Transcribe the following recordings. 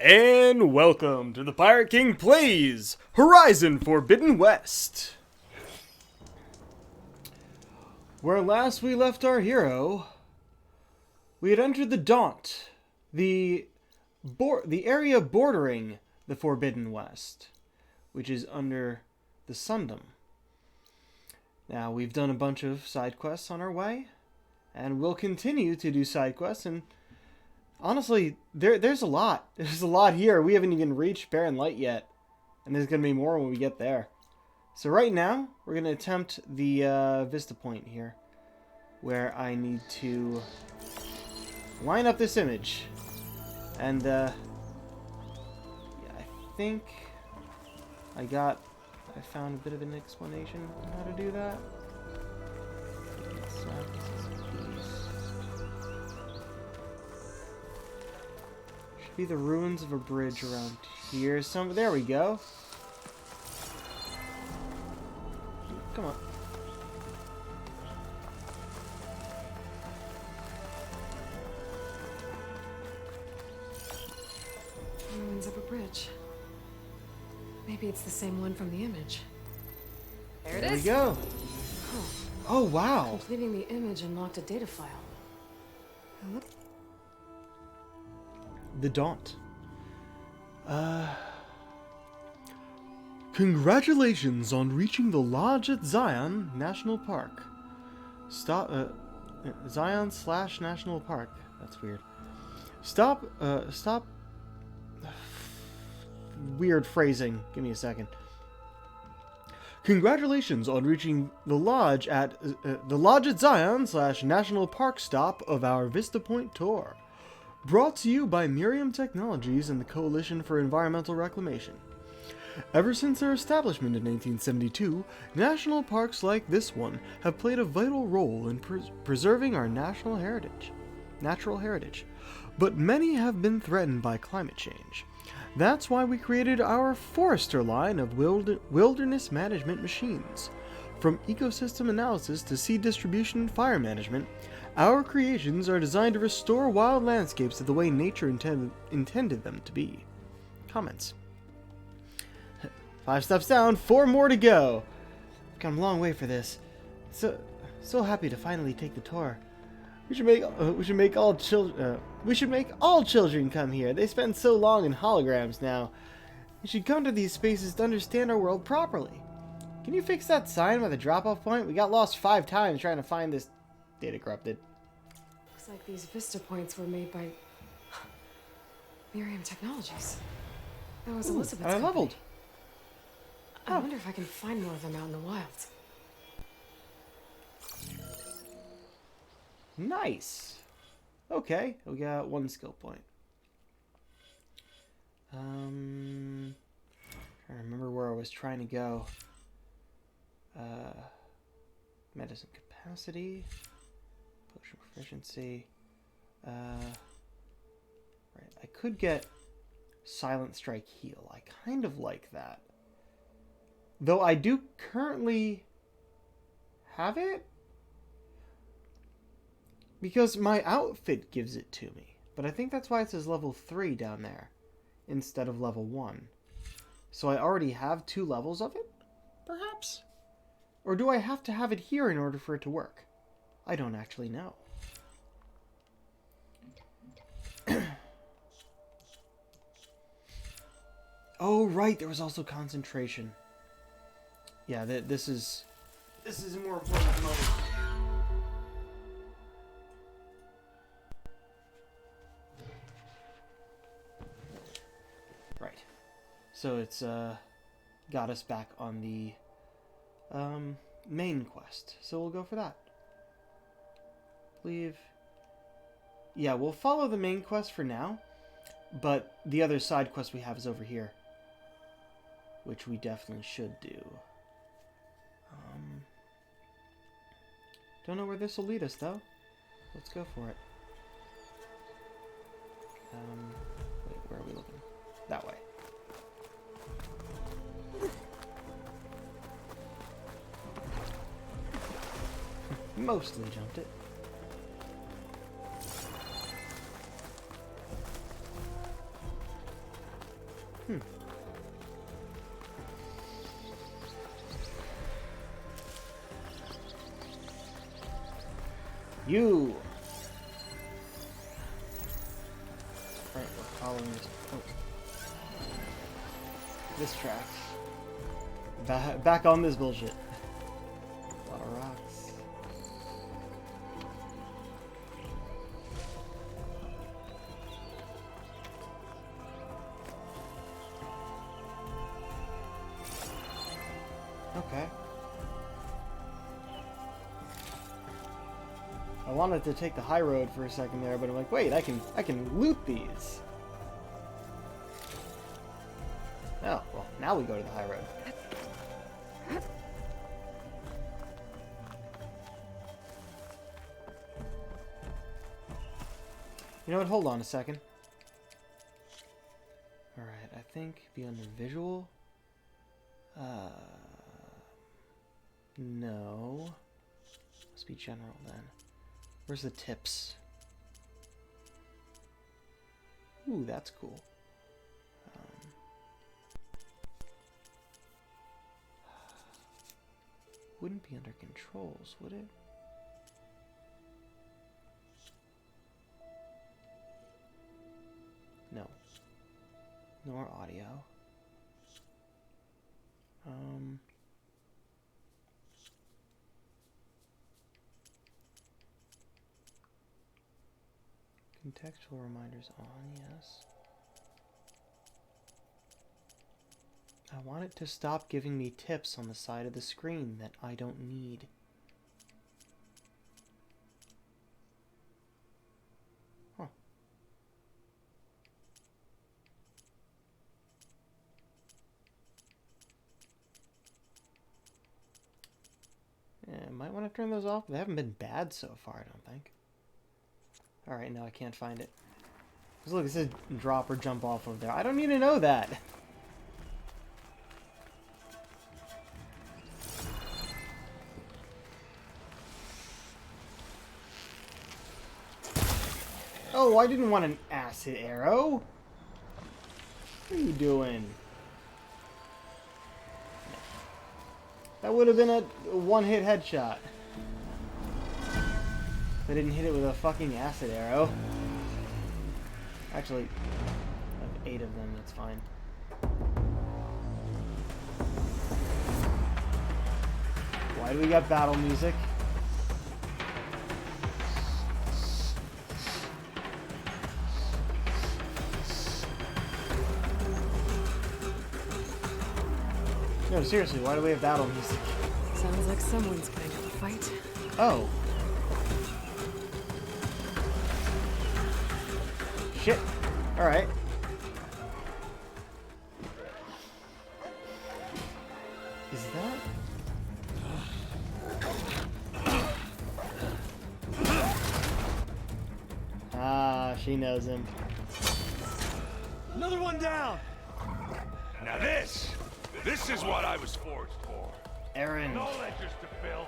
And welcome to the Pirate King Plays Horizon Forbidden West. Where last we left our hero, we had entered the Daunt, the area bordering the Forbidden West, which is under the Sundom. Now, we've done a bunch of side quests on our way, and we'll continue to do side quests, and honestly, there's a lot. There's a lot here. We haven't even reached Barren Light yet. And there's going to be more when we get there. So right now, we're going to attempt the Vista Point here. Where I need to line up this image. And, yeah, I think I found a bit of an explanation on how to do that. Be the ruins of a bridge around here. There we go. Come on. Ruins of a bridge. Maybe it's the same one from the image. There we go. Oh wow. Completing the image unlocked a data file. The Daunt. Congratulations on reaching the lodge at Zion National Park. Zion/National Park. That's weird. Stop. Weird phrasing. Give me a second. Congratulations on reaching the lodge at Zion/National Park stop of our Vista Point tour. Brought to you by Miriam Technologies and the Coalition for Environmental Reclamation. Ever since their establishment in 1872, national parks like this one have played a vital role in preserving our natural heritage. But many have been threatened by climate change. That's why we created our Forester line of wilderness management machines. From ecosystem analysis to seed distribution and fire management, our creations are designed to restore wild landscapes to the way nature intended them to be. Comments. 5 steps down, 4 more to go. I've come a long way for this. So happy to finally take the tour. We should make all children come here. They spend so long in holograms now. We should come to these spaces to understand our world properly. Can you fix that sign by the drop-off point? We got lost 5 times trying to find this. Data corrupted. Looks like these Vista Points were made by Miriam Technologies. That was Elizabeth's company. Leveled. I wonder if I can find more of them out in the wild. Nice. Okay, we got 1 skill point. Trying to remember where I was trying to go. Medicine capacity. Potion proficiency. Right, I could get Silent Strike heal. I kind of like that. Though I do currently have it. Because my outfit gives it to me. But I think that's why it says level 3 down there. Instead of level 1. So I already have 2 levels of it? Perhaps? Or do I have to have it here in order for it to work? I don't actually know. Oh, right. There was also concentration. Yeah, this is a more important moment. Right. So it's got us back on the main quest. So we'll go for that. Yeah, we'll follow the main quest for now, but the other side quest we have is over here, which we definitely should do. Don't know where this will lead us though. Let's go for it. Wait, where are we looking? That way. Mostly jumped it. You! Right, we're following this. Oh. This track. Back on this bullshit. A lot of rocks. Okay. I wanted to take the high road for a second there, but I'm like, wait, I can loot these. Oh, well, now we go to the high road. You know what? Hold on a second. Alright, I think be under visual. No. Must be general then. Where's the tips? Ooh, that's cool. Wouldn't be under controls, would it? No. Nor audio. Contextual reminders on, yes. I want it to stop giving me tips on the side of the screen that I don't need. Huh. Yeah, I might want to turn those off. They haven't been bad so far, I don't think. Alright, no, I can't find it. Because look, it says drop or jump off of there. I don't need to know that. Oh, I didn't want an acid arrow. What are you doing? That would have been a one-hit headshot. I didn't hit it with a fucking acid arrow. Actually, I have 8 of them, that's fine. Why do we got battle music? No, seriously, why do we have battle music? Sounds like someone's putting up a fight. Oh. Shit. Alright. Is that? Ah, she knows him. Another one down! Now this is what I was forged for. Aaron. No ledgers to fill.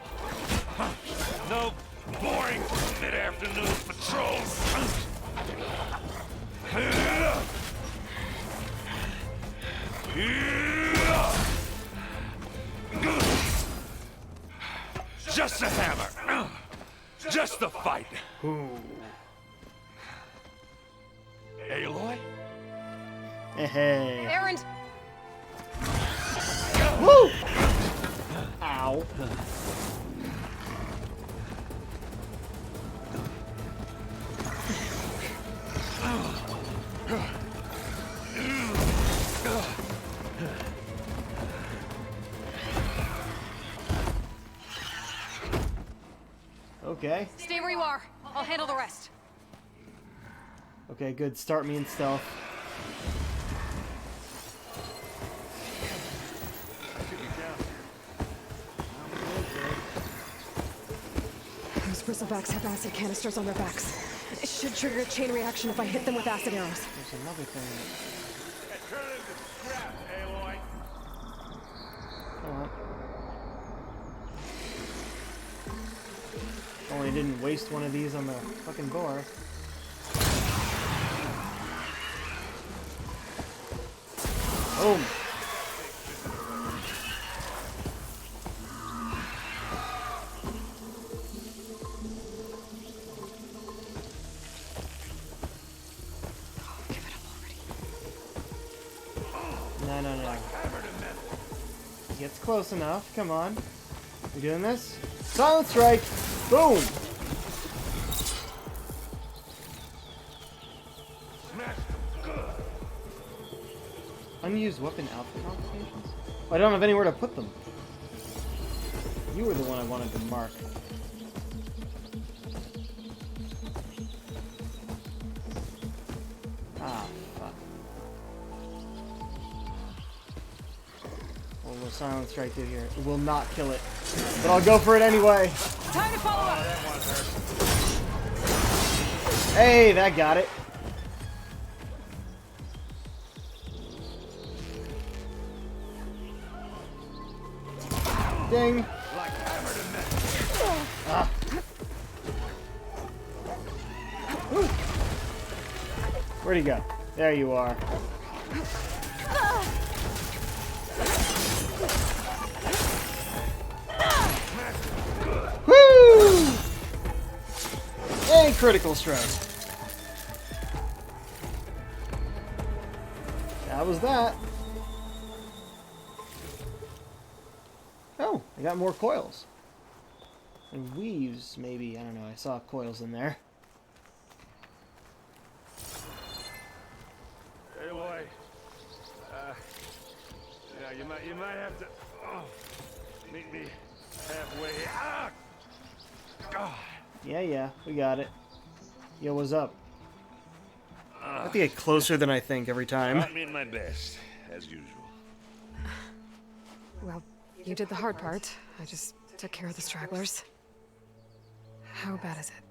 No boring mid-afternoon patrols. Just a hammer. Just a fight. Ooh. Aloy? Hey. Aaron! Woo! Ow. Okay. Stay where you are. I'll handle the rest. Okay, good. Start me in stealth. Those bristlebacks have acid canisters on their backs. It should trigger a chain reaction if I hit them with acid arrows. There's another thing. Turn it into scrap, Aloy. Come on. Only didn't waste one of these on the fucking door. Boom. gets close enough. Come on. We doing this? Silent strike! Boom! Unused weapon outfit modifications? Oh, I don't have anywhere to put them. You were the one I wanted to mark. Ah, fuck. What will Silent Strike do here? It will not kill it. But I'll go for it anyway. Time to follow up! Hey, that got it. Ding. Ah. Woo. Where'd he go? There you are. Woo! And critical strike. That was that. Oh, I got more coils. And weaves, maybe. I don't know. I saw coils in there. Hey, boy. Yeah, you might have to meet me halfway. Ah! God. Yeah, we got it. Yo, what's up? I have to get closer than I think every time. Not me at my best, as usual. Well, you did the hard part. I just took care of the stragglers. How bad is it?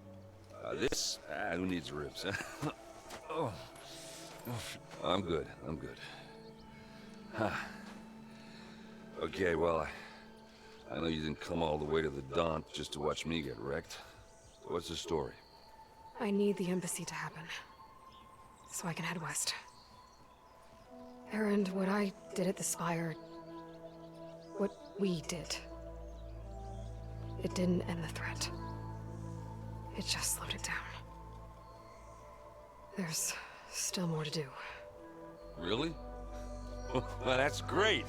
This? Who needs ribs? Oh. I'm good. Huh. Okay, well, I know you didn't come all the way to the Daunt just to watch me get wrecked. So what's the story? I need the embassy to happen, so I can head west. Erend, what I did at the Spire, what we did, it didn't end the threat. It just slowed it down. There's still more to do. Really? Well, that's great.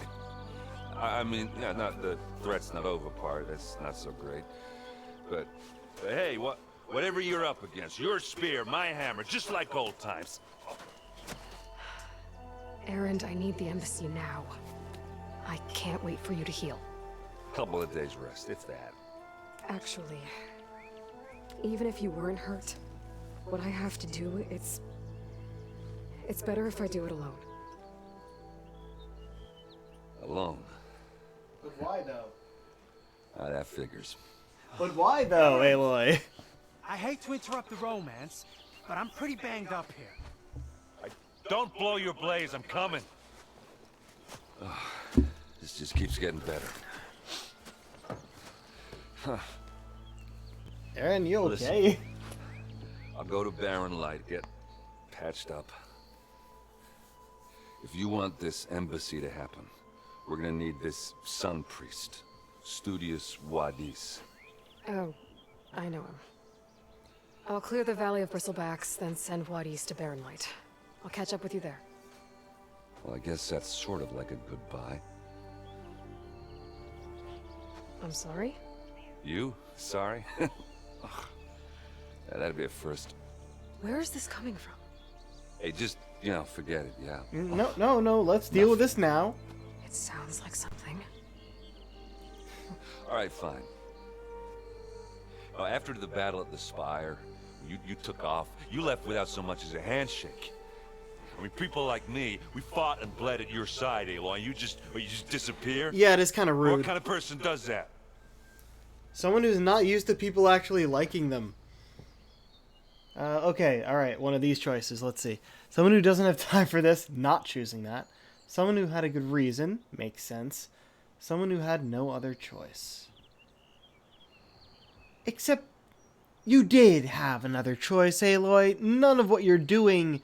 I mean, yeah, not the threat's not over part. That's not so great. But hey, whatever you're up against, your spear, my hammer, just like old times. Erend, I need the embassy now. I can't wait for you to heal. Couple of days rest, if that. Actually, even if you weren't hurt, what I have to do, it's better if I do it alone. Alone. But why, though? That figures. But why, though, Aloy? I hate to interrupt the romance, but I'm pretty banged up here. Don't blow your blaze, I'm coming. This just keeps getting better. Huh. Aaron, you Listen. okay? I'll go to Barren Light, get patched up. If you want this embassy to happen, we're gonna need this sun priest, Studious Wadis. Oh, I know him. I'll clear the Valley of Bristlebacks, then send Wadis to Barren Light. I'll catch up with you there. Well, I guess that's sort of like a goodbye. I'm sorry? You? Sorry? Ugh. Yeah, that'd be a first. Where is this coming from? Hey, just, forget it, yeah. No, let's deal with this now. It sounds like something. All right, fine. After the battle at the Spire, you took off. You left without so much as a handshake. I mean, people like me, we fought and bled at your side, Aloy. You just disappear? Yeah, it is kind of rude. What kind of person does that? Someone who's not used to people actually liking them. Okay, alright, one of these choices, let's see. Someone who doesn't have time for this, not choosing that. Someone who had a good reason, makes sense. Someone who had no other choice. Except, you did have another choice, Aloy. None of what you're doing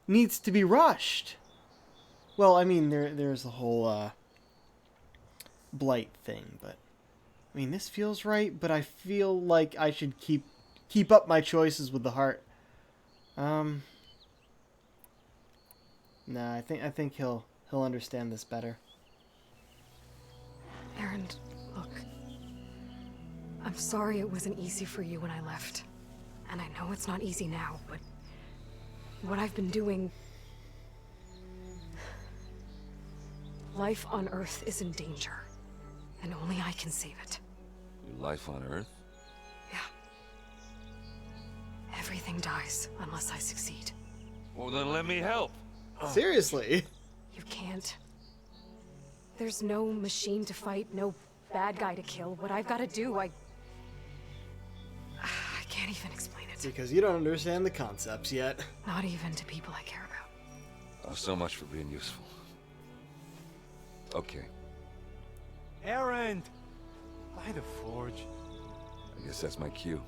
needs to be rushed. Well, I mean, there's the whole, blight thing, but... I mean, this feels right, but I feel like I should keep up my choices with the heart. Nah, I think he'll understand this better. Aaron, look. I'm sorry it wasn't easy for you when I left. And I know it's not easy now, but what I've been doing... Life on Earth is in danger, and only I can save it. Your life on Earth? Yeah. Everything dies unless I succeed. Well, then let me help. Seriously? You can't. There's no machine to fight, no bad guy to kill. What I've got to do, I can't even explain it. Because you don't understand the concepts yet. Not even to people I care about. Oh, so much for being useful. Okay, Aaron! By the forge. I guess that's my cue.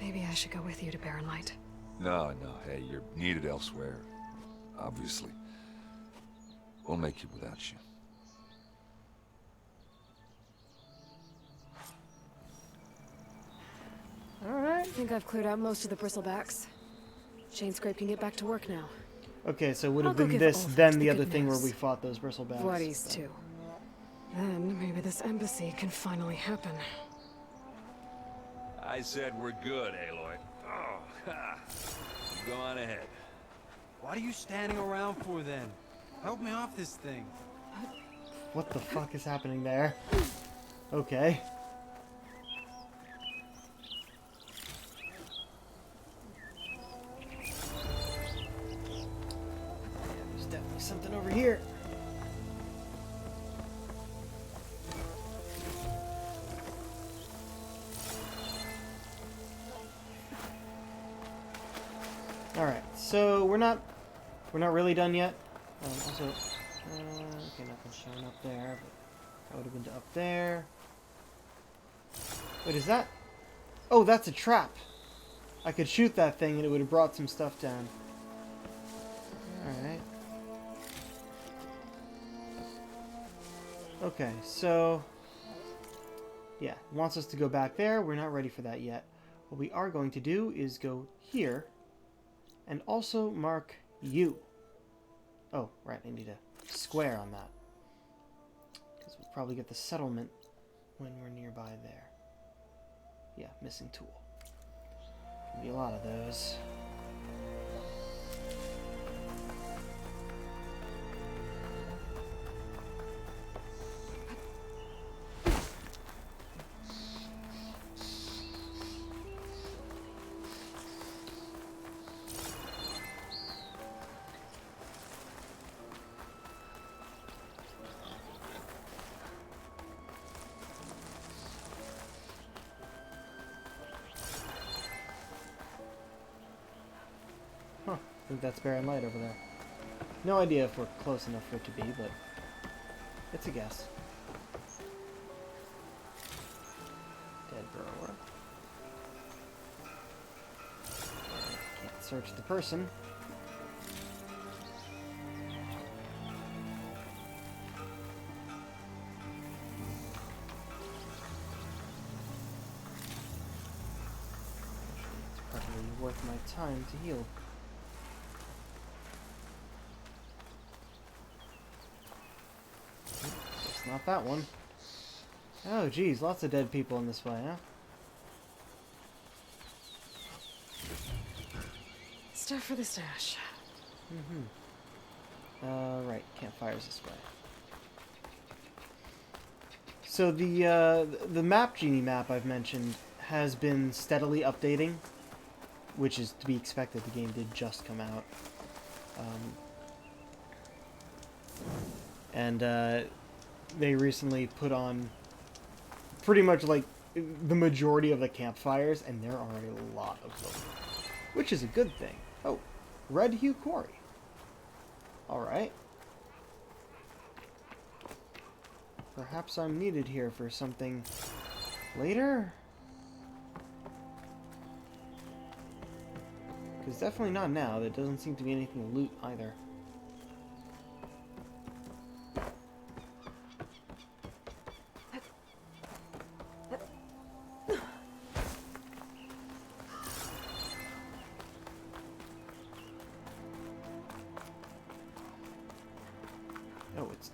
Maybe I should go with you to Barren Light. No, hey, you're needed elsewhere. Obviously. We'll make it without you. Alright. I think I've cleared out most of the bristlebacks. Chainscrape can get back to work now. Okay, so it would I'll have go been give this, Ulfric then the the other good thing where news. we fought those bristlebacks. Bloodies, too. Then maybe this embassy can finally happen. I said we're good, Aloy. Oh, ha. Go on ahead. What are you standing around for then? Help me off this thing. What the fuck is happening there? Okay. There's definitely something over here. Alright, so we're not really done yet. Also, okay, nothing's showing up there, but that would have been to up there. Wait, is that? Oh, that's a trap. I could shoot that thing and it would have brought some stuff down. Alright. Okay, so... yeah, it wants us to go back there. We're not ready for that yet. What we are going to do is go here and also mark U. Oh, right, I need a square on that. Because we'll probably get the settlement when we're nearby there. Yeah, missing tool. Can be a lot of those. I think that's Barren Light over there. No idea if we're close enough for it to be, but it's a guess. Dead grower. Can't search the person. It's probably worth my time to heal. Not that one. Oh, geez, lots of dead people in this way, huh? Stuff for the stash. Right, campfires this way. So the map genie map I've mentioned has been steadily updating, which is to be expected. The game did just come out, and they recently put on pretty much like the majority of the campfires, and there are a lot of them, which is a good thing. Oh, Red Hue Quarry. Alright. Perhaps I'm needed here for something later? Because definitely not now. There doesn't seem to be anything to loot either. Oh, it's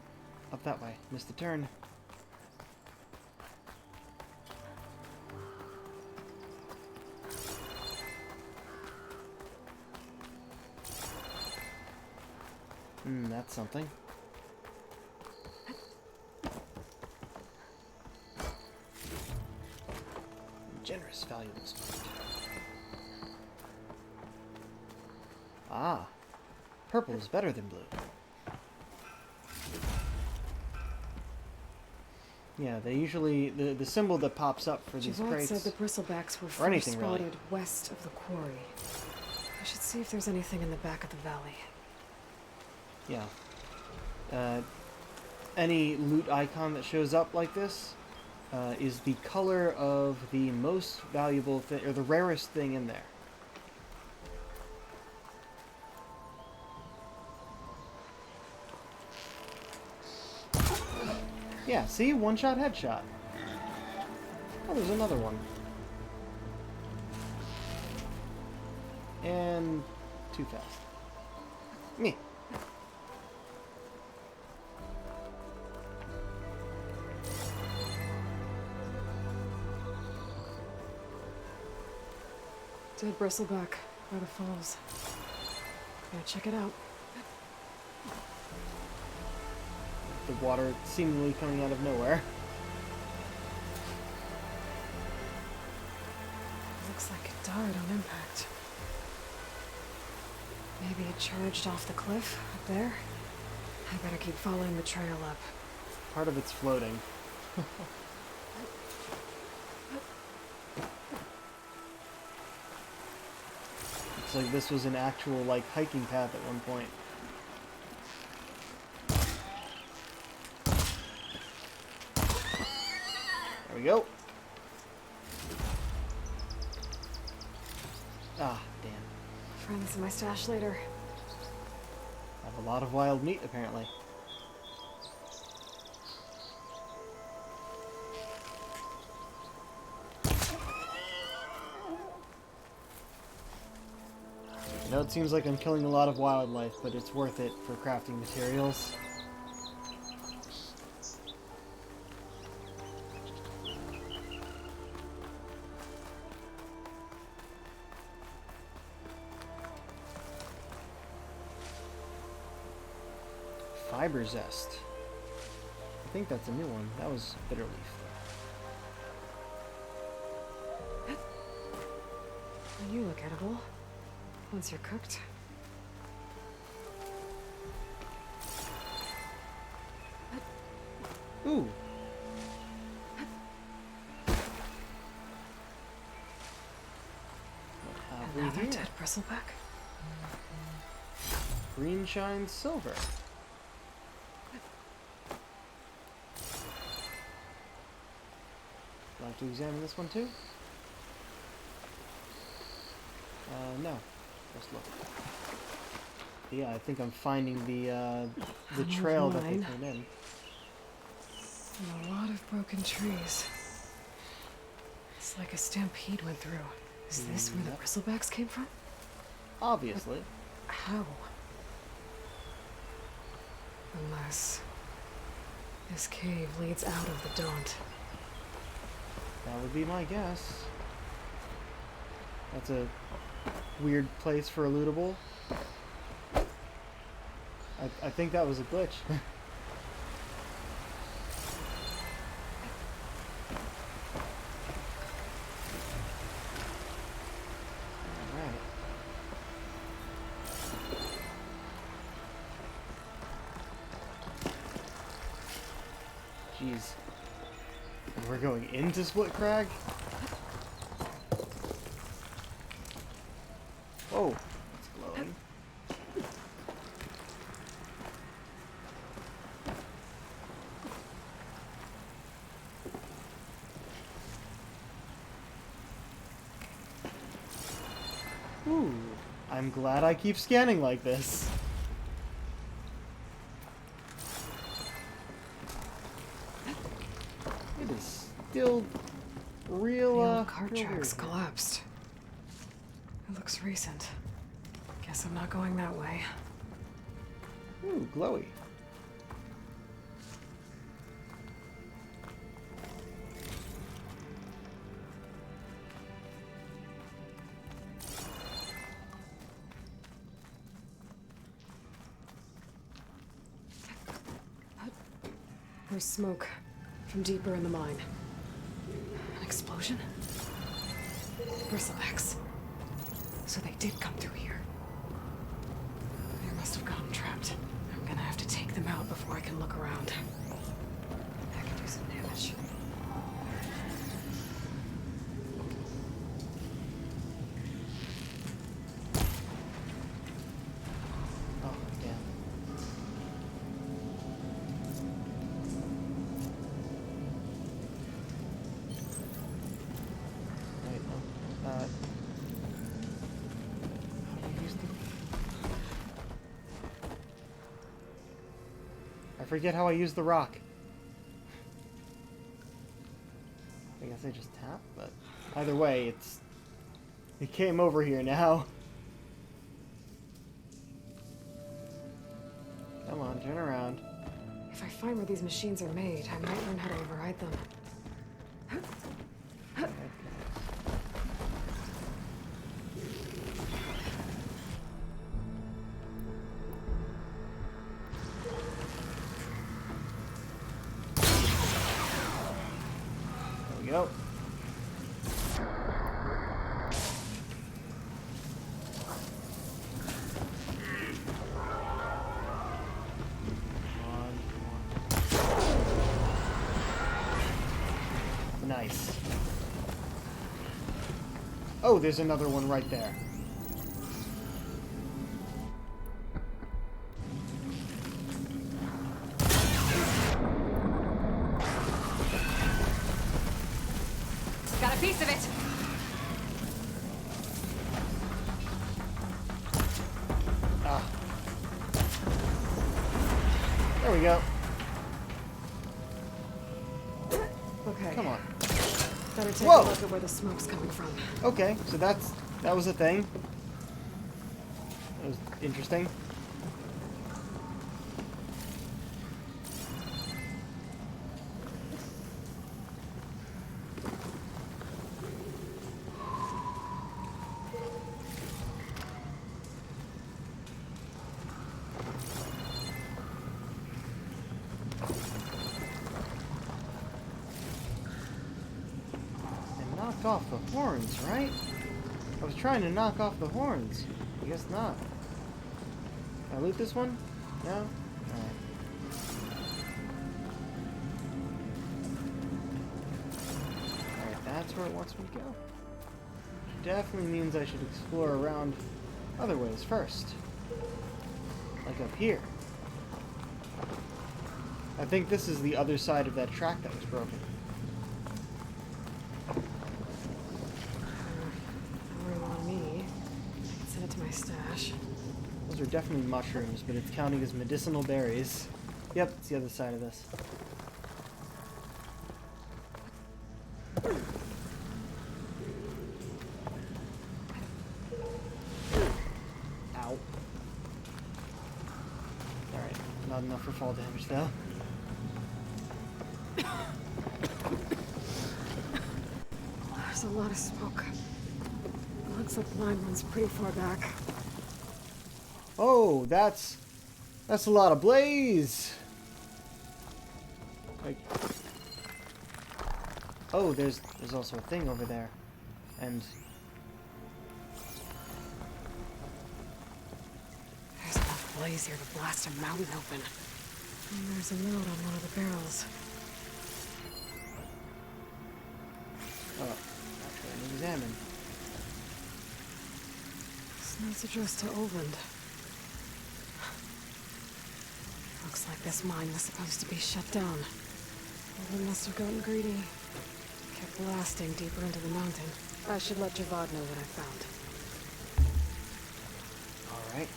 up that way. Missed the turn. That's something. Generous valuables. Ah, purple is better than blue. Yeah, they usually the symbol that pops up for these Javon crates, said the bristlebacks were or first anything really. spotted west of the quarry. I should see if there's anything in the back of the valley. Yeah. Any loot icon that shows up like this is the color of the most valuable thing, or the rarest thing in there. Yeah, see? One-shot headshot. Oh, there's another one. And too fast. Me. Dead bristleback by the falls. Gotta check it out. The water seemingly coming out of nowhere. Looks like it died on impact. Maybe it charged off the cliff up there. I better keep following the trail up. Part of it's floating. Looks like this was an actual, like, hiking path at one point. There we go. Ah, damn. Find this in my stash later. I have a lot of wild meat, apparently. I know it seems like I'm killing a lot of wildlife, but it's worth it for crafting materials. Fiber zest. I think that's a new one. That was bitter leaf. You look edible. Once you're cooked. Ooh. What have we Another here? dead bristleback. Green shine silver. Do I have to examine this one too? No. Just look. Yeah, I think I'm finding the trail that they Mine. came in. And a lot of broken trees. It's like a stampede went through. Is this where the Yep. bristlebacks came from? Obviously. How? Unless this cave leads out of the Daunt. That would be my guess. That's a weird place for a lootable. I think that was a glitch. Alright. Jeez. And we're going into Split Crag? Whoa, it's glowing. Ooh, I'm glad I keep scanning like this. It is still real, The old cart real tracks weird. collapsed. It looks recent. Guess I'm not going that way. Ooh, glowy. There's smoke from deeper in the mine. An explosion? Bristlebacks. So they did come through here. They must have gotten trapped. I'm gonna have to take them out before I can look around. That could do some damage. Oh, damn. Wait, no. How do I use the... I forget how I use the rock. I guess I just tap, but either way, it came over here now. Come on, turn around. If I find where these machines are made, I might learn how to override them. There we go. Nice. Oh, there's another one right there. Got a piece of it! Ah. There we go. Okay. Come on. Better take Whoa! a look at where the smoke's coming from. Okay, so that was a thing. That was interesting. Knock off the horns, right? I was trying to knock off the horns. I guess not. Can I loot this one? No? Alright. Alright, that's where it wants me to go. Definitely means I should explore around other ways first. Like up here. I think this is the other side of that track that was broken. Stash. Those are definitely mushrooms, but it's counting as medicinal berries. Yep, it's the other side of this. Ow. Alright, not enough for fall damage though. There's a lot of smoke. It looks like the line runs pretty far back. Oh, that's a lot of blaze. Like, oh, there's also a thing over there, and there's enough blaze here to blast a mountain open. And there's a note on one of the barrels. oh, actually, let me examine. This note's addressed to Oland. Looks like this mine was supposed to be shut down. Oland must have gotten greedy. Kept blasting deeper into the mountain. I should let Javad know what I found. Alright.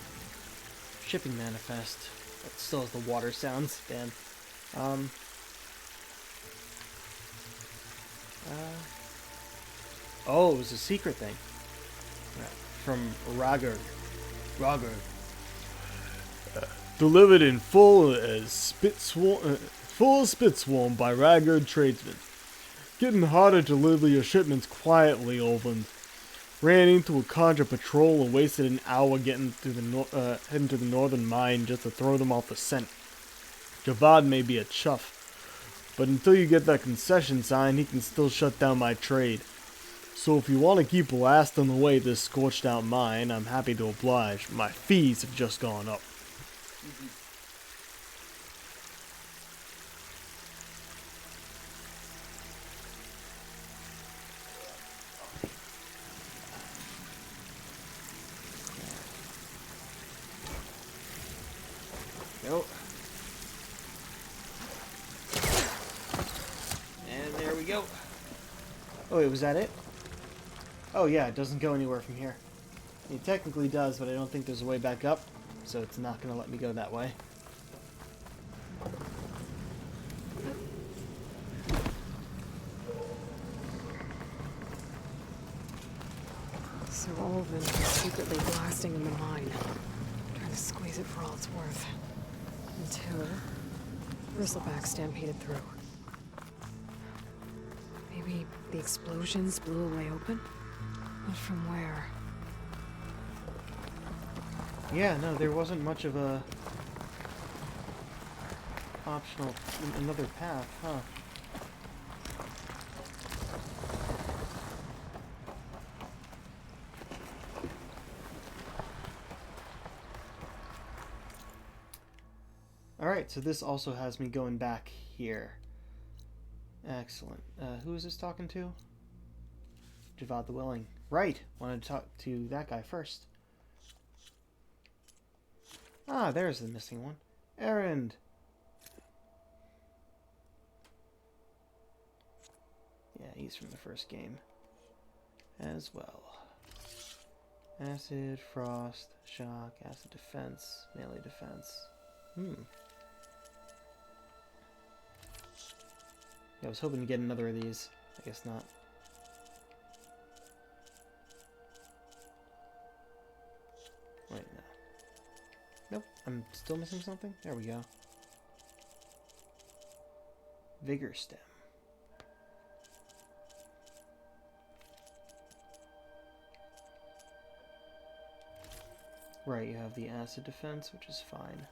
Shipping manifest. That still has the water sounds. Damn. Oh, it was a secret thing. From Rager. Delivered in full as Spitswarm by Ragged tradesmen. Getting harder to deliver your shipments quietly, Oland. Ran into a contra patrol and wasted an hour getting through heading to the northern mine just to throw them off the scent. Javad may be a chuff, But until you get that concession sign, he can still shut down my trade. So if you want to keep blasting away this scorched out mine, I'm happy to oblige. My fees have just gone up. Nope. And there we go. Oh wait, was that it? Oh yeah, it doesn't go anywhere from here. It technically does, but I don't think there's a way back up, so it's not going to let me go that way. So Olvin is secretly blasting in the mine, trying to squeeze it for all it's worth. Until Bristleback stampeded through. Maybe the explosions blew a way open? But from where? Yeah, no, there wasn't much of a optional another path, huh? Alright, so this also has me going back here. Excellent. Who is this talking to? Javad the Willing. Right! Wanted to talk to that guy first. Ah, there's the missing one. Errand! Yeah, he's from the first game. As well. Acid, frost, shock, acid defense, melee defense. Yeah, I was hoping to get another of these. I guess not. Wait, no. Nope, I'm still missing something? There we go. Vigor stem. Right, you have the acid defense, which is fine.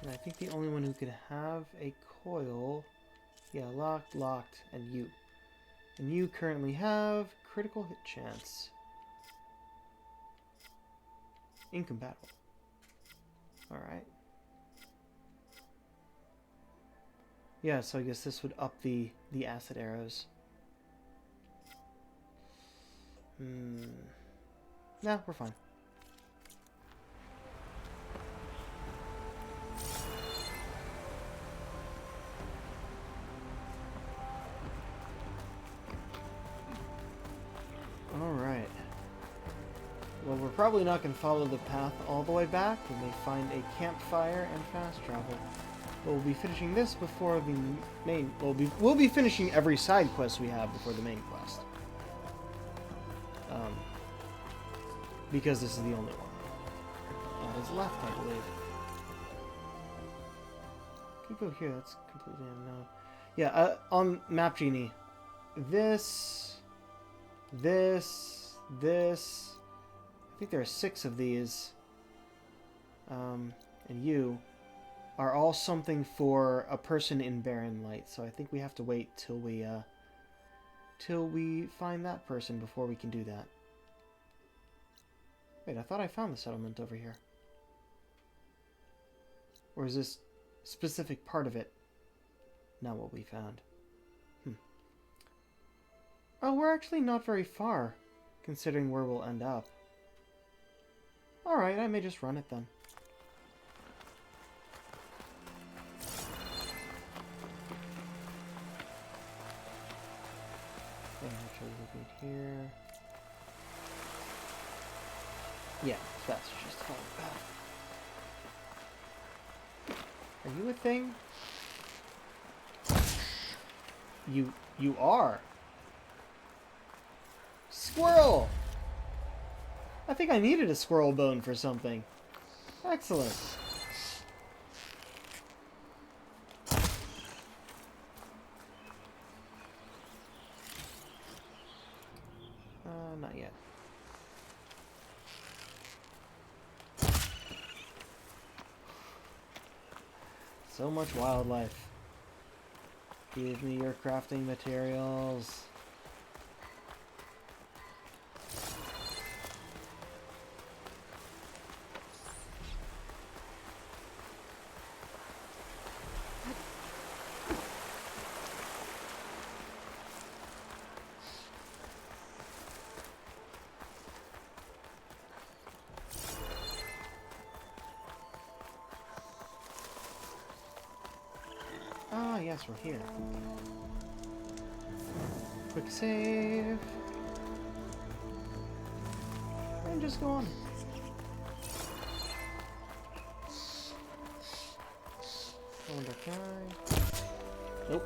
And I think the only one who could have a coil... Yeah, locked, and you. And you currently have critical hit chance. Incompatible. Alright. Yeah, so I guess this would up the acid arrows. Nah, we're fine. Alright. Well, we're probably not going to follow the path all the way back. We may find a campfire and fast travel. But we'll be finishing this before the main... We'll be finishing every side quest we have before the main quest. Because this is the only one. That is left, I believe. Could go here, that's completely unknown. Yeah, on Map Genie. This... I think there are 6 of these. And you are all something for a person in Barren Light. So I think we have to wait till we find that person before we can do that. Wait, I thought I found the settlement over here. Or is this specific part of it not what we found? Oh, we're actually not very far, considering where we'll end up. Alright, I may just run it then. Okay, actually looking here. Yeah, that's just a path. Are you a thing? You are. Squirrel! I think I needed a squirrel bone for something. Excellent. Not yet. So much wildlife. Give me your crafting materials. Ah, yes, we're here. Quick save. And just go on. I wonder, can I? Nope.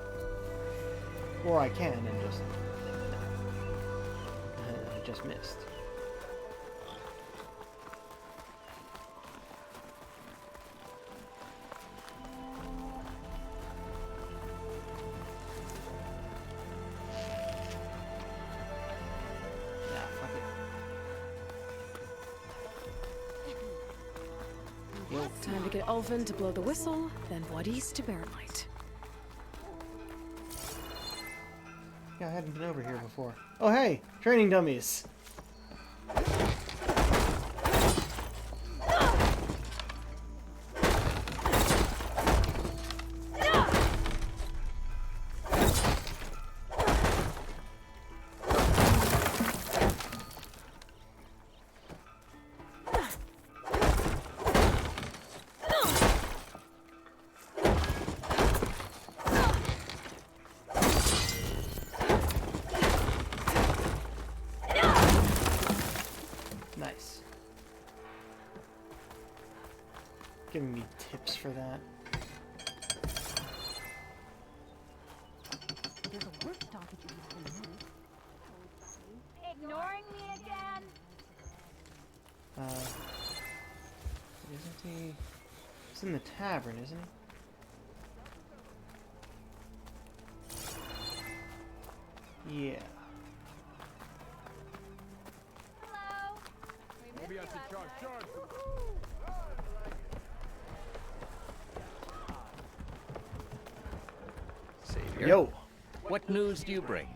Or I can and just... I just missed. Time to get Ulvin to blow the whistle, then Wadis to bear light. Yeah, I hadn't been over here before. Oh, hey! Training dummies! Nice. Giving me tips for that. Ignoring me again? Isn't he? He's in the tavern, isn't he? Yeah. Hello? Maybe I should charge. Savior, Yo! what news do you bring?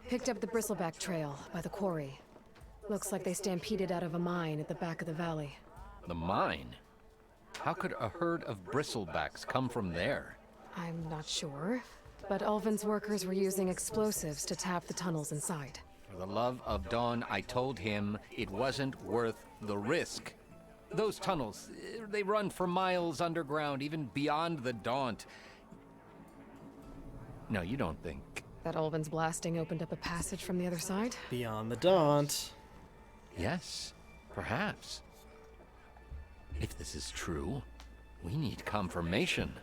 Picked up the bristleback trail by the quarry. Looks like they stampeded out of a mine at the back of the valley. The mine? How could a herd of bristlebacks come from there? I'm not sure, but Ulvin's workers were using explosives to tap the tunnels inside. For the love of Dawn, I told him it wasn't worth the risk. Those tunnels, they run for miles underground, even beyond the Daunt. No, you don't think... That Ulvin's blasting opened up a passage from the other side? Beyond the Daunt. Yes, perhaps. If this is true, we need confirmation.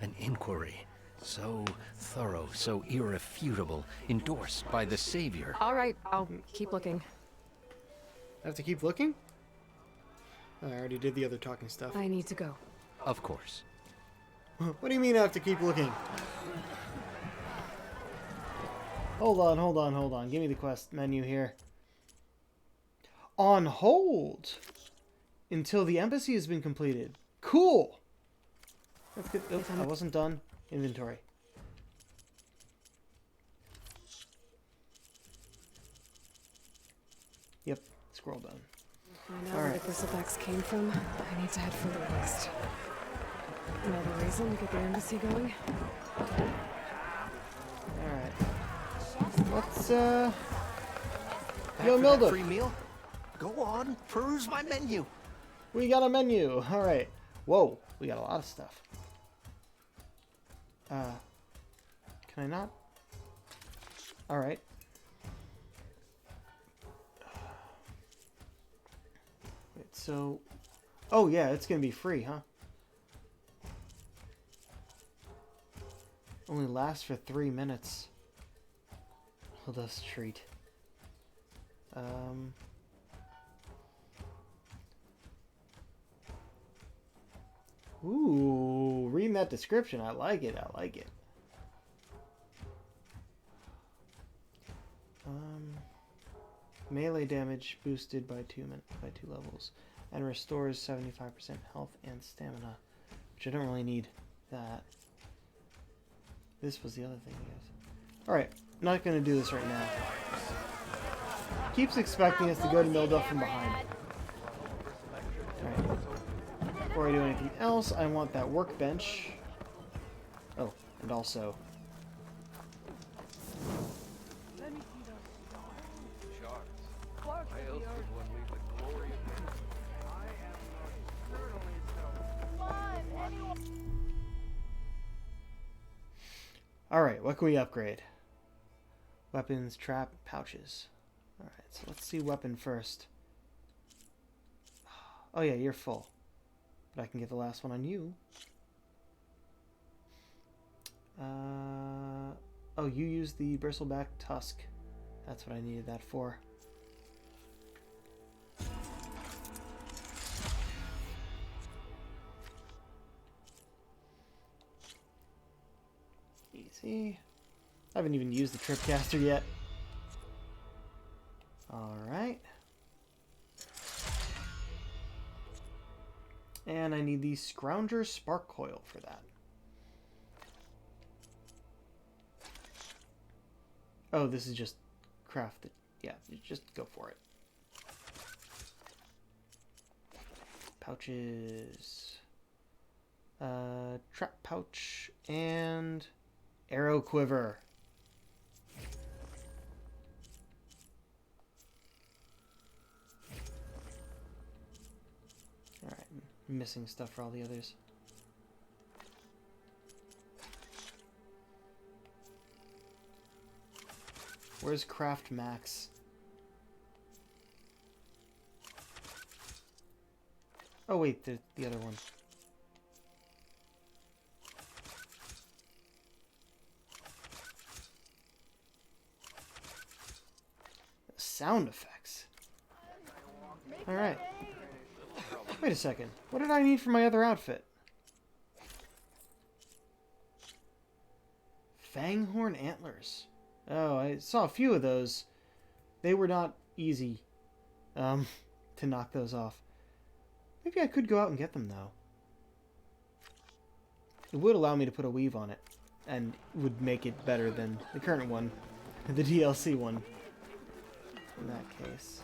An inquiry. So thorough, so irrefutable, endorsed by the Savior. All right, I'll keep looking. I have to keep looking? I already did the other talking stuff. I need to go. Of course. What do you mean I have to keep looking? Hold on, hold on, hold on. Give me the quest menu here. On hold until the embassy has been completed. Cool! That's good. Oops, I wasn't done. Inventory. Yep, scroll down. I know where the bristlebacks came from. I need to head further west. Another reason to get the embassy going? Alright. Let's, Yo, After that Milda! free meal? Go on, peruse my menu. We got a menu! Alright. Whoa, we got a lot of stuff. Can I not? Alright. Wait, so... Oh yeah, it's gonna be free, huh? Only lasts for 3 minutes. Well, that's a treat. Ooh, reading that description, I like it, I like it. Melee damage boosted by 2 levels, and restores 75% health and stamina, which I don't really need that. this was the other thing, I guess. Alright, not gonna do this right now. Keeps expecting us to go to Milduff from behind. Alright. Before I do anything else, I want that workbench. Oh, and also... Alright, what can we upgrade? Weapons, trap, pouches. Alright, so let's see weapon first. Oh yeah, you're full. But I can get the last one on you. Oh, you used the bristleback tusk. That's what I needed that for. Easy. I haven't even used the tripcaster yet. Alright. And I need the Scrounger Spark Coil for that. Oh, this is just crafted. Yeah, just go for it. Pouches. Trap pouch and arrow quiver. Alright, missing stuff for all the others. Where's Craft Max? Oh wait, the other one. Sound effects. Alright. Wait a second. What did I need for my other outfit? Fanghorn antlers. Oh, I saw a few of those. They were not easy to knock those off. Maybe I could go out and get them, though. It would allow me to put a weave on it, and would make it better than the current one, the DLC one, in that case.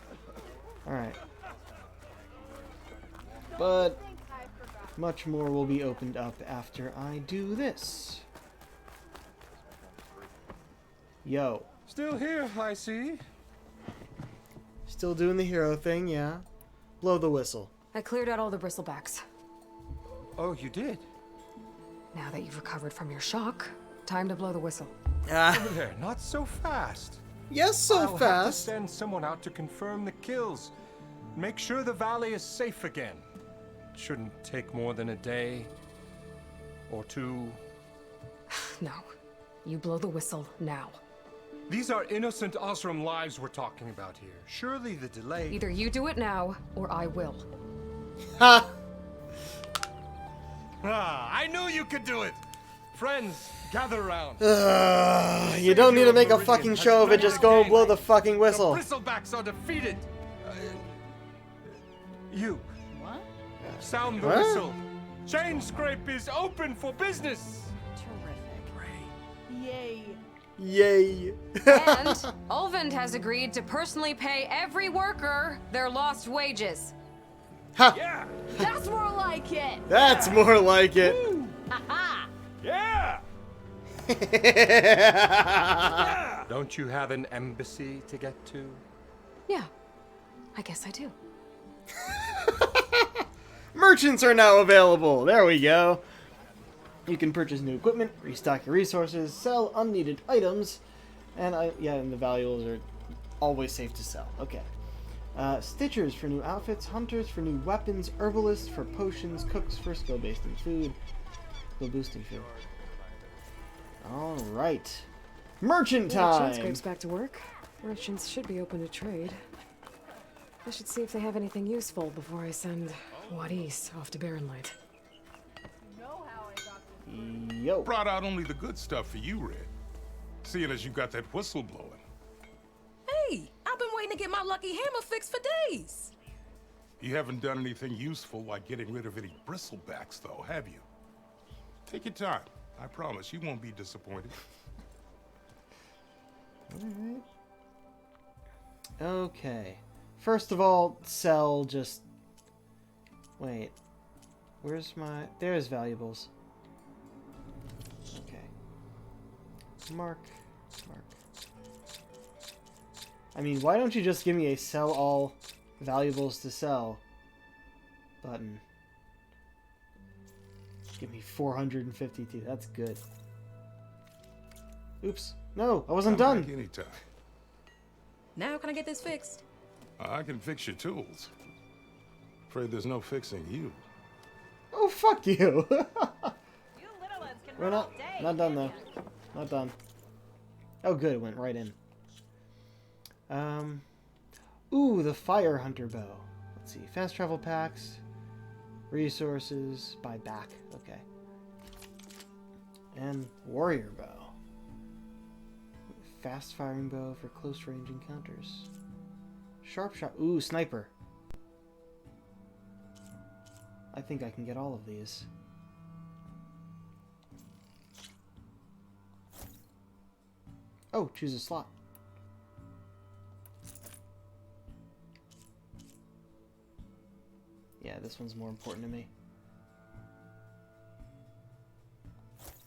Alright. But much more will be opened up after I do this. Yo. Still here, I see. Still doing the hero thing, yeah. Blow the whistle. I cleared out all the bristlebacks. Oh, you did? Now that you've recovered from your shock, time to blow the whistle. Over there, not so fast. Yes, so I'll have to fast. send someone out to confirm the kills. Make sure the valley is safe again. It shouldn't take more than a day or two. No. You blow the whistle now. These are innocent Osram lives we're talking about here. Surely the delay... Either you do it now, or I will. Ha! I knew you could do it! Friends, gather around. You don't need to make a fucking show of it, just go blow the fucking whistle. The bristlebacks are defeated! You. What? Sound the What? whistle. Chain Scrape is open for business! Terrific. Yay. Yay. And Ulvund has agreed to personally pay every worker their lost wages. Ha! Yeah! That's more like it. That's more like it. Haha. Yeah! Don't you have an embassy to get to? Yeah, I guess I do. Merchants are now available. There we go. You can purchase new equipment, restock your resources, sell unneeded items, and and the valuables are always safe to sell. Okay. Stitchers for new outfits, hunters for new weapons, herbalists for potions, cooks for skill boosting food. All right. Merchant time. Scrape's back to work. Merchants should be open to trade. I should see if they have anything useful before I send Wadis off to Barrenlight. Yo. Brought out only the good stuff for you, Red. Seeing as you got that whistle blowing. Hey, I've been waiting to get my lucky hammer fixed for days. You haven't done anything useful like getting rid of any bristlebacks, though, have you? Take your time. I promise you won't be disappointed. Alright. Okay. First of all, sell just... Wait. Where's my... There's valuables. Okay. Mark. Mark. I mean, why don't you just give me a sell all valuables to sell button? Give me 452. That's good. Oops. No, I wasn't Come done. back anytime. Now can I get this fixed? I can fix your tools. Afraid there's no fixing you. Oh, fuck you. You little ones can We're roll day, not done can't though. ya? Not done. Oh, good. It went right in. Ooh, the Fire Hunter bow. Let's see. Fast travel packs. Resources. Buy back. Okay. And Warrior bow. Fast firing bow for close range encounters. Sharp shot. Ooh, sniper. I think I can get all of these. Oh, choose a slot. Yeah, this one's more important to me.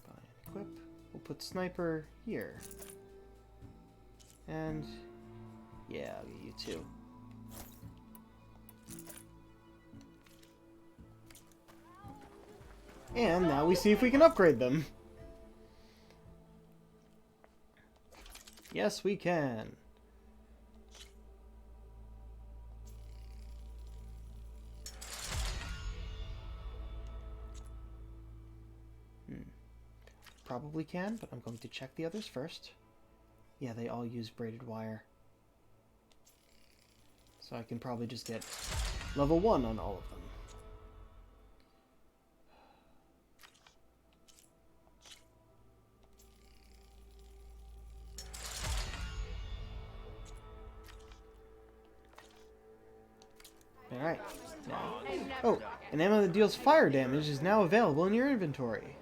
Buy and equip. We'll put sniper here. And yeah, I'll get you two. And now we see if we can upgrade them. Yes, we can. Probably can, but I'm going to check the others first. Yeah, they all use braided wire. So I can probably just get level 1 on all of them. Alright. Now. Oh, an ammo that deals fire damage is now available in your inventory.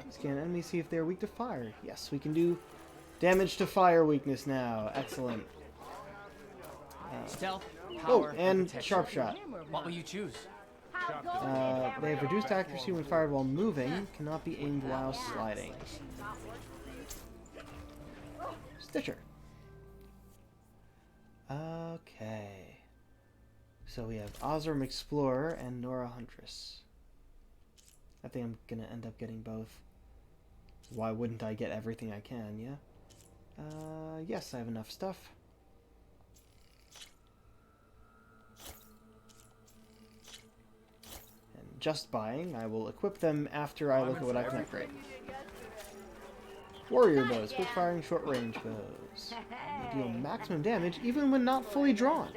Scan enemies, see if they are weak to fire. Yes, we can do damage to fire weakness now. Excellent. Stealth, Oh, power, and protection. sharp shot. What will you choose? They have reduced accuracy when fired while moving. Cannot be aimed while sliding. Stitcher. Okay. So we have Osram Explorer and Nora Huntress. I think I'm gonna end up getting both. Why wouldn't I get everything I can, yeah? Yes, I have enough stuff. And just buying, I will equip them after I look at what I can upgrade. Warrior bows, quick firing, short range bows. They deal maximum damage even when not fully drawn.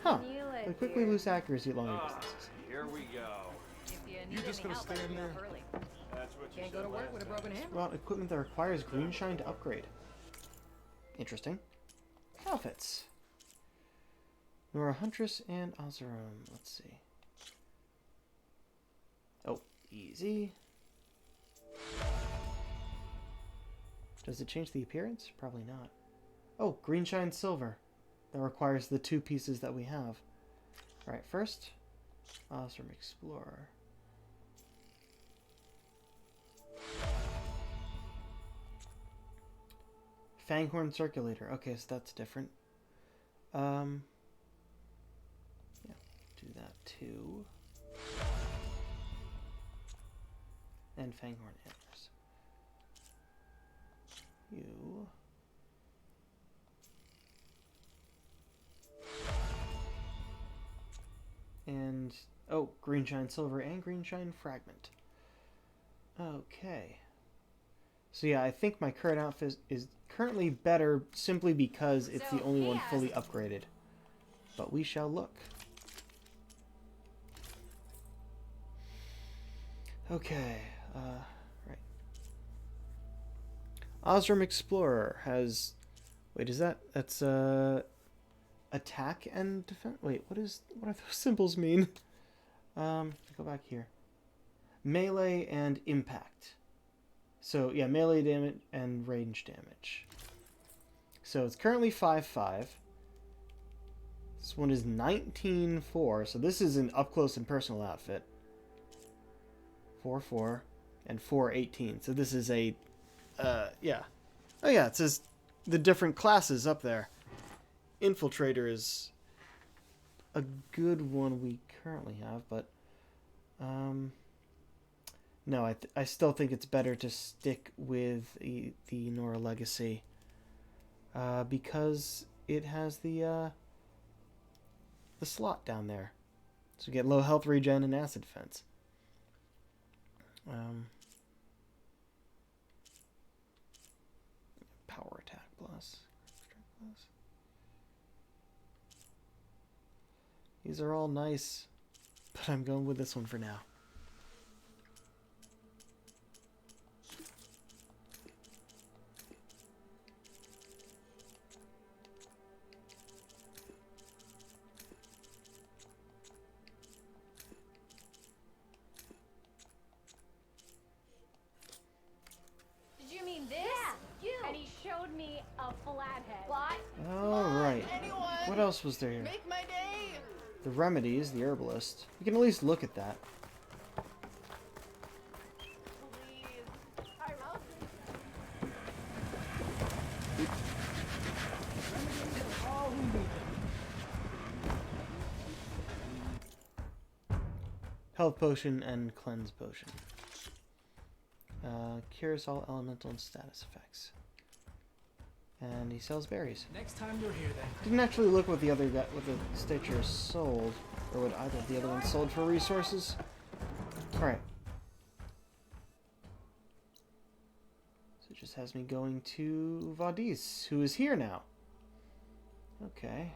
Huh. They quickly lose accuracy at longer distances. Here we go. You just gonna stand there? That's what you Can't go to work with a broken hammer. Well, equipment that requires green shine to upgrade. Interesting. Outfits. Nora Huntress and Oseram. Let's see. Oh, easy. Does it change the appearance? Probably not. Oh, green shine silver. That requires the two pieces that we have. Alright, first, Oseram Explorer. Fanghorn Circulator. Okay, so that's different. Yeah, do that too. And Fanghorn Antlers. You. And, oh, green shine silver and green shine fragment. Okay. So yeah, I think my current outfit is currently better simply because it's the only one fully upgraded. But we shall look. Okay, right. Osram Explorer has... Wait, is that's attack and defense? Wait, what do those symbols mean? Go back here. Melee and impact. So, yeah, melee damage and range damage. So, it's currently 5-5. This one is 19-4. So, this is an up-close and personal outfit. 4-4 and 4-18. So, this is a... yeah. Oh, yeah, it says the different classes up there. Infiltrator is a good one we currently have, but... no, I still think it's better to stick with the Nora Legacy. Because it has the slot down there. So you get low health regen and acid defense. Power attack plus. These are all nice, but I'm going with this one for now. Did you mean this? Yeah, you. And he showed me a flathead. What? Alright. What else was there here? Make my day. The remedies, the herbalist. We can at least look at that. Health potion and cleanse potion. Cures all elemental and status effects. And he sells berries. Next time you're here, then. Didn't actually look what the other guy, what the Stitcher sold, or what either of the other ones sold for resources. All right. So it just has me going to Vadis, who is here now. Okay.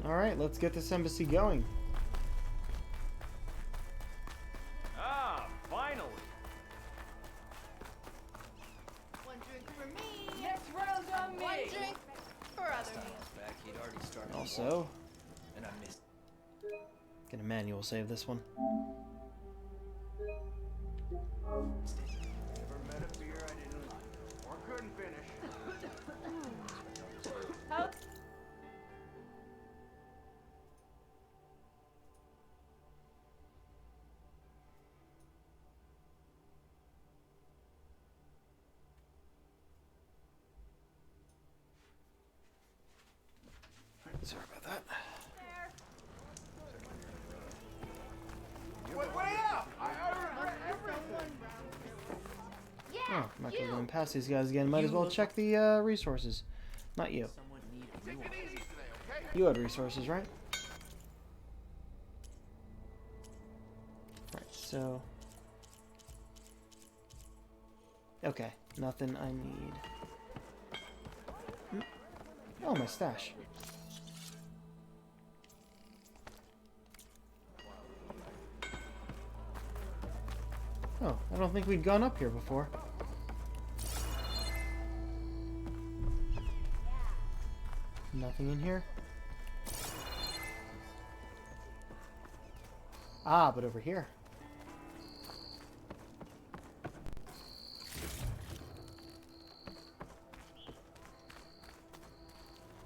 All right, let's get this embassy going. Ah, finally. One drink for me. Next round on me. One drink for other me. Back, he'd already started. Also, And I missed. get a manual save this one. Never met a beer I didn't like or couldn't finish. Oh, Sorry about that. Way up! I regret everything. yeah. Oh, I'm not gonna go and pass these guys again. Might as well check the resources. Not you. You had resources, right? Right, so... Okay, nothing I need. Oh, my stash. Oh, I don't think we'd gone up here before. Nothing in here. Ah, but over here.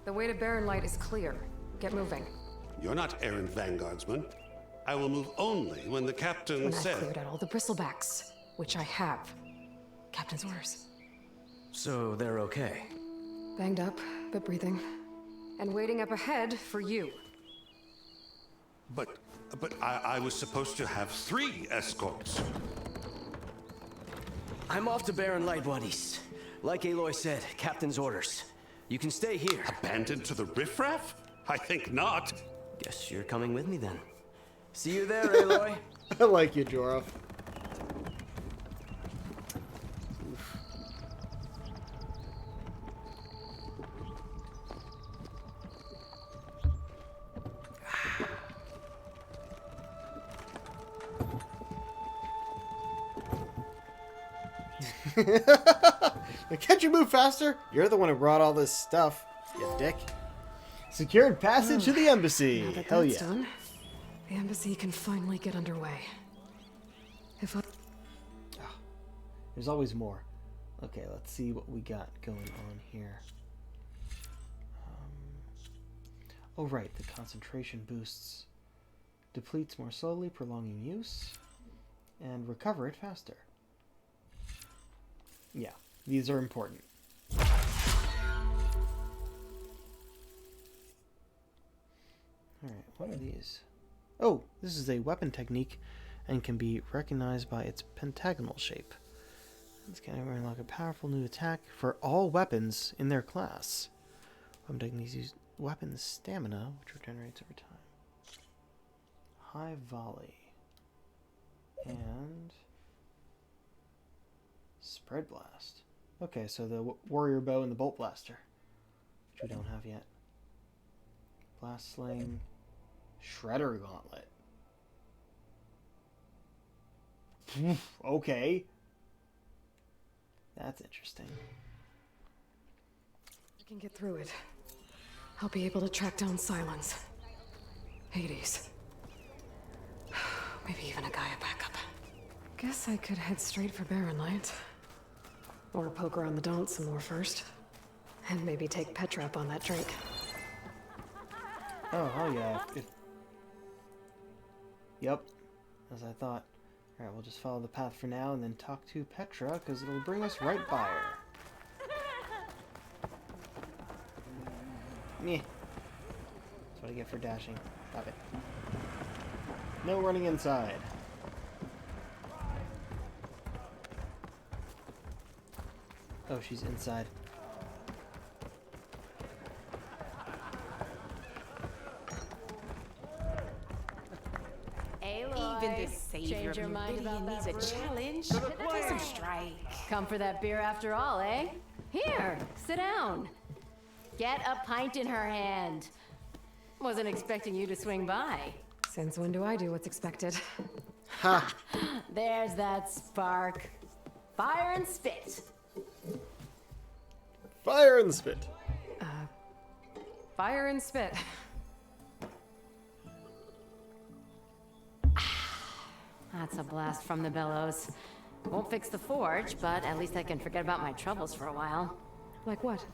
The way to Barren Light is clear. Get moving. You're not errant vanguardsman. I will move only when the captain When I've says. cleared out all the bristlebacks, which I have. Captain's orders. So they're okay. Banged up, but breathing. And waiting up ahead for you. But I was supposed to have 3 escorts. I'm off to Barren Light, buddies. Like Aloy said, captain's orders. You can stay here. Abandoned to the riffraff? I think not. Guess you're coming with me then. See you there, Aloy. I like you, Jorah. Can't you move faster? You're the one who brought all this stuff, you dick. Secured passage to the embassy. Now that Hell that's yeah. done, The embassy can finally get underway. If I... There's always more. Okay, let's see what we got going on here. Oh right, the concentration boosts. Depletes more slowly, prolonging use. And recover it faster. Yeah, these are important. Alright, what are these? Oh, this is a weapon technique and can be recognized by its pentagonal shape. This can unlock a powerful new attack for all weapons in their class. Weapon techniques use weapon stamina, which regenerates over time. High volley. And spread blast. Okay, so the warrior bow and the bolt blaster, which we don't have yet. Blast sling. Shredder gauntlet. Okay. That's interesting. I can get through it. I'll be able to track down Silence. Hades. Maybe even a Gaia backup. Guess I could head straight for Barren Light. Or poke around the Daunt some more first. And maybe take Petra up on that drink. Oh, hell yeah. Yep, as I thought. Alright, we'll just follow the path for now and then talk to Petra, because it'll bring us right by her. Meh. That's what I get for dashing. Stop it. No running inside. Oh, she's inside. Even the savior of Meridian needs a challenge. Play some strike. Come for that beer after all, eh? Here, sit down. Get a pint in her hand. Wasn't expecting you to swing by. Since when do I do what's expected? Ha! There's that spark. Fire and spit. Fire and spit. Fire and spit. That's a blast from the bellows. Won't fix the forge, but at least I can forget about my troubles for a while. Like what?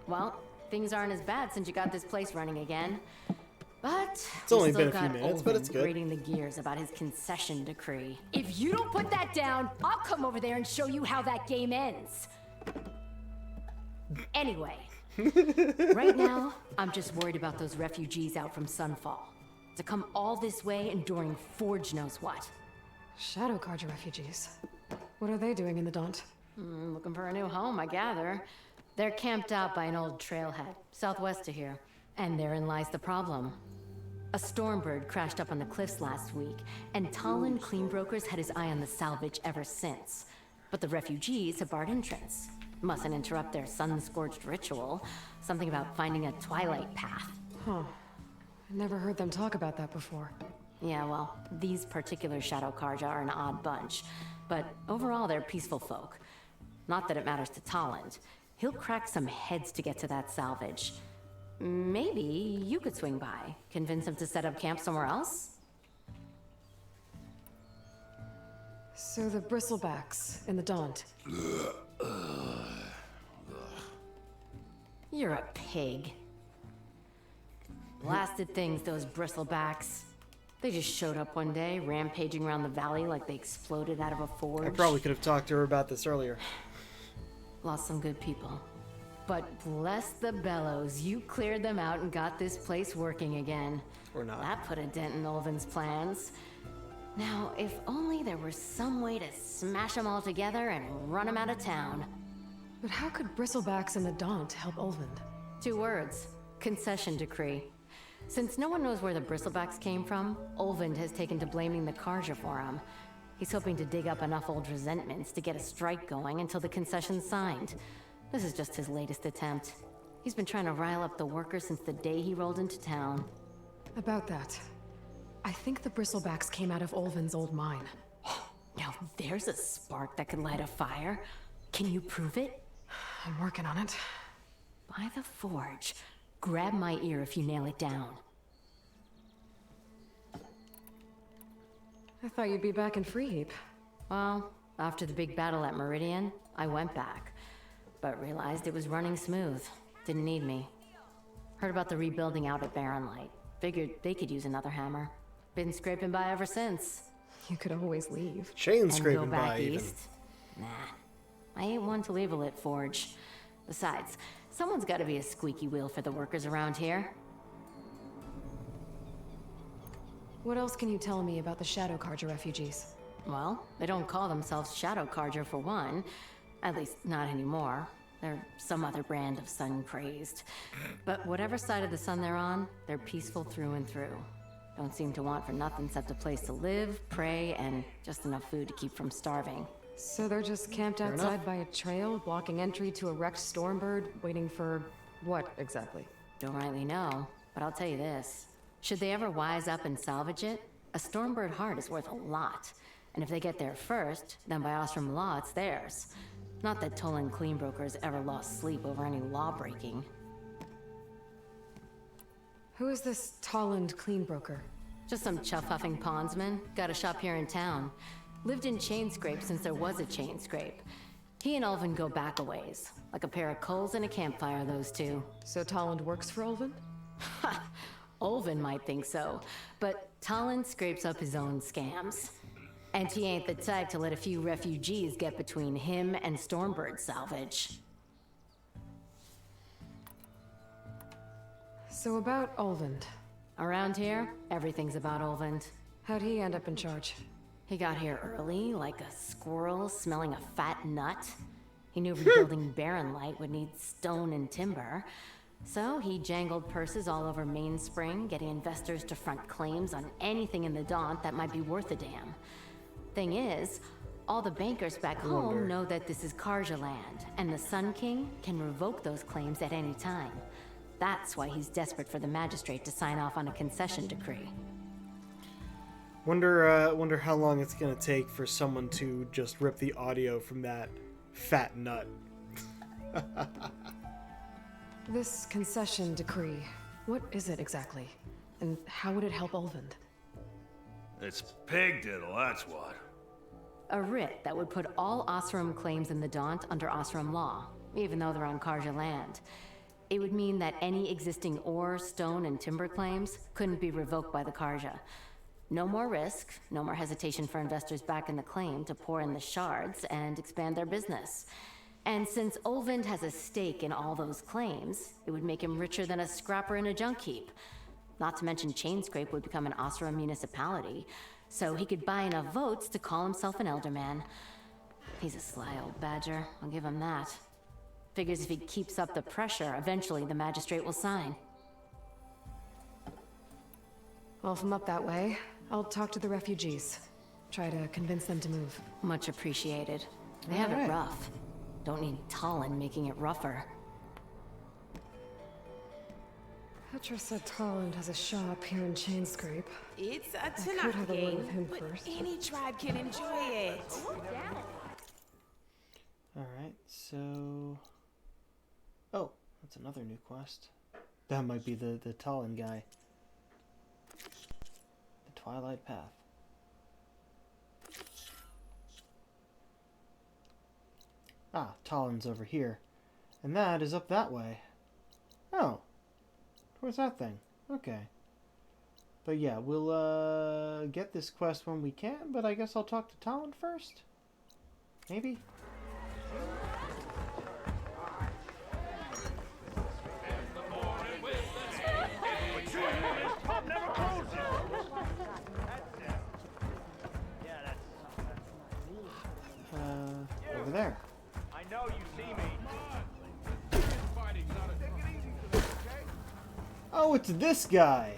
Well, things aren't as bad since you got this place running again. But it's only been a few minutes, but it's good. Grating the gears about his concession decree. If you don't put that down, I'll come over there and show you how that game ends. Anyway, right now, I'm just worried about those refugees out from Sunfall. To come all this way enduring Forge knows what. Shadow Carja refugees. What are they doing in the Daunt? Looking for a new home, I gather. They're camped out by an old trailhead, southwest of here. And therein lies the problem. A stormbird crashed up on the cliffs last week, and Talon Cleanbrokers had his eye on the salvage ever since. But the refugees have barred entrance. Mustn't interrupt their sun-scorched ritual. Something about finding a Twilight Path. Huh. I never heard them talk about that before. Yeah, well, these particular Shadow Carja are an odd bunch. But overall, they're peaceful folk. Not that it matters to Talon. He'll crack some heads to get to that salvage. Maybe you could swing by, convince him to set up camp somewhere else? So the bristlebacks in the Daunt. You're a pig. Blasted things, those bristlebacks. They just showed up one day, rampaging around the valley like they exploded out of a forge. I probably could have talked to her about this earlier. Lost some good people. But bless the bellows, you cleared them out and got this place working again. Or not. That put a dent in Ulvin's plans. Now, if only there were some way to smash them all together and run them out of town. But how could bristlebacks in the Daunt help Ulvin? 2 words. Concession decree. Since no one knows where the bristlebacks came from, Ulvin has taken to blaming the Carja for them. He's hoping to dig up enough old resentments to get a strike going until the concession's signed. This is just his latest attempt. He's been trying to rile up the workers since the day he rolled into town. About that, I think the bristlebacks came out of Ulvin's old mine. Now there's a spark that could light a fire. Can you prove it? I'm working on it. By the forge. Grab my ear if you nail it down. I thought you'd be back in Freeheap. Well, after the big battle at Meridian, I went back, but realized it was running smooth. Didn't need me. Heard about the rebuilding out at Barren Light. Figured they could use another hammer. Been scraping by ever since. You could always leave. Chain And scraping go back by even. east? Nah. I ain't one to leave a lit forge. Besides, someone's gotta be a squeaky wheel for the workers around here. What else can you tell me about the Shadow Carja refugees? Well, they don't call themselves Shadow Carja for one. At least, not anymore. They're some other brand of sun-crazed. But whatever side of the sun they're on, they're peaceful through and through. Don't seem to want for nothing except a place to live, pray, and just enough food to keep from starving. So they're just camped Fair outside enough. by a trail, blocking entry to a wrecked Stormbird, waiting for what exactly? Don't rightly know, but I'll tell you this. Should they ever wise up and salvage it, a Stormbird heart is worth a lot. And if they get there first, then by Ostrom law, it's theirs. Not that Tolan Cleanbroker's ever lost sleep over any law breaking. Who is this Tolland Cleanbroker? Just some chuff-huffing pondsman. Got a shop here in town. Lived in Chainscrape since there was a Chainscrape. He and Ulvin go back a ways. Like a pair of coals and a campfire, those two. So Tolland works for Ulvin? Ha! Ulvin might think so, but Tolland scrapes up his own scams. And he ain't the type to let a few refugees get between him and Stormbird salvage. So about Ulvin. Around here, everything's about Ulvin. How'd he end up in charge? He got here early, like a squirrel smelling a fat nut. He knew rebuilding Barren Light would need stone and timber. So he jangled purses all over Mainspring, getting investors to front claims on anything in the Daunt that might be worth a damn. Thing is, all the bankers back home know that this is Carja land, and the Sun King can revoke those claims at any time. That's why he's desperate for the magistrate to sign off on a concession decree. Wonder how long it's gonna take for someone to just rip the audio from that fat nut. This concession decree, what is it exactly? And how would it help Ulvin? It's pig diddle, that's what. A writ that would put all Osram claims in the Daunt under Osram law, even though they're on Carja land. It would mean that any existing ore, stone, and timber claims couldn't be revoked by the Carja. No more risk, no more hesitation for investors back in the claim to pour in the shards and expand their business. And since Ulvin has a stake in all those claims, it would make him richer than a scrapper in a junk heap. Not to mention Chainscrape would become an Osram municipality, so he could buy enough votes to call himself an elderman. He's a sly old badger, I'll give him that. Figures if he keeps up the pressure, eventually the magistrate will sign. Well, if I'm up that way, I'll talk to the refugees. Try to convince them to move. Much appreciated. They have it rough. Don't need Tolland making it rougher. Petra said Tolland has a shop here in Chainscrape. It's a I could have Tanakh a word game, with him but first. any tribe can enjoy it. Alright, so... Oh, that's another new quest. That might be the Talon guy. The Twilight Path. Ah, Talon's over here. And that is up that way. Oh. Towards that thing. Okay. But yeah, we'll get this quest when we can, but I guess I'll talk to Talon first? Maybe? Over there. I know you see me. Oh, it's this guy!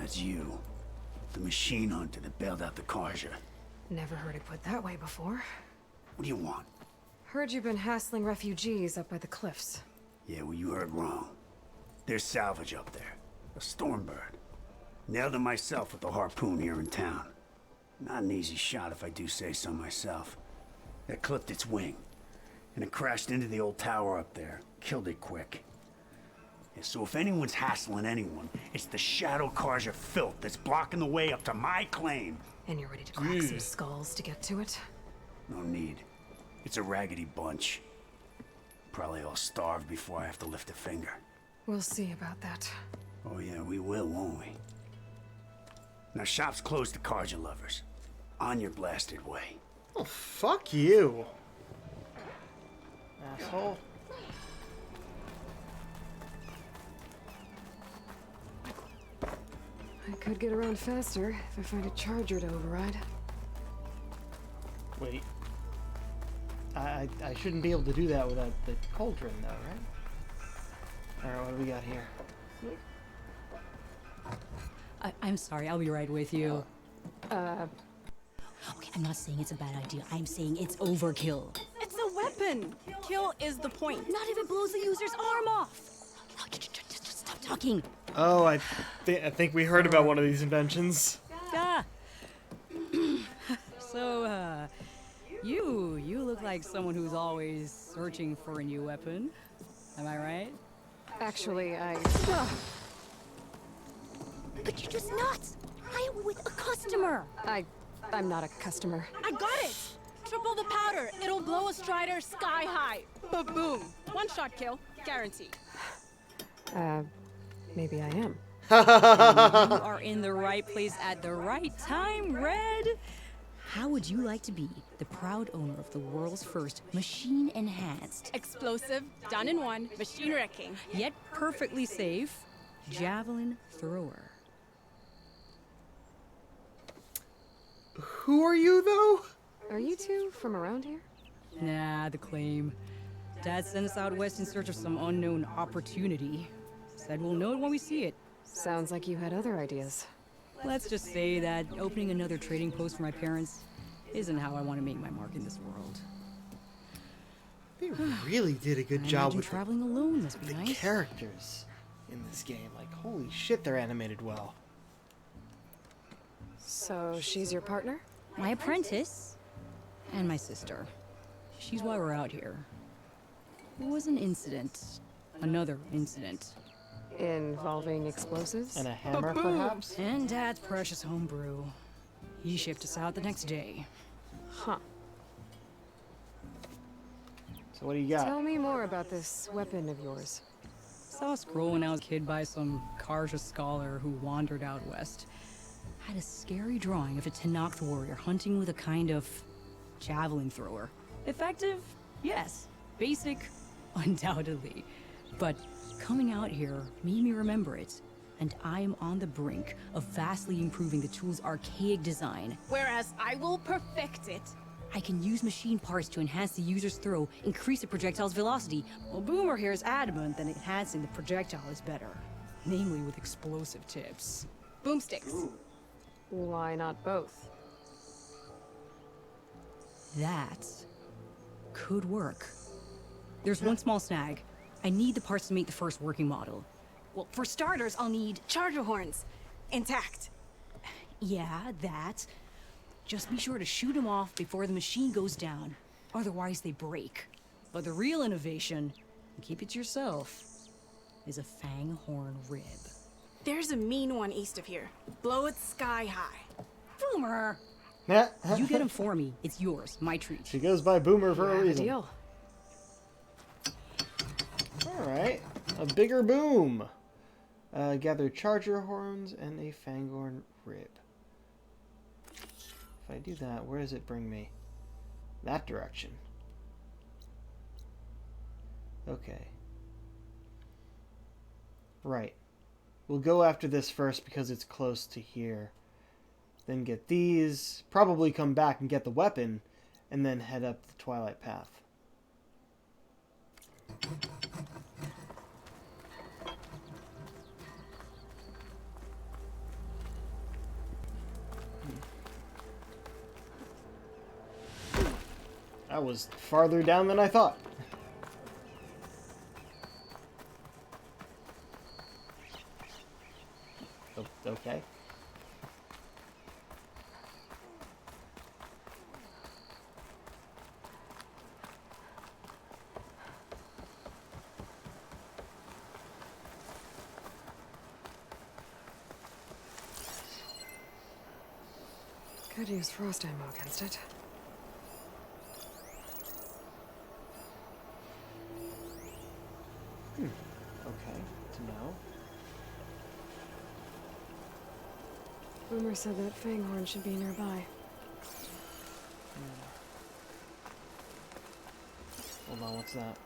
It's you. The machine hunter that bailed out the Carja. Never heard it put that way before. What do you want? Heard you've been hassling refugees up by the cliffs. Yeah, well, you heard wrong. There's salvage up there. A Stormbird. Nailed him myself with a harpoon here in town. Not an easy shot if I do say so myself. It clipped its wing. And it crashed into the old tower up there. Killed it quick. And so if anyone's hassling anyone, it's the shadow Carja filth that's blocking the way up to my claim. And you're ready to crack some skulls to get to it? No need. It's a raggedy bunch. Probably all starved before I have to lift a finger. We'll see about that. Oh yeah, we will, won't we? Now shop's closed to Carja lovers. On your blasted way. Oh, fuck you. Asshole. I could get around faster if I find a charger to override. Wait. I shouldn't be able to do that without the cauldron, though, right? Alright, what do we got here? I'm sorry, I'll be right with you. Okay, I'm not saying it's a bad idea. I'm saying it's overkill. It's a weapon. Kill is the point. Not if it blows the user's arm off. Oh, just stop talking. Oh, I think we heard about one of these inventions. Yeah. So, you look like someone who's always searching for a new weapon. Am I right? Actually, But you're just nuts. I am with a customer. I'm not a customer. I got it. Triple the powder. It'll blow a Strider sky high. Ba-boom. One shot kill. Guaranteed. Maybe I am. You are in the right place at the right time, Red. How would you like to be the proud owner of the world's first machine-enhanced, Explosive, done in one, machine wrecking. Yet perfectly safe, javelin thrower? Who are you, though? Are you two from around here? Nah, the claim. Dad sent us out west in search of some unknown opportunity. Said we'll know it when we see it. Sounds like you had other ideas. Let's just say that opening another trading post for my parents isn't how I want to make my mark in this world. They really did a good job with traveling alone. Must be the nice. characters in this game. Like, holy shit, they're animated well. So she's your partner? My apprentice and my sister. She's why we're out here. It was an incident. Another incident. Involving explosives? And a hammer, perhaps? And Dad's precious homebrew. He shipped us out the next day. Huh. So what do you got? Tell me more about this weapon of yours. Saw a scroll when I was a kid by some Karja scholar who wandered out west. Had a scary drawing of a Tenakth warrior hunting with a kind of javelin thrower. Effective? Yes. Basic? Undoubtedly. But coming out here made me remember it. And I am on the brink of vastly improving the tool's archaic design. Whereas I will perfect it. I can use machine parts to enhance the user's throw, increase the projectile's velocity. Well, Boomer here is adamant that enhancing the projectile is better. Namely with explosive tips. Boomsticks. Why not both? That could work. There's one small snag. I need the parts to make the first working model. Well, for starters, I'll need charger horns. Intact. Yeah, that. Just be sure to shoot them off before the machine goes down. Otherwise, they break. But the real innovation, and keep it to yourself, is a fang horn rib. There's a mean one east of here. Blow it sky high. Boomer! You get him for me. It's yours. My treat. She goes by Boomer for a reason. Deal. Alright. A bigger boom. Gather charger horns and a fanghorn rib. If I do that, where does it bring me? That direction. Okay. Right. We'll go after this first because it's close to here. Then get these. Probably come back and get the weapon. And then head up the Twilight Path. That was farther down than I thought. Okay. Could use frost ammo against it. Okay, to know. Boomer said that Fanghorn should be nearby. Hold on, what's that?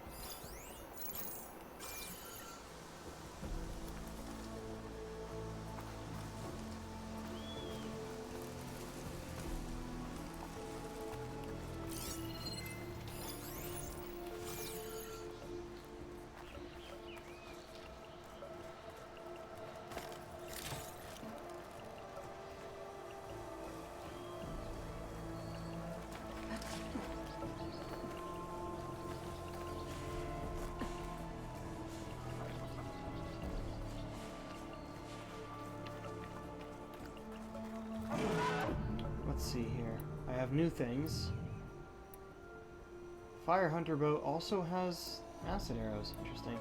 Let's see here. I have new things. Fire Hunter boat also has acid arrows. Interesting.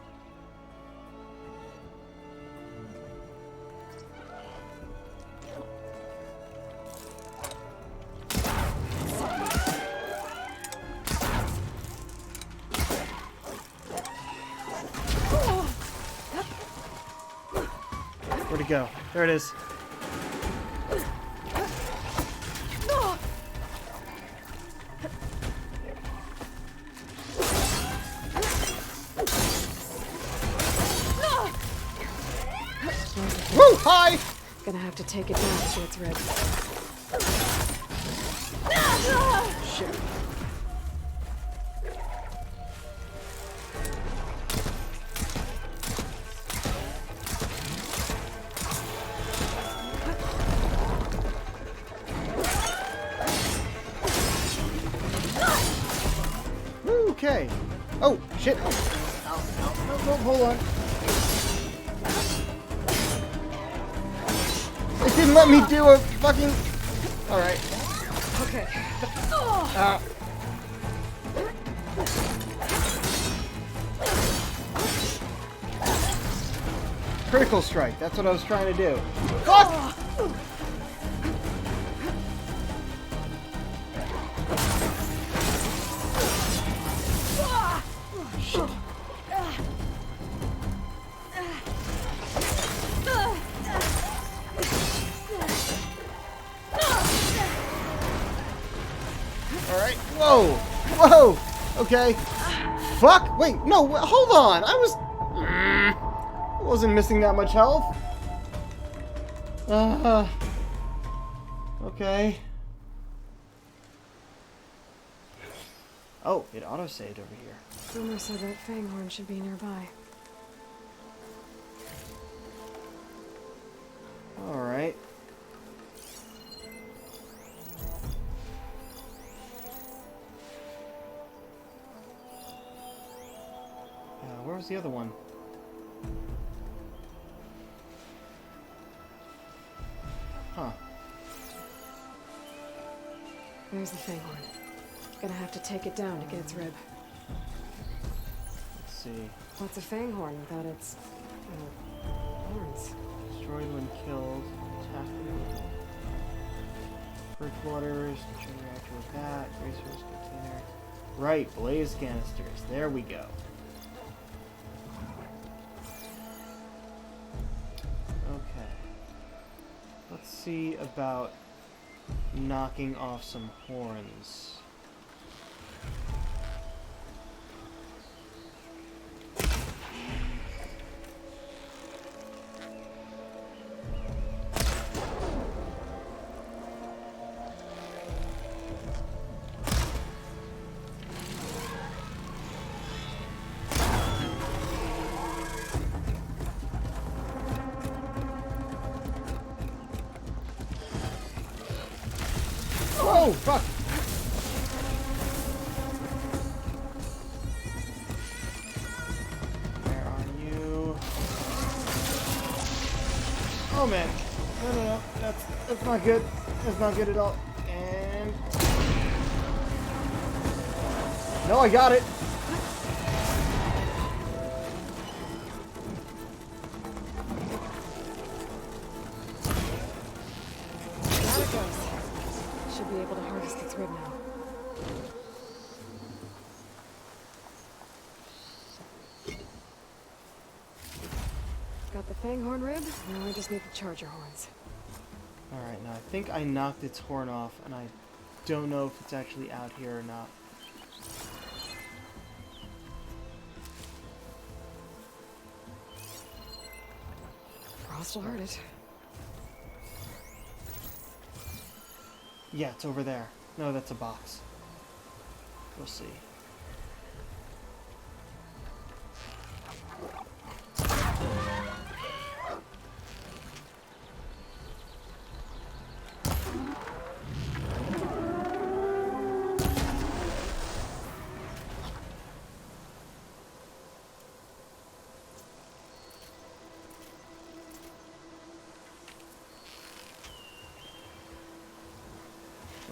Where'd it go? There it is. Woo! Hi! Gonna have to take it down so it's ready. Shit. Okay. Oh, shit. Ow, no, hold on. It didn't let me do a fucking... Alright. Okay. Critical strike. That's what I was trying to do. Fuck! Shit. Alright. Whoa! Whoa! Okay. Fuck! Wait, no, hold on! I wasn't missing that much health. Okay. Oh, it auto-saved over here. Boomer said that Fanghorn should be nearby. Alright. Where was the other one? Huh. There's the Fanghorn. Gonna have to take it down to get its rib. Let's see. What's a Fanghorn without its horns? Destroyed when killed. Attack removal. Bridgewaters. Chain reactor with that. Resource container. Right, blaze canisters. There we go. Okay. Let's see about knocking off some horns. Oh, fuck! Where are you? Oh, man. No. That's not good. That's not good at all. And... No, I got it! Got the fanghorn rib, now I just need the charger horns. Alright, now I think I knocked its horn off, and I don't know if it's actually out here or not. Frost will hurt it. Yeah, it's over there. No, that's a box. We'll see.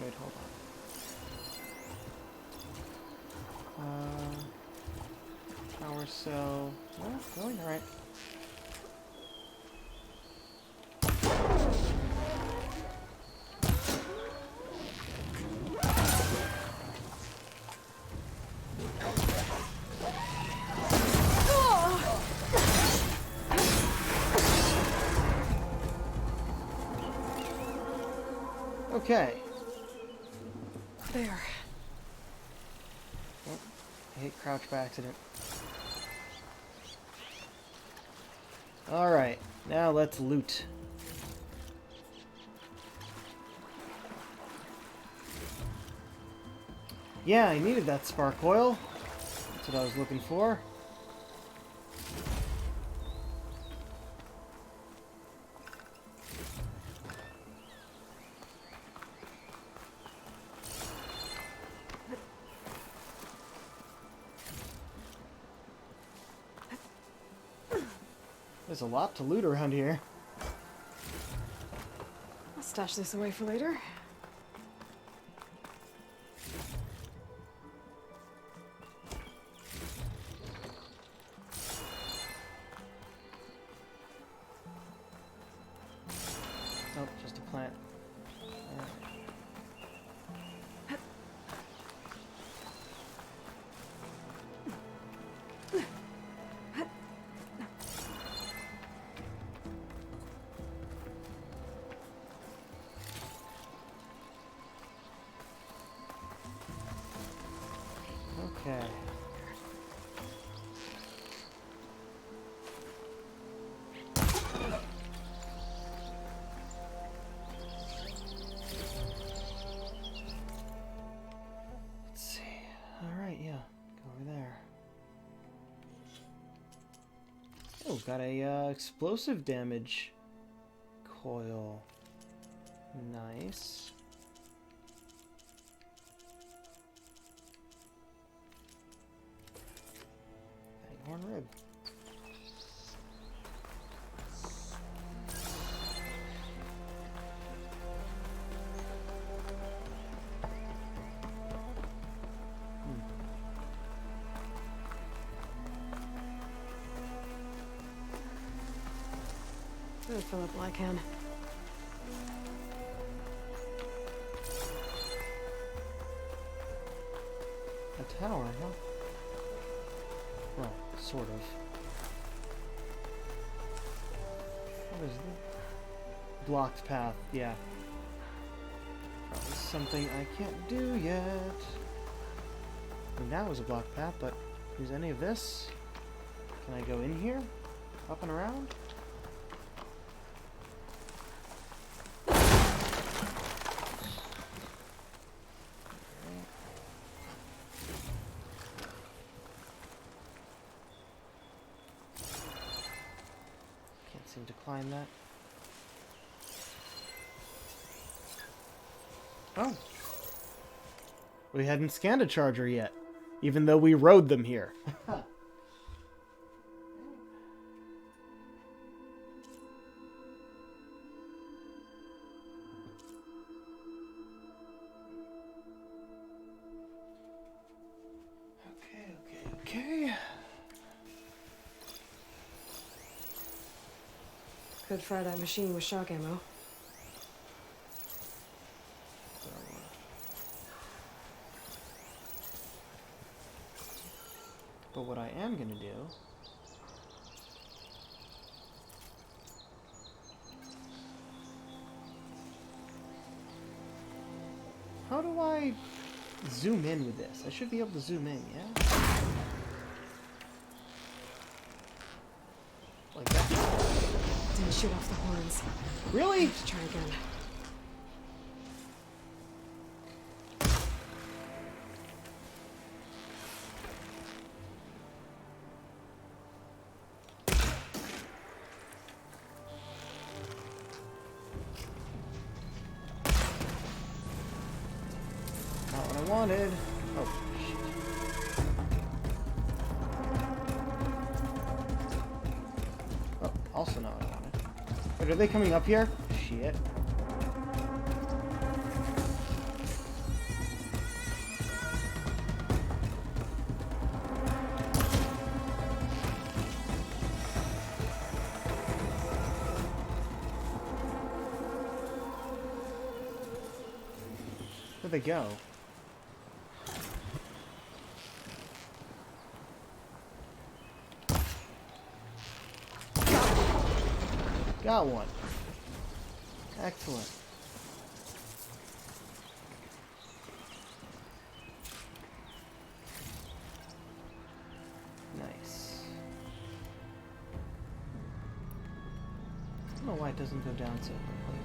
Wait, hold on. Power cell. Well, going alright. Okay. There. Oh, I hit crouch by accident. Alright, now let's loot. Yeah, I needed that spark oil. That's what I was looking for. There's a lot to loot around here. I'll stash this away for later. Oh, just a plant. Alright. Okay. Let's see. Alright, yeah. Go over there. Oh, got a explosive damage coil. Nice. Horn rib. I'm gonna fill up like can. A tower, huh? Well, sort of. What is it? Blocked path, yeah. Probably something I can't do yet. I mean, that was a blocked path, but is any of this? Can I go in here? Up and around? Seem to climb that. Oh. We hadn't scanned a charger yet, even though we rode them here. Okay. Could fry that machine with shock ammo. But what I am gonna do I zoom in with this? I should be able to zoom in, yeah? Like that. Didn't shoot off the horns. Really? I have to try again. Not what I wanted. Oh, shit. Oh, also not what I wanted. Wait, are they coming up here? Shit. Where'd they go? Got one. Excellent. Nice. I don't know why it doesn't go down so quickly.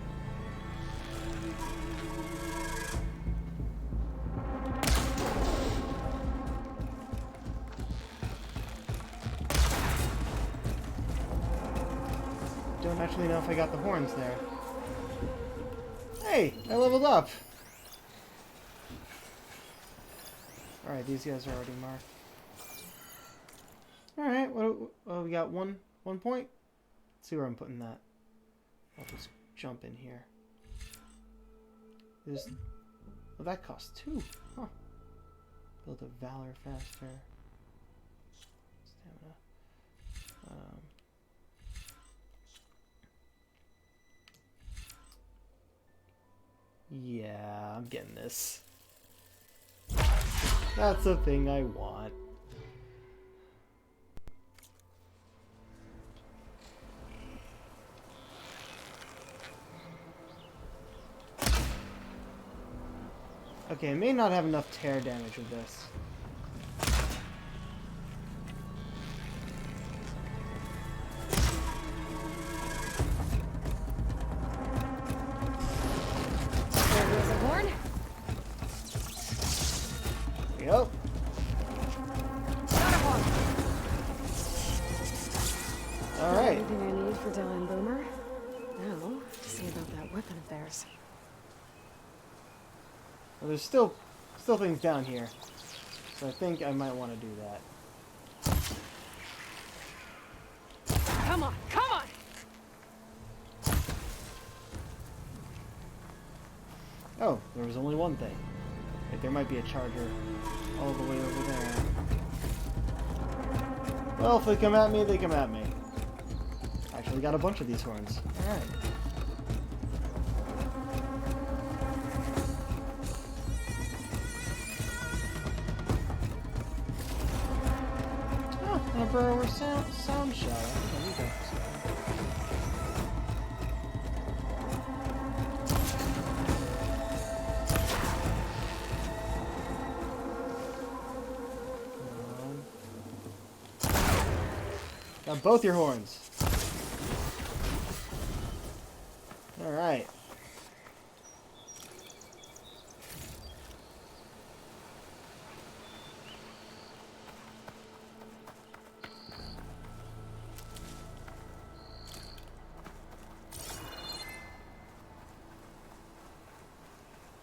Don't actually know if I got the horns there. Hey, I leveled up. Alright, these guys are already marked. Alright, what we got one point? Let's see where I'm putting that. I'll just jump in here. Well, that costs 2. Huh. Build a valor faster. Stamina. Yeah, I'm getting this. That's the thing I want. Okay, I may not have enough tear damage with this. Yep. Alright. Everything I need for Dell and Boomer. Now, to see about that weapon of theirs. Well, there's still things down here. So I think I might want to do that. Come on, come on! Oh, there was only one thing. Wait, there might be a charger all the way over there. Well, if they come at me, they come at me. Actually got a bunch of these horns. Alright. Oh, and a burrower sound shell. I think I need that. Got both your horns. Alright.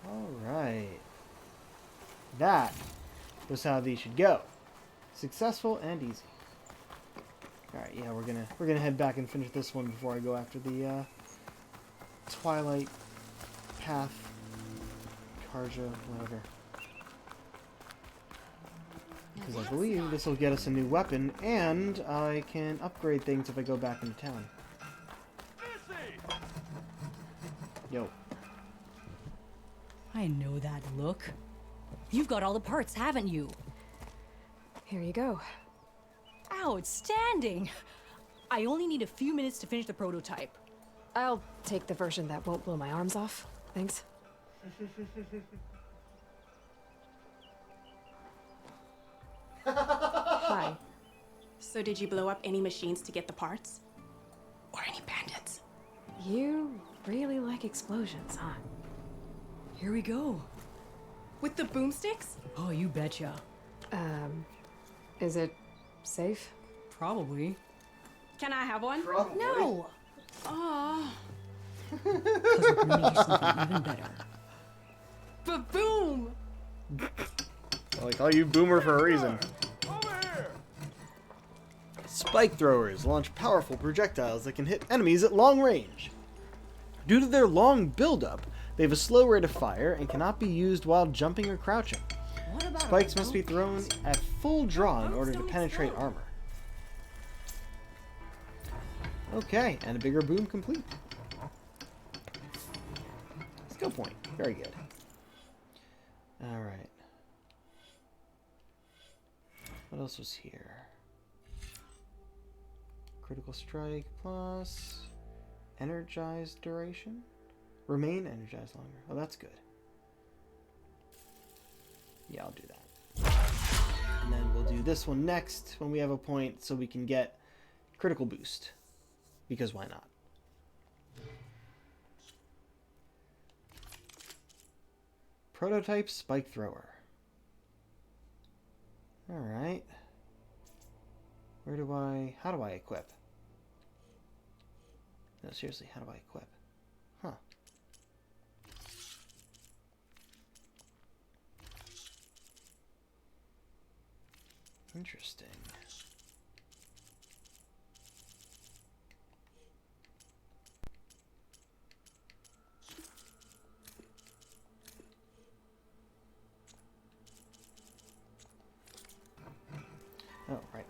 Alright. That was how these should go. Successful and easy. Alright, yeah, we're gonna head back and finish this one before I go after the Twilight Path, Karja, whatever. Because I believe this will get us a new weapon, and I can upgrade things if I go back into town. Yo. I know that look. You've got all the parts, haven't you? Here you go. Outstanding! I only need a few minutes to finish the prototype. I'll take the version that won't blow my arms off. Thanks. So did you blow up any machines to get the parts? Or any bandits? You really like explosions, huh? Here we go. With the boomsticks? Oh, you betcha. Is it safe? Probably. Can I have one? Probably. No. Aw. Because we're gonna make you something even better. Ba-boom! I call you Boomer for a reason. Spike throwers launch powerful projectiles that can hit enemies at long range. Due to their long build-up, they have a slow rate of fire and cannot be used while jumping or crouching. Spikes must be thrown at full draw in order to penetrate armor. Okay, and a bigger boom complete. Skill point. Very good. Alright. What else was here? Critical strike plus energized duration. Remain energized longer. Oh, that's good. Yeah, I'll do that. And then we'll do this one next when we have a point so we can get critical boost. Because why not? Prototype spike thrower. Alright. How do I equip? No, seriously, how do I equip? Huh. Interesting. Oh, right.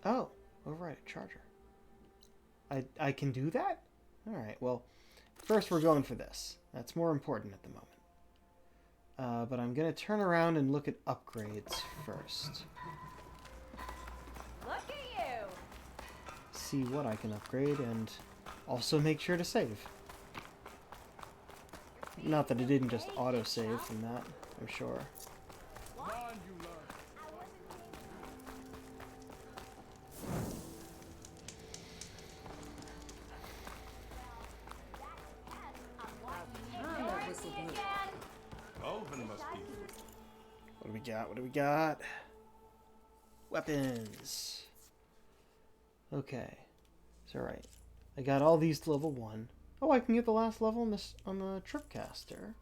Oh, override a charger. I can do that? Alright, well, first we're going for this. That's more important at the moment. But I'm going to turn around and look at upgrades first. Look at you! See what I can upgrade and also make sure to save. Not that it didn't just auto-save from that, I'm sure. What do we got? What do we got? Weapons. Okay. It's alright. I got all these to level 1. Oh, I can get the last level on this on the Tripcaster.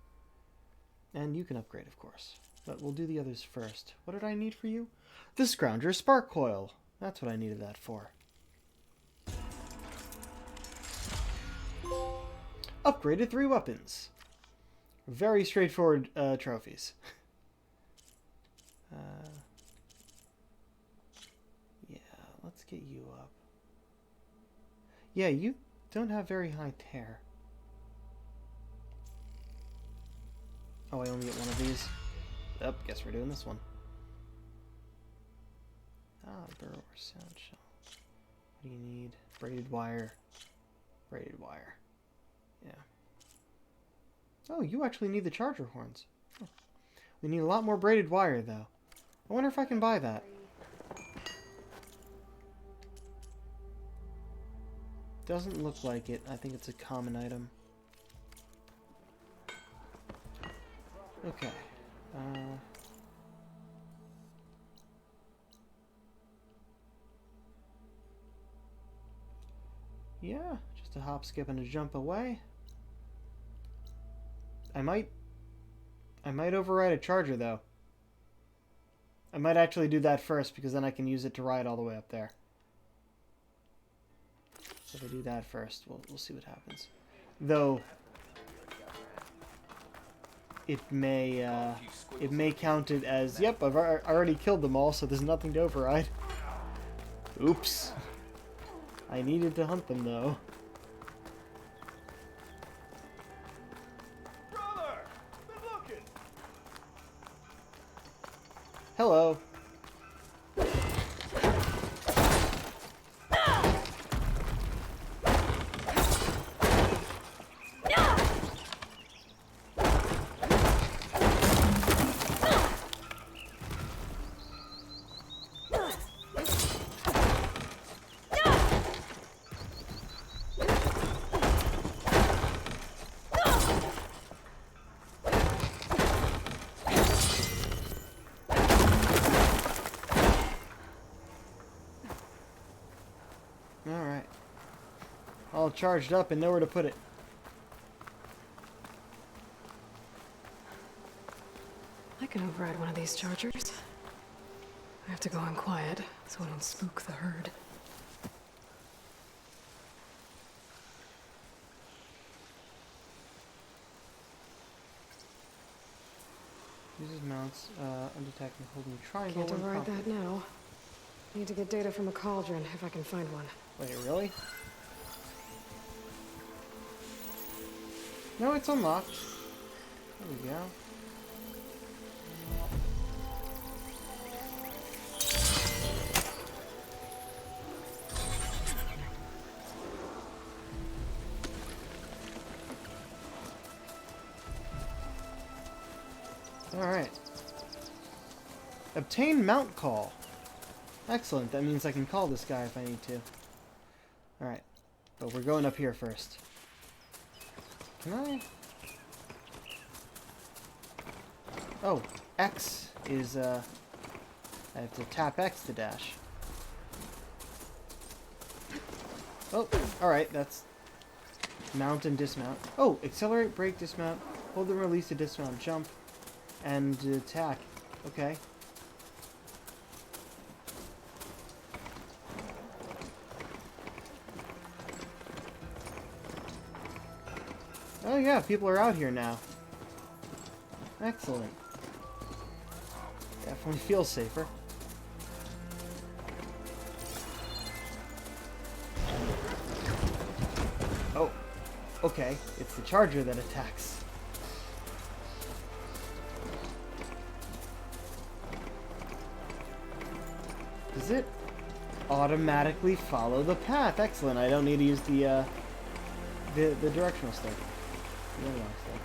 And you can upgrade, of course. But we'll do the others first. What did I need for you? The Scrounger Spark Coil. That's what I needed that for. Upgraded 3 weapons. Very straightforward trophies. Yeah, let's get you up. Yeah, you don't have very high tear. Oh, I only get one of these. Yep, guess we're doing this one. Ah, burrow or sound shell. What do you need? Braided wire. Braided wire. Yeah. Oh, you actually need the charger horns. Oh. We need a lot more braided wire, though. I wonder if I can buy that. Doesn't look like it. I think it's a common item. Okay. Yeah, just a hop, skip, and a jump away. I might override a charger, though. I might actually do that first, because then I can use it to ride all the way up there. So if I do that first, we'll see what happens. Though, it may count it as, yep, I've already killed them all, so there's nothing to override. Oops. I needed to hunt them, though. Brother, been looking. Hello. all charged up and nowhere to put it. I can override one of these chargers. I have to go in quiet so I don't spook the herd. Uses mounts, undetected, holding triangle. Can't override that now. Need to get data from a cauldron if I can find one. Wait, really? No, it's unlocked. There we go. Alright. Obtain mount call. Excellent, that means I can call this guy if I need to. Alright. But we're going up here first. Can I? Oh, X is, I have to tap X to dash. Oh, alright, that's mount and dismount. Oh, accelerate, brake, dismount, hold and release to dismount, jump, and attack. Okay. Oh yeah, people are out here now. Excellent. Definitely feels safer. Oh, okay. It's the charger that attacks. Does it automatically follow the path? Excellent. I don't need to use the directional stick. The analog stick.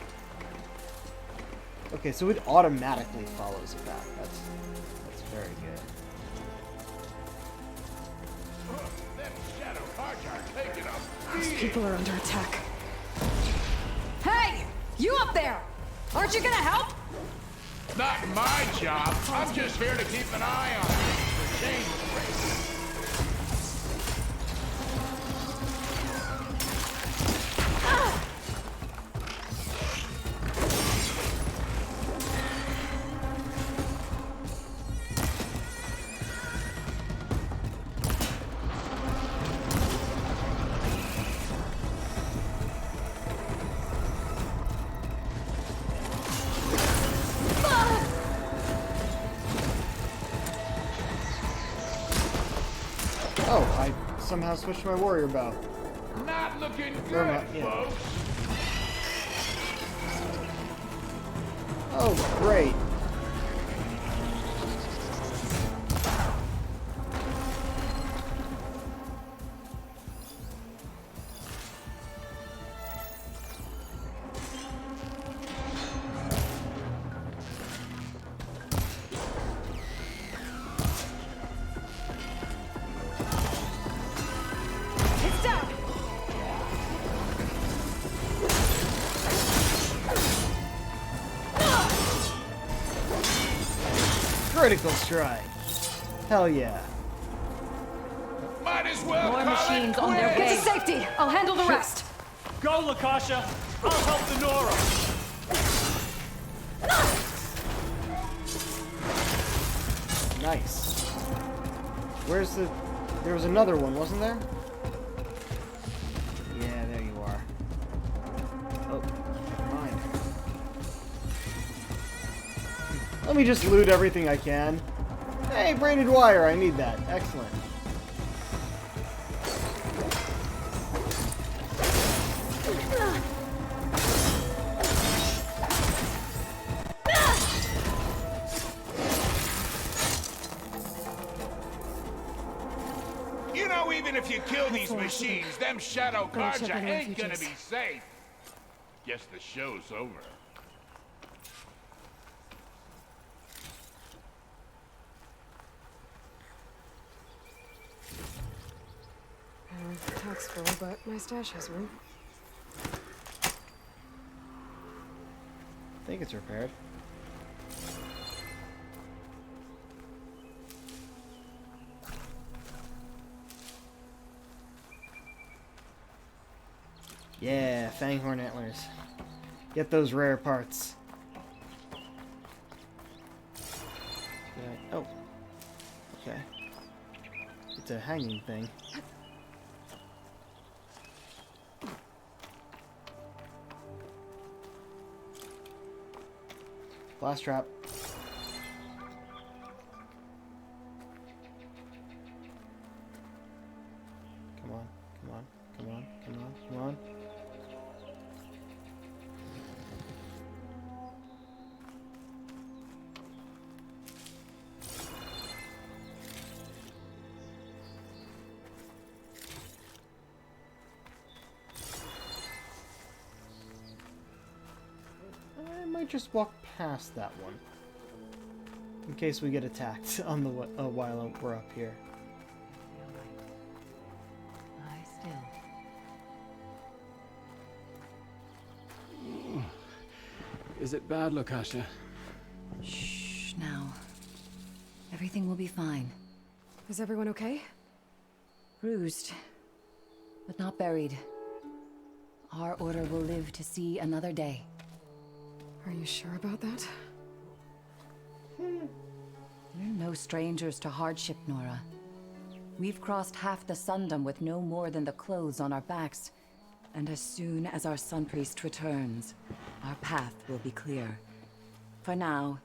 Okay, so it automatically follows the path. That's very good. Those people are under attack. Hey! You up there! Aren't you gonna help? Not my job. I'm just here to keep an eye on it. For change race. Oh, I somehow switched my warrior bow. Not looking good, folks. Oh, great. Critical strike. Hell yeah. Might as well More call machines it on their way. quits. To safety! I'll handle the rest! Go, Lakasha! I'll help the Nora! Nice. Where's the... There was another one, wasn't there? Yeah, there you are. Oh, never mind. Let me just loot everything I can. Hey, braided wire, I need that. Excellent. You know, even if you kill these machines, them shadow cards check on the ain't gonna refugees. be safe. Guess the show's over. Attack's full, but my stash has room. I think it's repaired. Yeah, fanghorn antlers. Get those rare parts. Oh. Okay. It's a hanging thing. Blast trap. Come on, come on, come on, come on, come on. I might just walk past that one, in case we get attacked on the while we're up here. Lie still. Is it bad, Lokasha? Shh, now. Everything will be fine. Is everyone okay? Bruised, but not buried. Our order will live to see another day. Are you sure about that? We're no strangers to hardship, Nora. We've crossed half the Sundom with no more than the clothes on our backs. And as soon as our Sun Priest returns, our path will be clear. For now,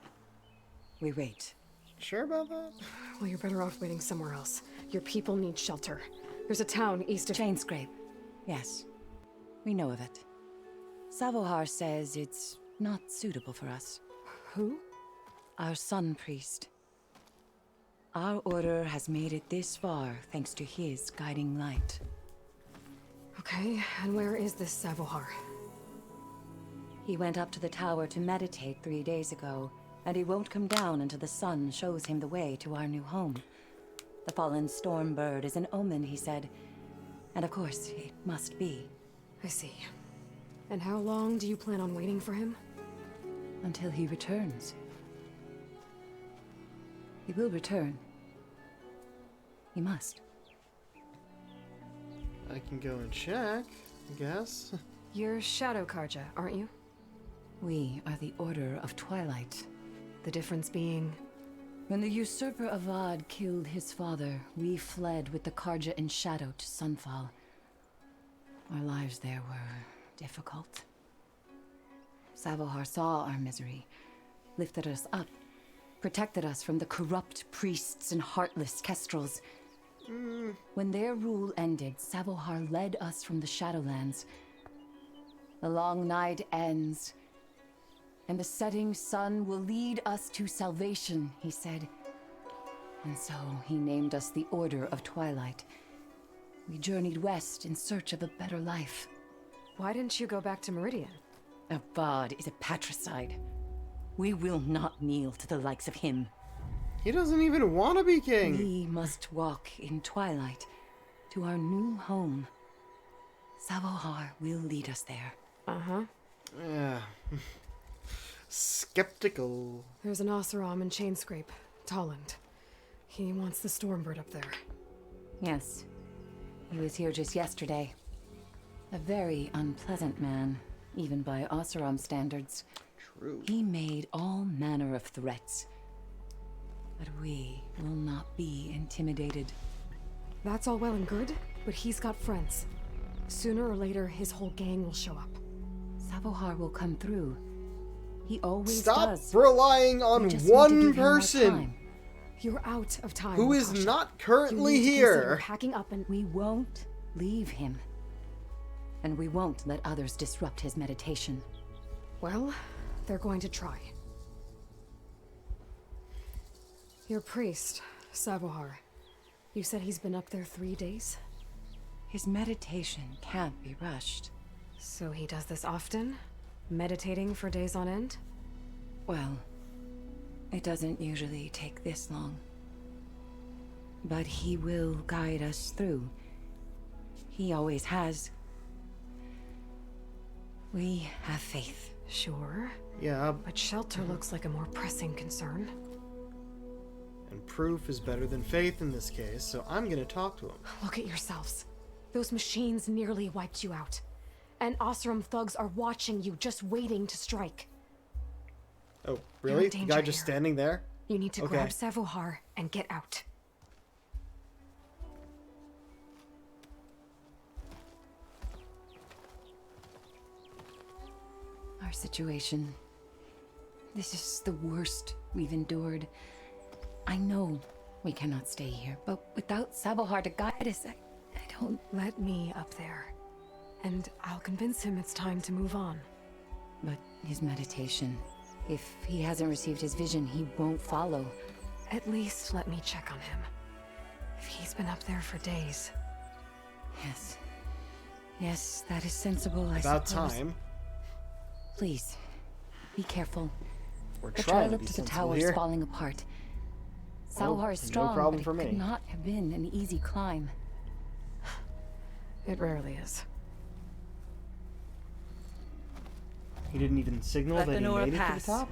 we wait. Sure about that? Well, you're better off waiting somewhere else. Your people need shelter. There's a town east of... Chainscrape. Yes. We know of it. Savohar says it's not suitable for us. Who? Our Sun Priest. Our order has made it this far thanks to his guiding light. Okay, and where is this Savohar? He went up to the tower to meditate 3 days ago, and he won't come down until the sun shows him the way to our new home. The fallen storm bird is an omen, he said. And of course, it must be. I see. And how long do you plan on waiting for him? Until he returns. He will return. He must. I can go and check, I guess. You're Shadow Karja, aren't you? We are the Order of Twilight. The difference being... When the usurper Avad killed his father, we fled with the Karja in shadow to Sunfall. Our lives there were difficult. Savohar saw our misery, lifted us up, protected us from the corrupt priests and heartless kestrels. When their rule ended, Savohar led us from the Shadowlands. The long night ends, and the setting sun will lead us to salvation, he said. And so he named us the Order of Twilight. We journeyed west in search of a better life. Why didn't you go back to Meridian? Avad is a patricide. We will not kneel to the likes of him. He doesn't even want to be king. We must walk in twilight to our new home. Savohar will lead us there. Uh-huh. Yeah. Skeptical. There's an Oseram in Chainscrape, Tolland. He wants the Stormbird up there. Yes. He was here just yesterday. A very unpleasant man, even by Oseram standards. True. He made all manner of threats. But we will not be intimidated. That's all well and good, but he's got friends. Sooner or later, his whole gang will show up. Savohar will come through. He always Stop does. relying on one person You're out of time. who is Natasha. not currently You need to consider here. packing up and... We won't leave him. And we won't let others disrupt his meditation. Well, they're going to try. Your priest, Savohar. You said he's been up there 3 days? His meditation can't be rushed. So he does this often? Meditating for days on end? Well, it doesn't usually take this long. But he will guide us through. He always has. We have faith. Sure. Yeah. But shelter looks like a more pressing concern. And proof is better than faith in this case, so I'm gonna talk to him. Look at yourselves. Those machines nearly wiped you out. and Osram thugs are watching you, just waiting to strike. Oh, You're really? in The danger guy just here. standing there? You need to Okay. grab Savohar and get out. Our situation. This is the worst we've endured. I know we cannot stay here, but without Savohar to guide us, I don't... Let me up there, and I'll convince him it's time to move on. But his meditation... If he hasn't received his vision, he won't follow. At least let me check on him. If he's been up there for days. Yes. Yes, that is sensible, I About suppose. time. Please, be careful. We're The trying trail to up be to the sensible tower is here. falling apart. Oh, Savohar is no strong, problem but for it me. could not have been an easy climb. It rarely is. He didn't even signal Let that the he Nora made it to pass. the top?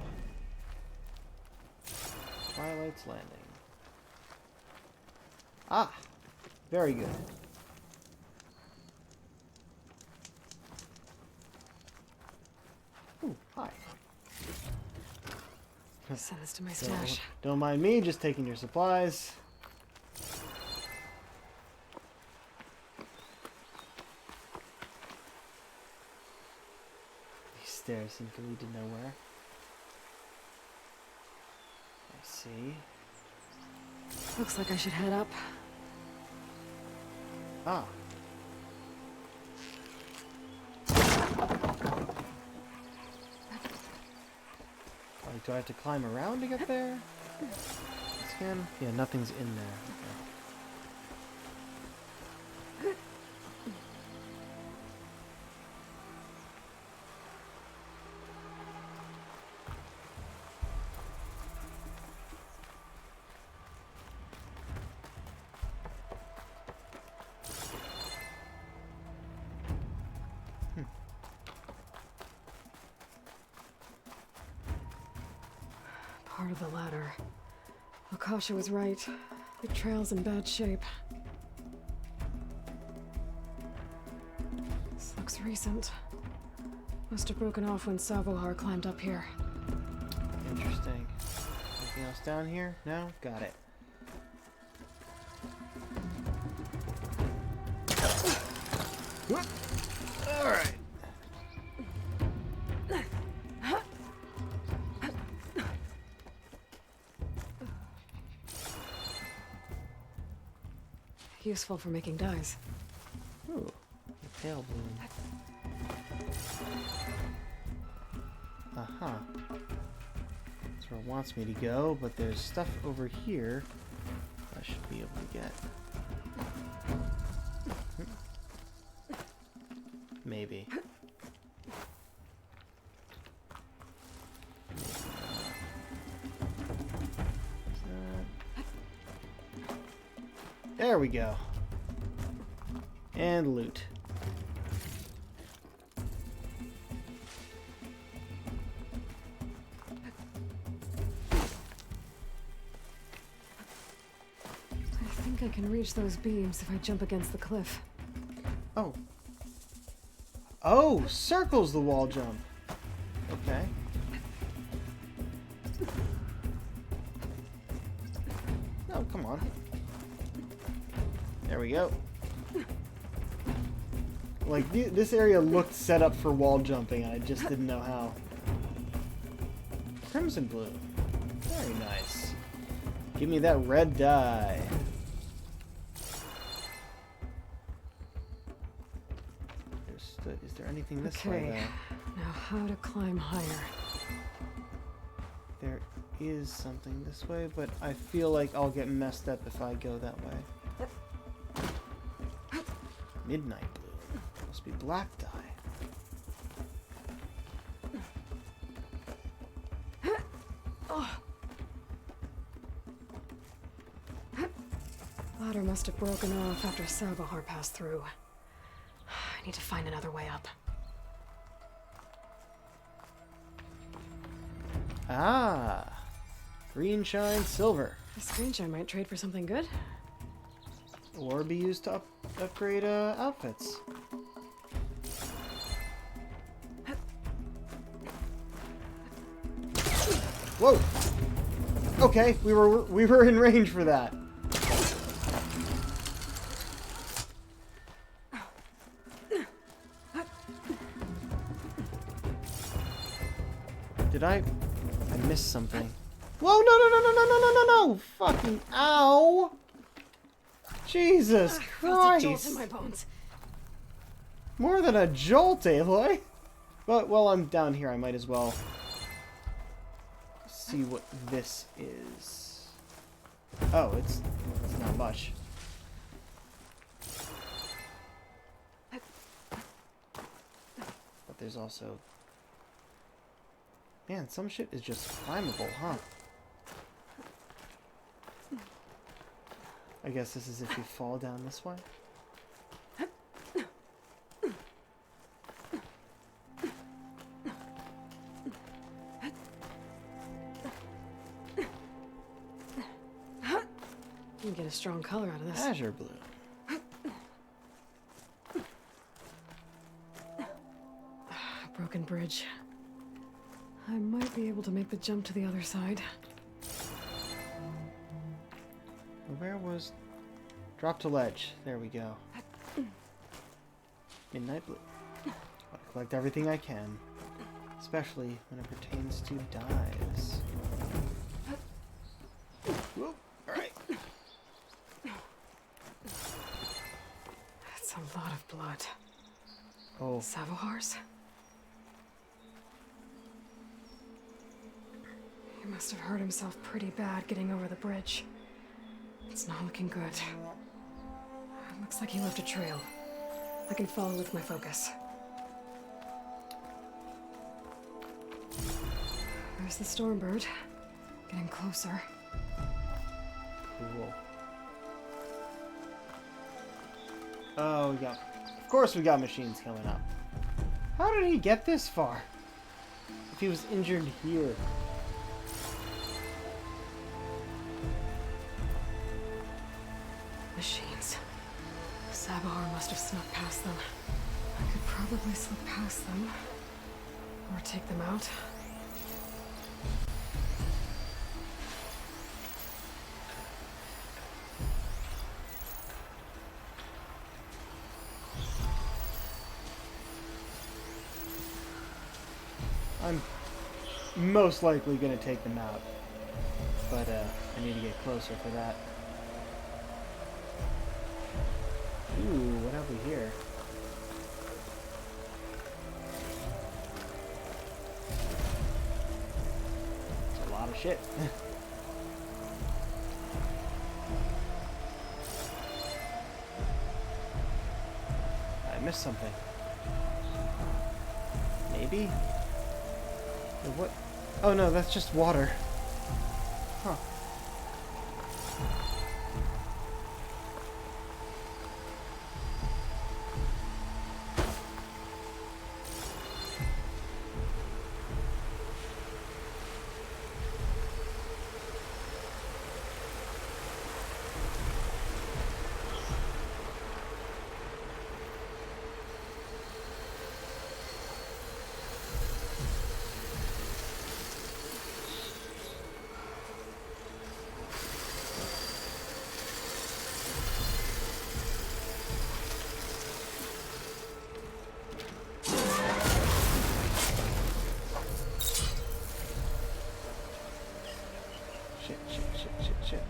Twilight's Landing. Ah! Very good. Ooh, hi. Send this to my stash. Don't mind me, just taking your supplies. These stairs seem to lead to nowhere. I see. Looks like I should head up. Ah. Like, do I have to climb around to get there? Scan? Yeah, nothing's in there. Okay. Part of the ladder. Akasha was right. The trail's in bad shape. This looks recent. Must have broken off when Savohar climbed up here. Interesting. Anything else down here? No? Got it. Alright. Useful for making dyes. Ooh, a pale bloom. Aha. That's where it wants me to go, but there's stuff over here I should be able to get. Maybe. There we go. And loot. I think I can reach those beams if I jump against the cliff. Oh. Oh, circles the wall jump. Okay. Oh, come on. There we go. Like, this area looked set up for wall jumping, and I just didn't know how. Crimson blue. Very nice. Give me that red dye. Is there anything this way, Okay, though? now how to climb higher? There is something this way, but I feel like I'll get messed up if I go that way. Midnight blue. Must be black dye. Ladder must have broken off after Savohar passed through. I need to find another way up. Ah! Green shine silver. This green shine might trade for something good. Or be used to upgrade outfits. Whoa! Okay, we were in range for that. Did I missed something. Whoa, no, no, no, no, no, no, no, no, no! Fucking ow! Jesus Felt a jolt Christ! in my bones. More than a jolt, Aloy! But while I'm down here, I might as well see what this is. Oh, it's not much. But there's also... Man, some shit is just climbable, huh? I guess this is if you fall down this way. You can get a strong color out of this. Azure blue. Broken bridge. I might be able to make the jump to the other side. Where was... Drop to ledge. There we go. Midnight blue. I'll collect everything I can. Especially when it pertains to dives. Whoop. Alright. That's a lot of blood. Oh. Savohars? He must have hurt himself pretty bad getting over the bridge. It's not looking good. It looks like he left a trail. I can follow with my focus. There's the Stormbird. Getting closer. Cool. Oh, we got... Of course we got machines coming up. How did he get this far? If he was injured here. Machines. Sabahar must have snuck past them. I could probably slip past them. Or take them out. I'm most likely gonna take them out. But, I need to get closer for that. Ooh, what have we here? It's a lot of shit. I missed something. Maybe? Or what? Oh no, that's just water. Huh. Shit.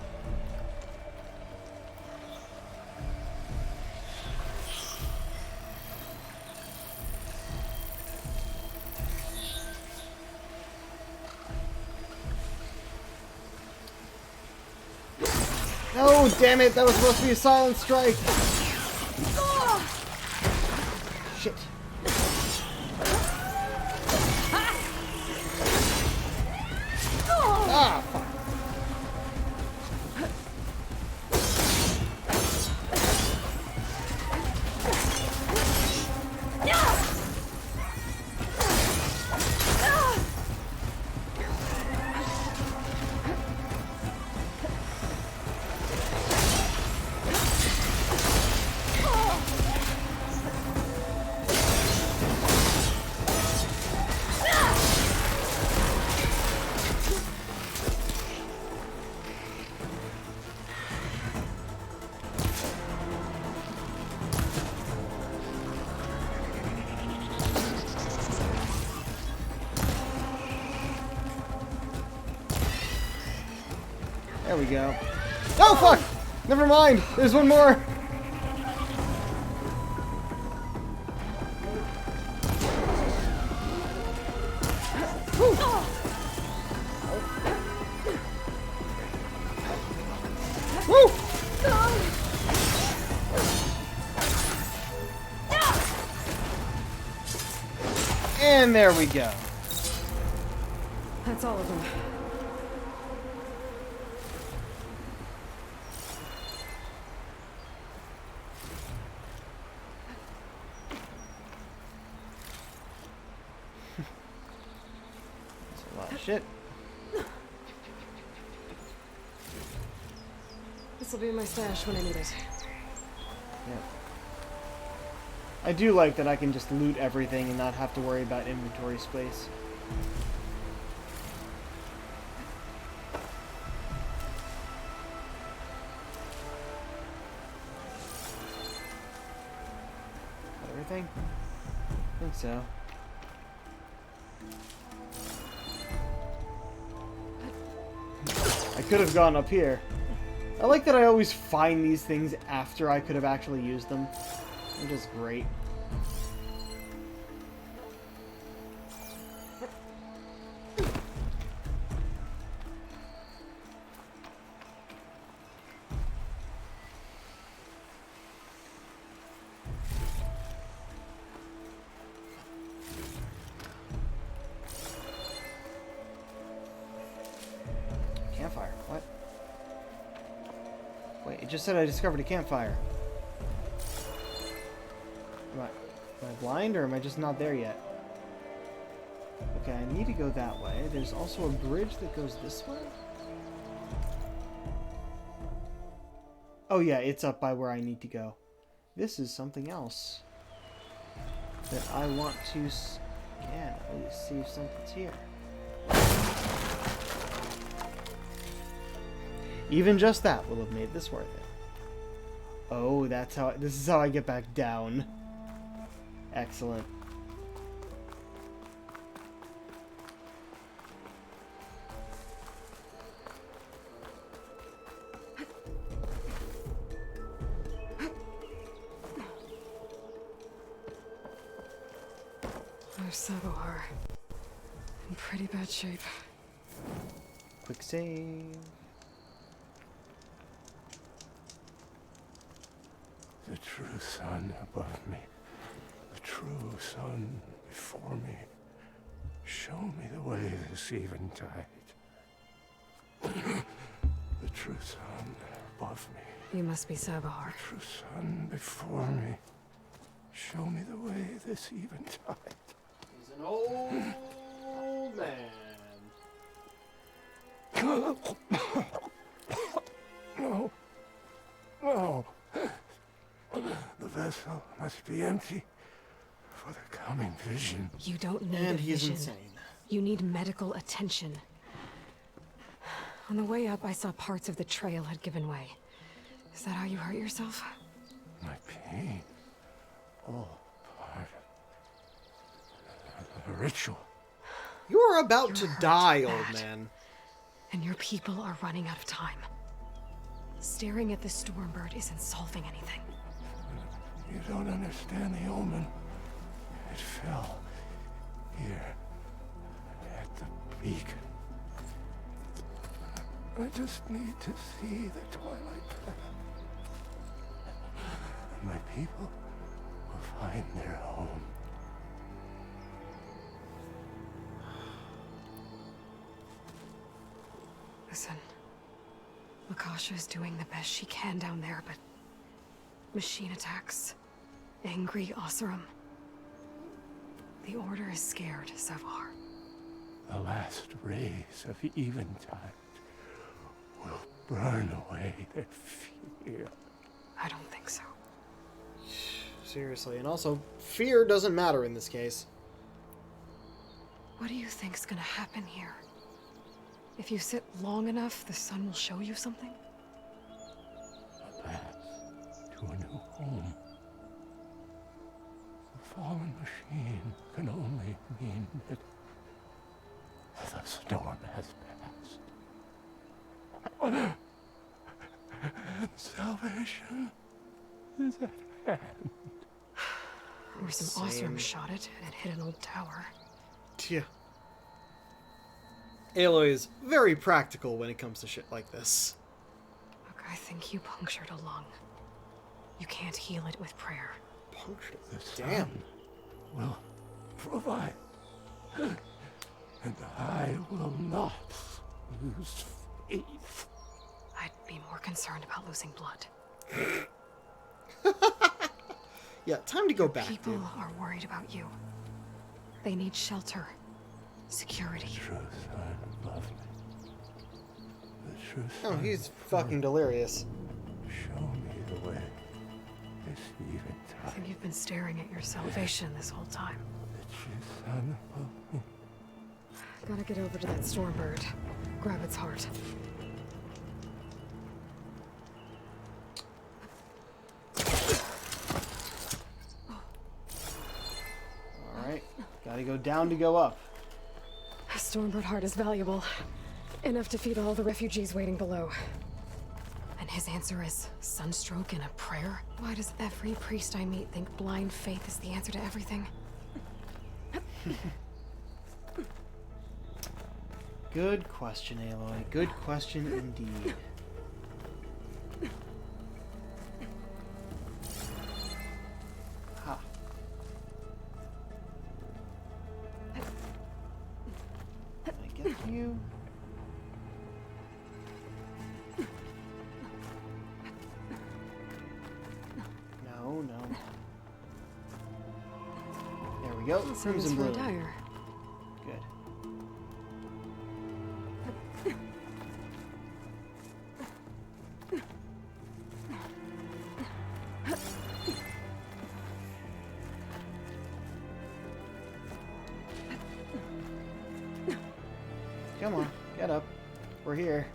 Oh, damn it! That was supposed to be a silent strike! Shit. Ah, fuck. There we go. Oh, fuck! Never mind! There's one more! Woo! And there we go. That's all of them. That's a lot of shit. This'll be in my stash when I need it. Yeah. I do like that I can just loot everything and not have to worry about inventory space. Everything? I think so. I could have gone up here. I like that I always find these things after I could have actually used them. They're just great. Campfire. What? Wait, it just said I discovered a campfire. Am I blind, or am I just not there yet? Okay, I need to go that way. There's also a bridge that goes this way? Oh yeah, it's up by where I need to go. This is something else that I want to scan. Let's see if something's here. Even just that will have made this worth it. Oh, that's how. This is how I get back down. Excellent. There's Sabohar. In pretty bad shape. Quick save. The true sun above me, the true sun before me. Show me the way this eventide. The true sun above me. You must be Sabohar. The true sun before me. Show me the way this eventide. He's an old man. No. No. The vessel must be empty for the coming vision. You don't need And a he's vision. insane. You need medical attention. On the way up, I saw parts of the trail had given way. Is that how you hurt yourself? My pain. All part of the ritual. You are about to You're hurt die, bad. old man. And your people are running out of time. Staring at the Stormbird isn't solving anything. You don't understand the omen. It fell here at the beacon. I just need to see the Twilight Path. And my people will find their home. Listen, Lakasha is doing the best she can down there, but machine attacks, angry Oseram. The Order is scared, Savar. The last rays of eventide will burn away their fear. I don't think so. Seriously, and also, fear doesn't matter in this case. What do you think's gonna happen here? If you sit long enough, the sun will show you something? A path to a new home. The fallen machine can only mean that the storm has passed. Salvation is at hand. Or some Osram shot it and it hit an old tower. Yeah. Aloy is very practical when it comes to shit like this. Look, I think you punctured a lung. You can't heal it with prayer. Punctured? Damn. Will provide. And I will not lose faith. I'd be more concerned about losing blood. Yeah, time to go back. People are worried about you. They need shelter, security. The truth, I love me. The truth. Oh, he's fucking delirious. Show me the way. This even I think you've been staring at your salvation this whole time. The truth, son above me. Gotta get over to that Stormbird. Grab its heart. Alright, gotta go down to go up. A Stormbird heart is valuable. Enough to feed all the refugees waiting below. And his answer is sunstroke and a prayer? Why does every priest I meet think blind faith is the answer to everything? Good question, Aloy. Good question indeed. Ha. Can I get to you? No, no. There we go. Crimson Bloom. Good. Come on, get up. We're here.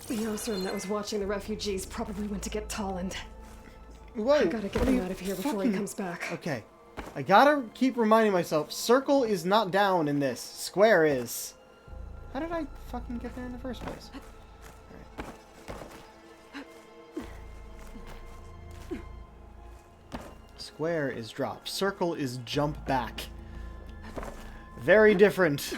The Osram that was watching the refugees probably went to get Tolland. Whoa, I gotta get him out of here before he comes back. Okay. I gotta keep reminding myself, circle is not down in this. Square is. How did I fucking get there in the first place? Alright. Square is drop. Circle is jump back. Very different.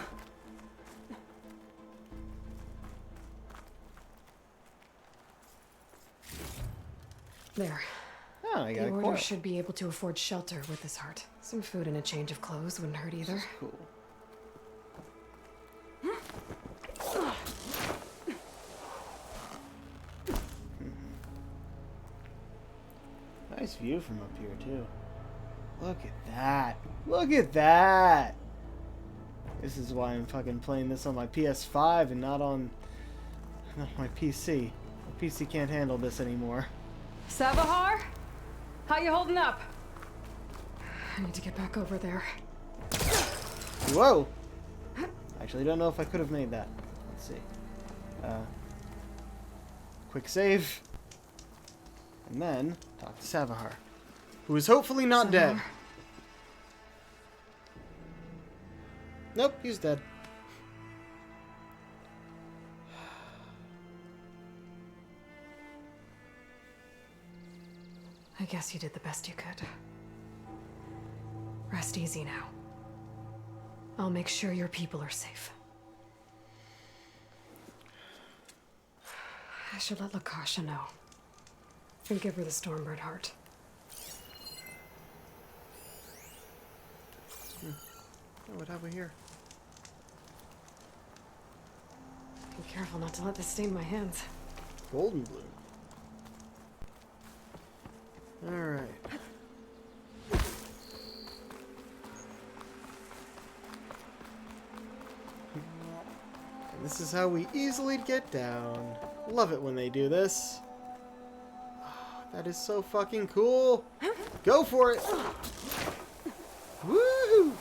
There. Oh, I got the a order coil. should be able to afford shelter with this heart. Some food and a change of clothes wouldn't hurt either. Cool. Nice view from up here, too. Look at that. Look at that. This is why I'm fucking playing this on my PS5 and not on my PC. My PC can't handle this anymore. Savahar? How you holding up? I need to get back over there. Whoa! Actually, don't know if I could have made that. Let's see. Quick save. And then talk to Savahar, who is hopefully not dead. Nope, he's dead. I guess you did the best you could. Rest easy now. I'll make sure your people are safe. I should let Lakasha know. And give her the Stormbird heart. Oh, what have we here? Be careful not to let this stain my hands. Golden Bloom. Alright. This is how we easily get down. Love it when they do this. That is so fucking cool. Go for it. Woo!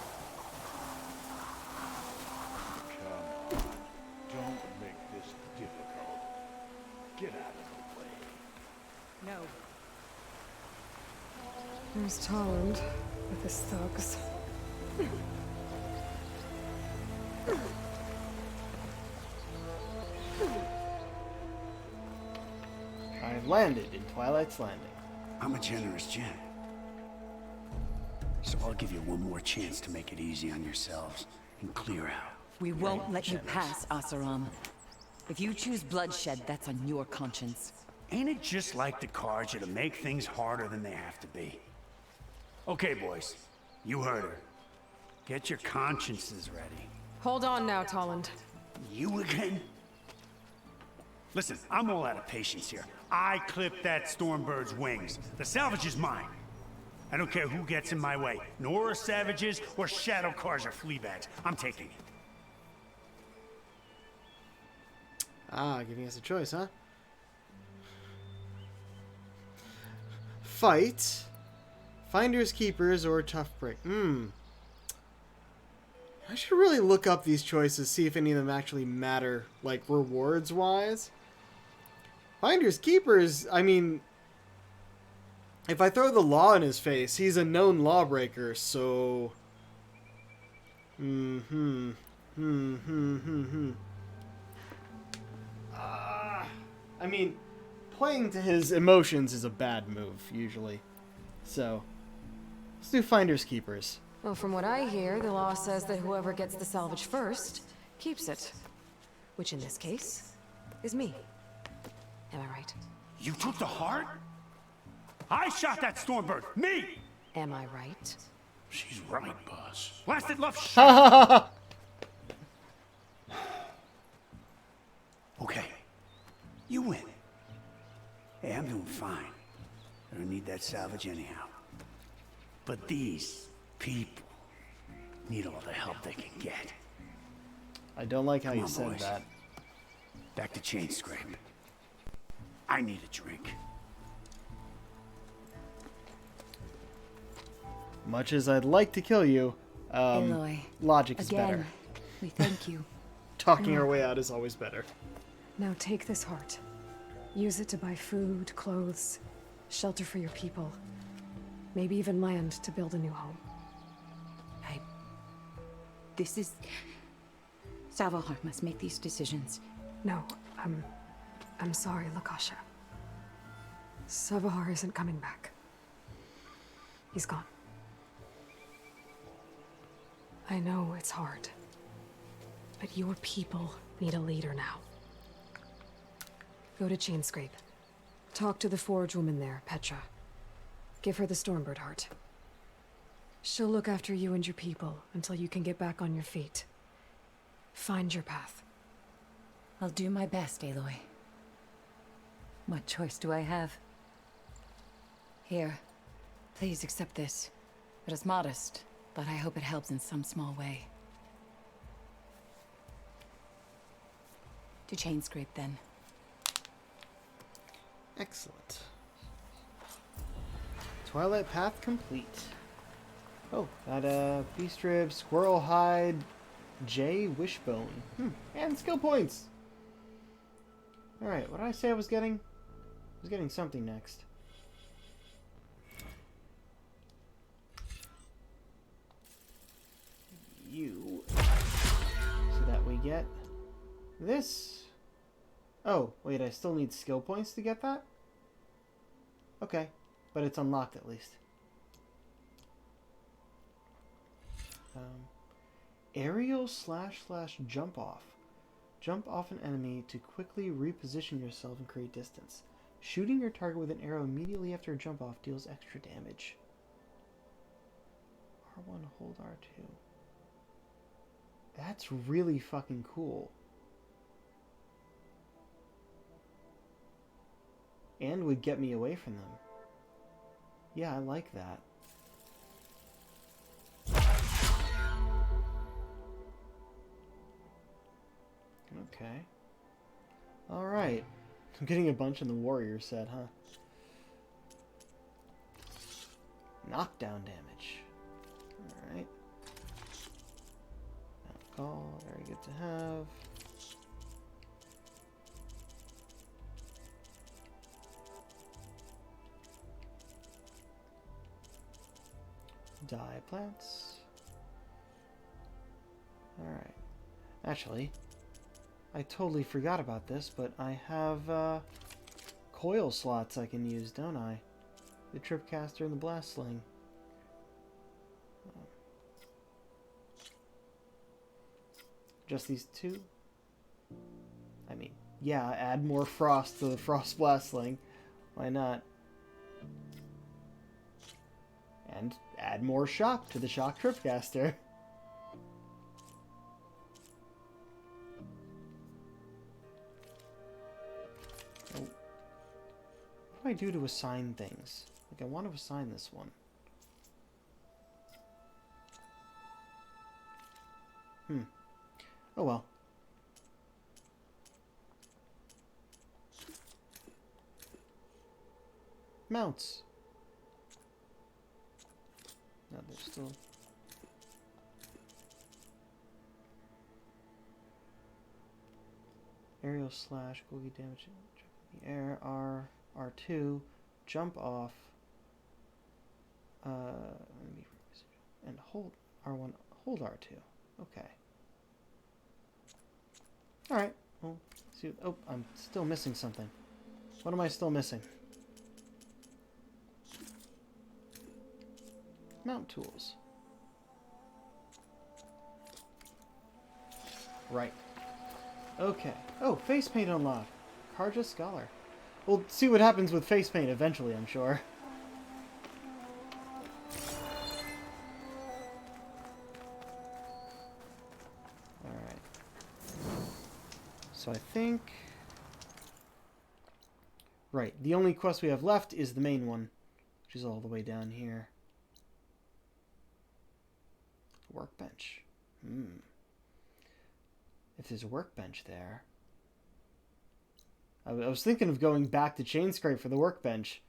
Don't make this difficult. Get out of the way. No. There's Tolland with his thugs. I've landed in Twilight's Landing. I'm a generous gent. So I'll give you one more chance to make it easy on yourselves and clear out. We won't let you pass, Asaram. If you choose bloodshed, that's on your conscience. Ain't it just like the Karja to make things harder than they have to be? Okay, boys. You heard her. Get your consciences ready. Hold on now, Tolland. You again? Listen, I'm all out of patience here. I clipped that Stormbird's wings. The salvage is mine. I don't care who gets in my way. Nora savages or shadow cars or fleabags. I'm taking it. Ah, giving us a choice, huh? Fight, Finders Keepers, or Tough Break. I should really look up these choices, see if any of them actually matter, like, rewards-wise. Finders Keepers, I mean, if I throw the law in his face, he's a known lawbreaker, so... I mean, playing to his emotions is a bad move, usually. So, let's do Finders Keepers. Well, from what I hear, the law says that whoever gets the salvage first keeps it. Which in this case is me. Am I right? You took the heart? I shot that Stormbird! Me! Am I right? She's right, boss. Blasted love shot! Okay. You win. Hey, I'm doing fine. I don't need that salvage anyhow. But these people need all the help they can get. I don't like how Come you on, said boys. that. Back to chain scrape. I need a drink. Much as I'd like to kill you, Aloy, logic is again, better. we thank you. Talking our way out is always better. Now take this heart. Use it to buy food, clothes, shelter for your people. Maybe even land to build a new home. This is... Savahar must make these decisions. No, I'm sorry, Lakasha. Savahar isn't coming back. He's gone. I know it's hard, but your people need a leader now. Go to Chainscrape. Talk to the forge woman there, Petra. Give her the Stormbird heart. She'll look after you and your people until you can get back on your feet. Find your path. I'll do my best, Aloy. What choice do I have? Here, please accept this. It is modest, but I hope it helps in some small way. To Chainscrape, then. Excellent. Twilight Path complete. Oh, got beast rib, squirrel hide, J wishbone. And skill points. Alright, what did I say I was getting? I was getting something next. You. So that we get this. Oh, wait, I still need skill points to get that? Okay, but it's unlocked at least. Aerial / jump off. Jump off an enemy to quickly reposition yourself and create distance. Shooting your target with an arrow immediately after a jump off deals extra damage. R1, hold R2. That's really fucking cool. And would get me away from them. Yeah, I like that. Okay. Alright. I'm getting a bunch in the warrior set, huh? Knockdown damage. Alright. Alcohol, very good to have. Dye plants. Alright. Actually, I totally forgot about this, but I have coil slots I can use, don't I? The tripcaster and the blast sling. Just these two? I mean, yeah, add more frost to the frost blast sling. Why not? And add more shock to the shock tripcaster. Oh. What do I do to assign things? Like, I want to assign this one. Oh well. Mounts. No, they're still... Aerial slash, Googie damage in the air, R, R2, jump off, and hold R1, hold R2. Okay. Alright, well, see, oh, I'm still missing something. What am I still missing? Mount tools. Right. Okay. Oh, face paint unlocked. Karja Scholar. We'll see what happens with face paint eventually, I'm sure. Alright. So I think... Right, the only quest we have left is the main one, which is all the way down here. Workbench. If there's a workbench there... I was thinking of going back to Chain Scrape for the workbench.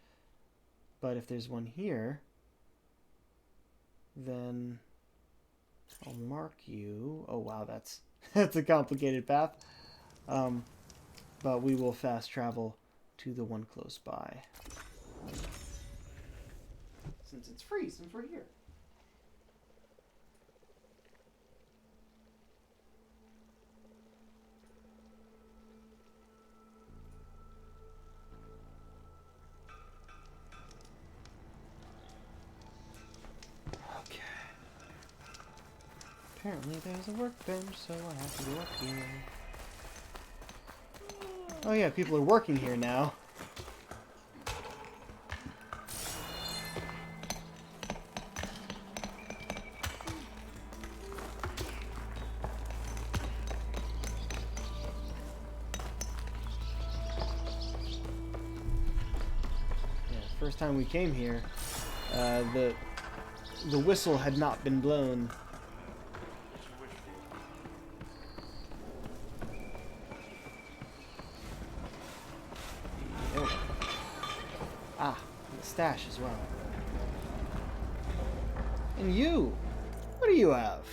But if there's one here... then... I'll mark you... Oh wow, that's a complicated path. But we will fast travel to the one close by. Since it's free, since we're here. Apparently there's a workbench, so I have to go up here. Oh yeah, people are working here now. Yeah, first time we came here, the whistle had not been blown. Stash as well. And you! What do you have?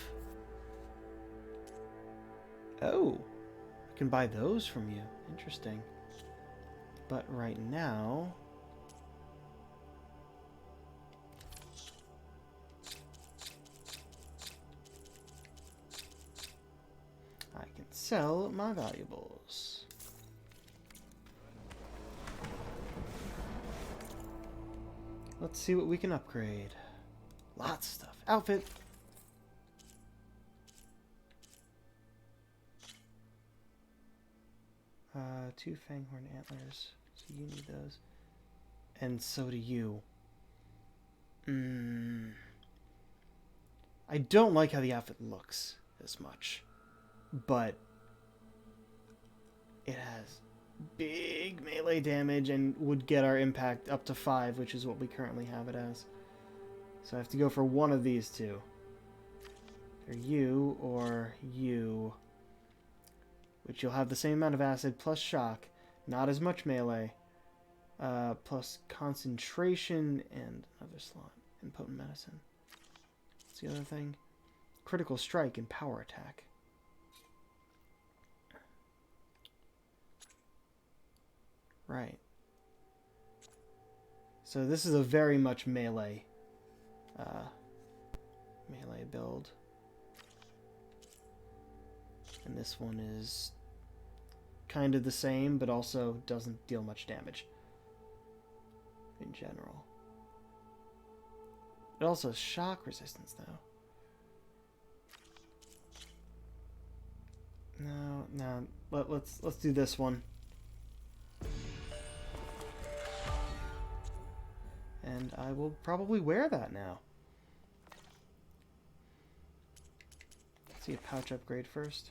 Oh, I can buy those from you. Interesting. But right now... I can sell my valuables. Let's see what we can upgrade. Lots of stuff. Outfit. Two fanghorn antlers. So you need those. And so do you. I don't like how the outfit looks as much. But it has big melee damage and would get our impact up to 5, which is what we currently have it as. So I have to go for one of these two. Or you, which you'll have the same amount of acid plus shock, not as much melee, plus concentration and another slot, and potent medicine. What's the other thing? Critical strike and power attack. Right. So this is a very much melee build. And this one is kind of the same, but also doesn't deal much damage in general. It also has shock resistance, though. No. Let's do this one. And I will probably wear that now. Let's see a pouch upgrade first.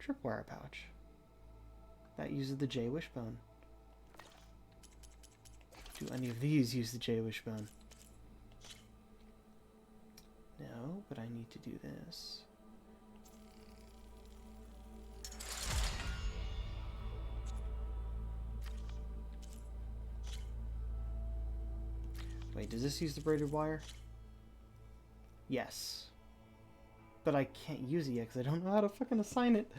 Tripwire pouch. That uses the J Wishbone. Do any of these use the J Wishbone? No, but I need to do this. Wait, does this use the braided wire? Yes. But I can't use it yet because I don't know how to fucking assign it.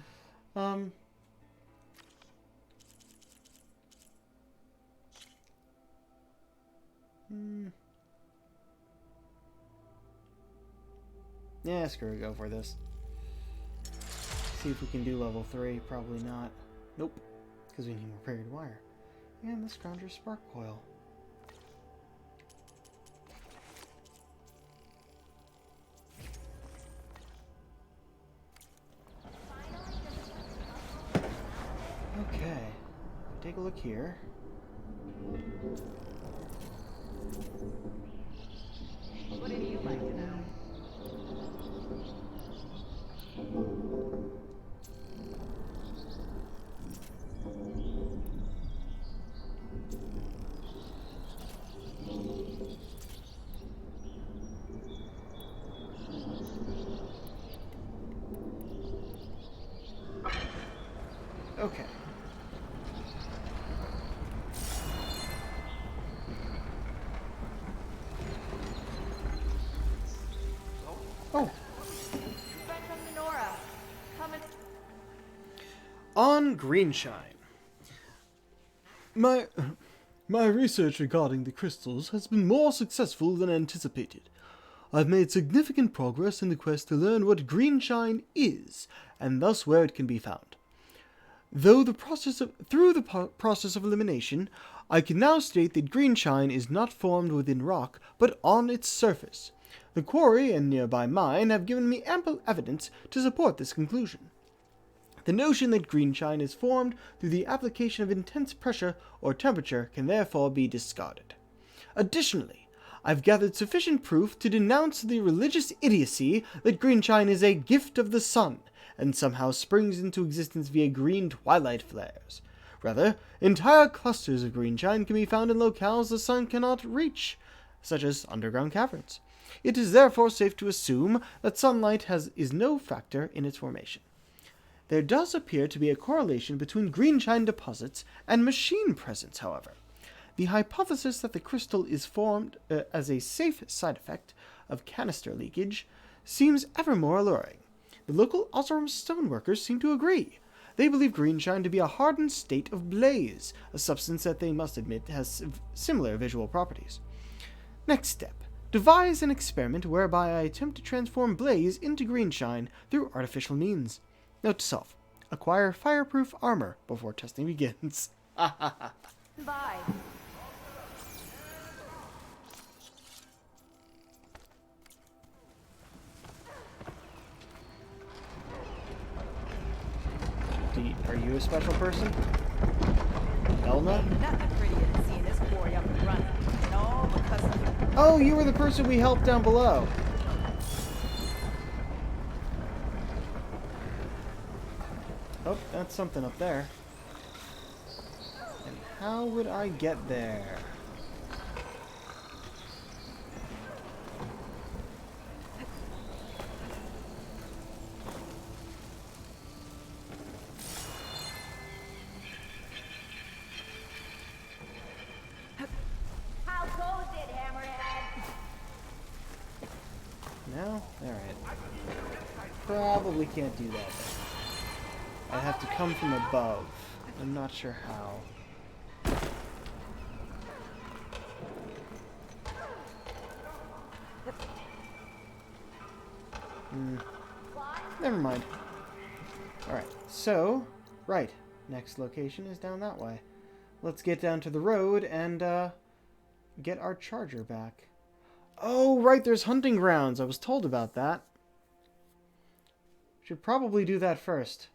Yeah, screw it, go for this. See if we can do level 3. Probably not. Nope. Because we need more braided wire. And the Scrounger Spark Coil. Okay, take a look here. Wouldn't you like to know? Okay. Oh. Friend from Nora. Come and... On Greenshine. My research regarding the crystals has been more successful than anticipated. I've made significant progress in the quest to learn what Greenshine is, and thus where it can be found. Through the process of elimination, I can now state that Greenshine is not formed within rock, but on its surface. The quarry and nearby mine have given me ample evidence to support this conclusion. The notion that Greenshine is formed through the application of intense pressure or temperature can therefore be discarded. Additionally, I've gathered sufficient proof to denounce the religious idiocy that Greenshine is a gift of the sun, and somehow springs into existence via green twilight flares. Rather, entire clusters of Greenshine can be found in locales the sun cannot reach, such as underground caverns. It is therefore safe to assume that sunlight is no factor in its formation. There does appear to be a correlation between Greenshine deposits and machine presence, however. The hypothesis that the crystal is formed as a safe side effect of canister leakage seems ever more alluring. The local Oseram stoneworkers seem to agree. They believe Greenshine to be a hardened state of blaze, a substance that they must admit has similar visual properties. Next step. Devise an experiment whereby I attempt to transform blaze into Greenshine through artificial means. Note to self. Acquire fireproof armor before testing begins. Bye. Are you a special person? Elna? Nothing prettier than seeing this quarry up and running. And all because of you. Oh, you were the person we helped down below. Oh, that's something up there. And how would I get there? Alright. Probably can't do that. I have to come from above. I'm not sure how. Never mind. Alright, so, right. Next location is down that way. Let's get down to the road and get our charger back. Oh, right, there's hunting grounds. I was told about that. Should probably do that first.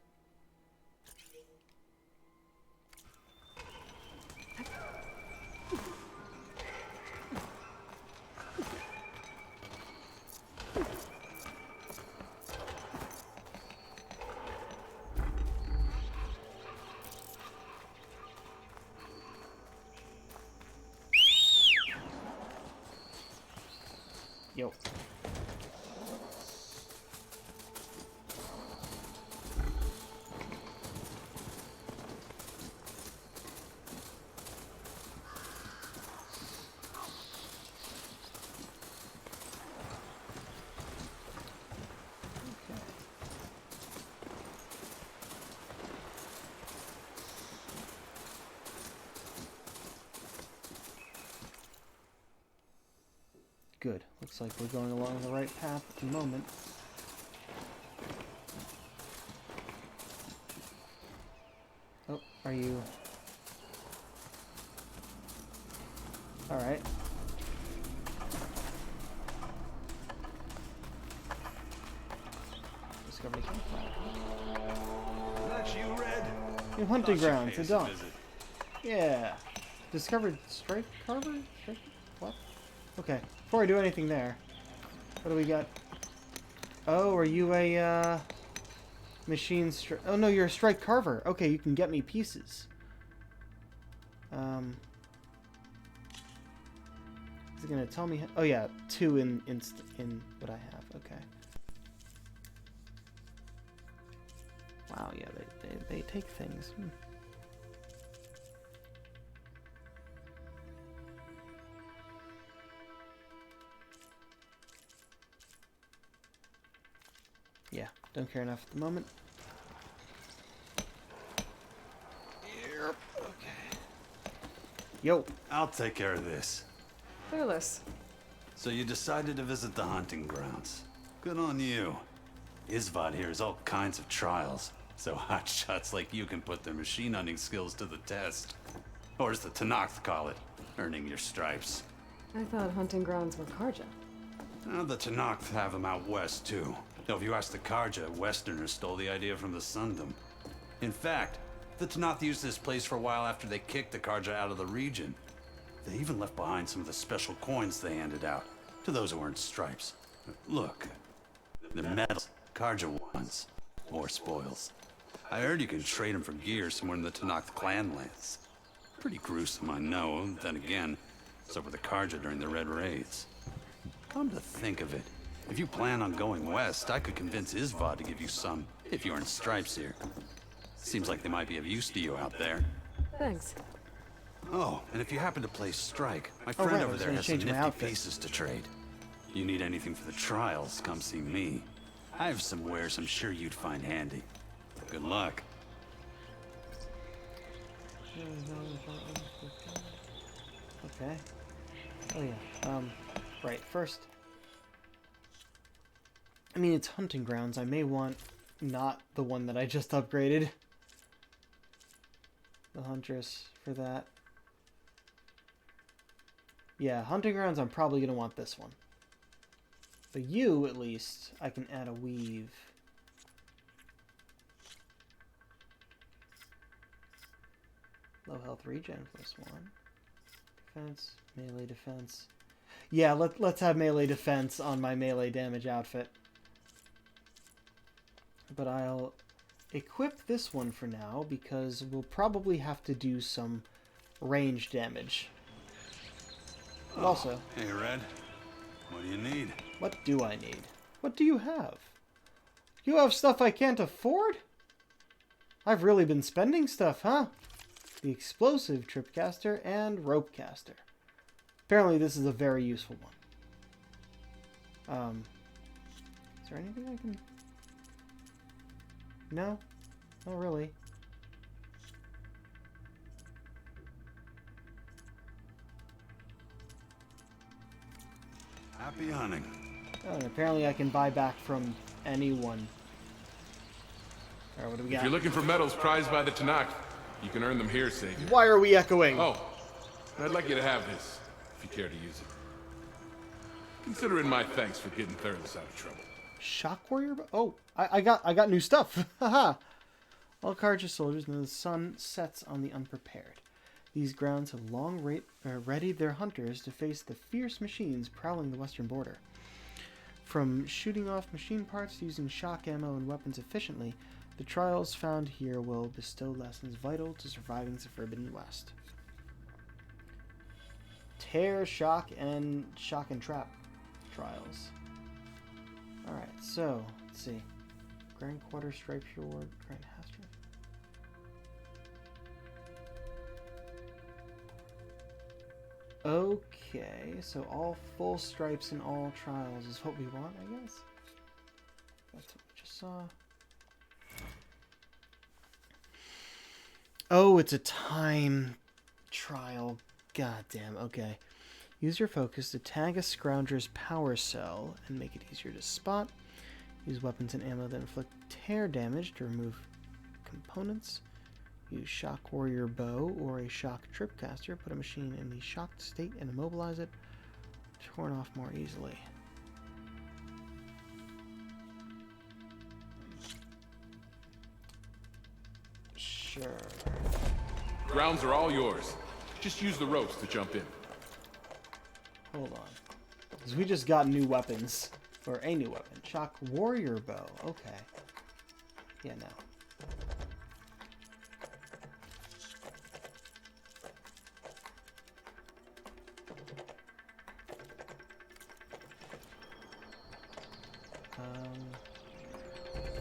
Yo. Good. Looks like we're going along the right path at the moment. Oh, are you... Alright. Discovery campfire. That's you, Red? New hunting grounds, the Daunt. Yeah. Discovered strike carver? Strike... What? Okay. Before I do anything there, what do we got? Oh, are you a, machine oh no, you're a strike carver. Okay, you can get me pieces. Is it gonna tell me? Oh yeah, 2 in what I have. Okay. Wow, yeah, they take things. Yeah, don't care enough at the moment. Yep, okay. Yo. I'll take care of this. Fearless. So you decided to visit the hunting grounds. Good on you. Isvad here has all kinds of trials, so hotshots like you can put their machine hunting skills to the test. Or as the Tenakth call it, earning your stripes. I thought hunting grounds were Karja. The Tenakth have them out west, too. Though if you ask the Karja, Westerners stole the idea from the Sundom. In fact, the Tenakth used this place for a while after they kicked the Karja out of the region. They even left behind some of the special coins they handed out to those who earned stripes. Look, the medals, Karja ones, more spoils. I heard you can trade them for gear somewhere in the Tenakth clan lands. Pretty gruesome, I know. Then again, so were the Karja during the Red Raids. Come to think of it, if you plan on going west, I could convince Isvad to give you some, if you earn stripes here. Seems like they might be of use to you out there. Thanks. Oh, and if you happen to play Strike, my friend over there has some nifty pieces to trade. You need anything for the trials, come see me. I have some wares I'm sure you'd find handy. Good luck. Okay. Oh yeah. Right, first. I mean, it's hunting grounds. I may want not the one that I just upgraded. The Huntress for that. Yeah, hunting grounds, I'm probably going to want this one. But you, at least, I can add a weave. Low health regen +1. Defense, melee defense. Yeah, let's have melee defense on my melee damage outfit. But I'll equip this one for now because we'll probably have to do some range damage. But also... Hey, Red. What do you need? What do I need? What do you have? You have stuff I can't afford? I've really been spending stuff, huh? The explosive tripcaster and ropecaster. Apparently this is a very useful one. there anything I can... No? Not really. Happy hunting. Oh, and apparently I can buy back from anyone. Alright, what do we got? If you're looking for medals prized by the Tanakh, you can earn them here, Savior. Why are we echoing? Oh, I'd like you to have this, if you care to use it. Consider it my thanks for getting Thurles out of trouble. Shock warrior? Oh, I got new stuff. Haha. All Carja soldiers know the sun sets on the unprepared. These grounds have long readied their hunters to face the fierce machines prowling the western border. From shooting off machine parts to using shock ammo and weapons efficiently, the trials found here will bestow lessons vital to surviving the Forbidden West. Tear, shock, and trap trials. Alright, so, let's see. Grand Quarter Stripe Reward, Grand Half Stripe. Okay, so all full stripes in all trials is what we want, I guess. That's what we just saw. Oh, it's a time trial. God damn, okay. Use your focus to tag a Scrounger's power cell and make it easier to spot. Use weapons and ammo that inflict tear damage to remove components. Use Shock Warrior Bow or a Shock Tripcaster. Put a machine in the shocked state and immobilize it. Torn off more easily. Sure. Grounds are all yours. Just use the ropes to jump in. Hold on. Because we just got new weapons. Or a new weapon. Shock Warrior Bow. Okay. Yeah, no.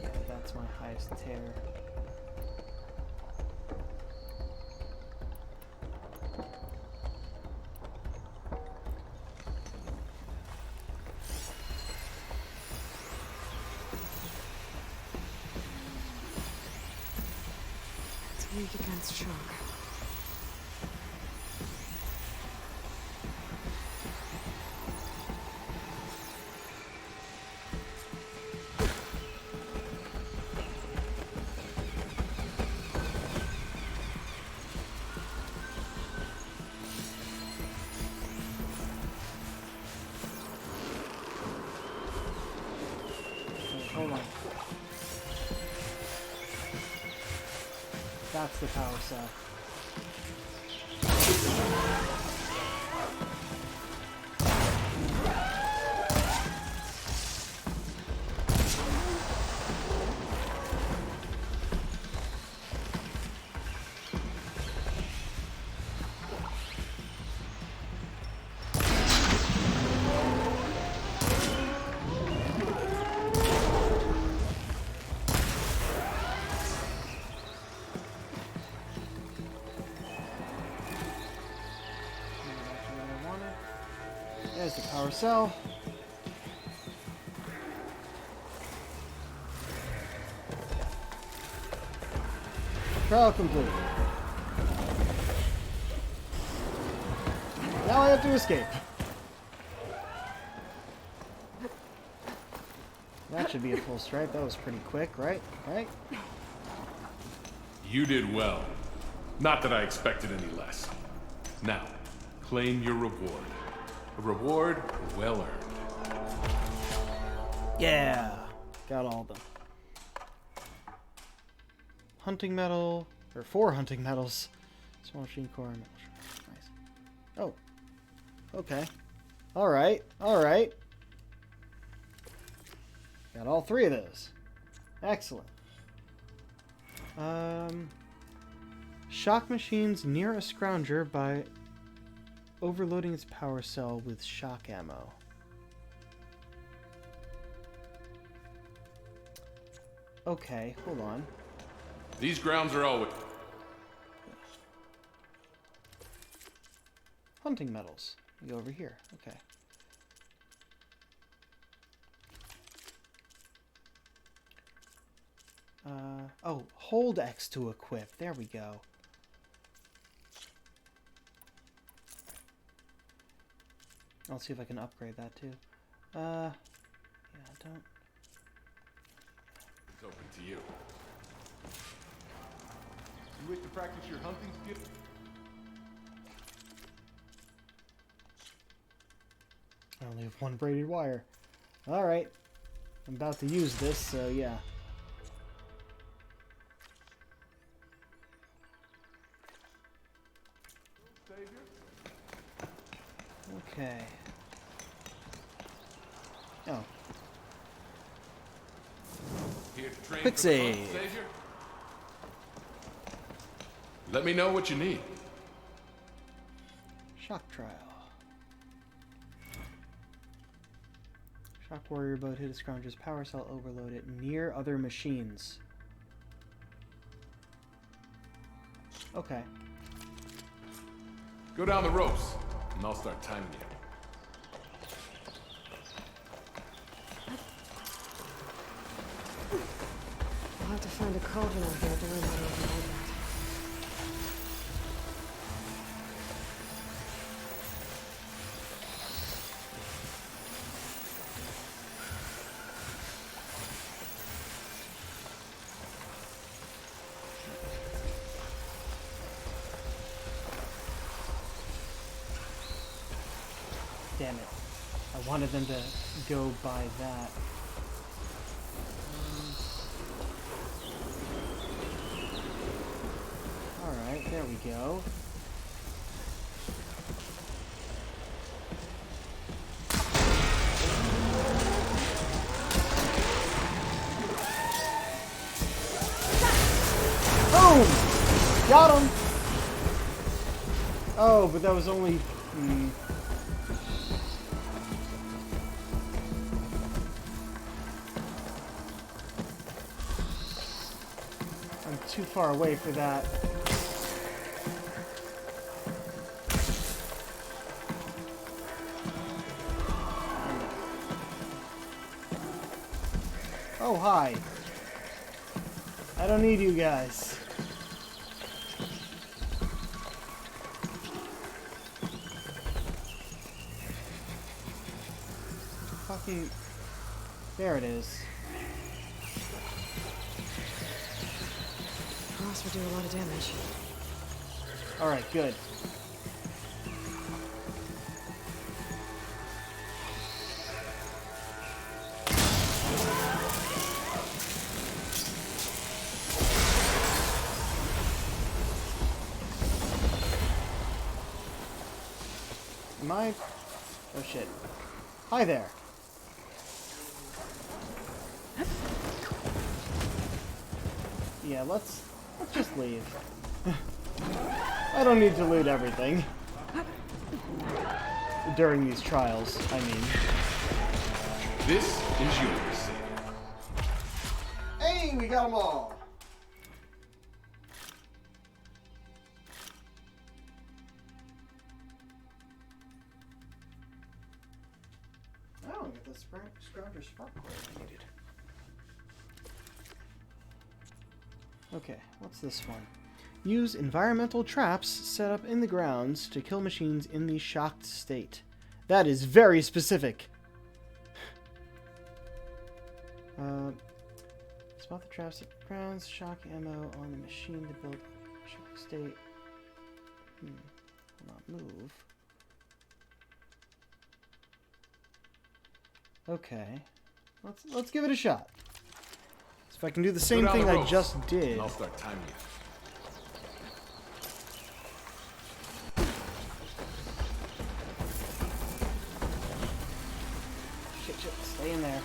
Yeah, that's my highest tear. It's weak against shock. Hold on. That's the power cell. There's the power cell. Trial complete. Now I have to escape. That should be a full stripe. That was pretty quick, right? Right? You did well. Not that I expected any less. Now, claim your reward. A reward well earned. Yeah! Got all of them. Hunting medal, or 4 hunting medals. Small machine core, metal shred. Nice. Oh. Okay. Alright, alright. Got all 3 of those. Excellent. Shock machines near a Scrounger by overloading its power cell with shock ammo. Okay, hold on. These grounds are always... Hunting medals. We go over here. Okay. Oh, hold X to equip. There we go. I'll see if I can upgrade that too. Yeah, don't. It's open to you. You wish to practice your hunting skill? I only have one braided wire. Alright. I'm about to use this, so yeah. Okay. Oh. Here to train Quick for the hunt, save. Savior? Let me know what you need. Shock trial. Shock warrior boat hit a scrounger's power cell overloaded near other machines. Okay. Go down the ropes, and I'll start timing you. I'll have to find a cauldron out here to learn how to avoid that. Damn it. I wanted them to go by that. Alright, there we go. Boom! Got him! Oh, but that was only... I'm too far away for that. Oh, hi. I don't need you guys. Fucking... There it is. Cross would do a lot of damage. Alright, good. Am I... Oh shit. Hi there. Yeah, let's just leave. I don't need to loot everything. During these trials, I mean. This is yours, Savior. Hey, we got them all! I don't get the scrounger spark cord I needed. Okay, what's this one? Use environmental traps set up in the grounds to kill machines in the shocked state. That is very specific. Spot the traps at the grounds, shock ammo on the machine to build shock state. Will not move. Okay. Let's give it a shot. So if I can do the same thing I just did. I'll start timing you. Shit, stay in there.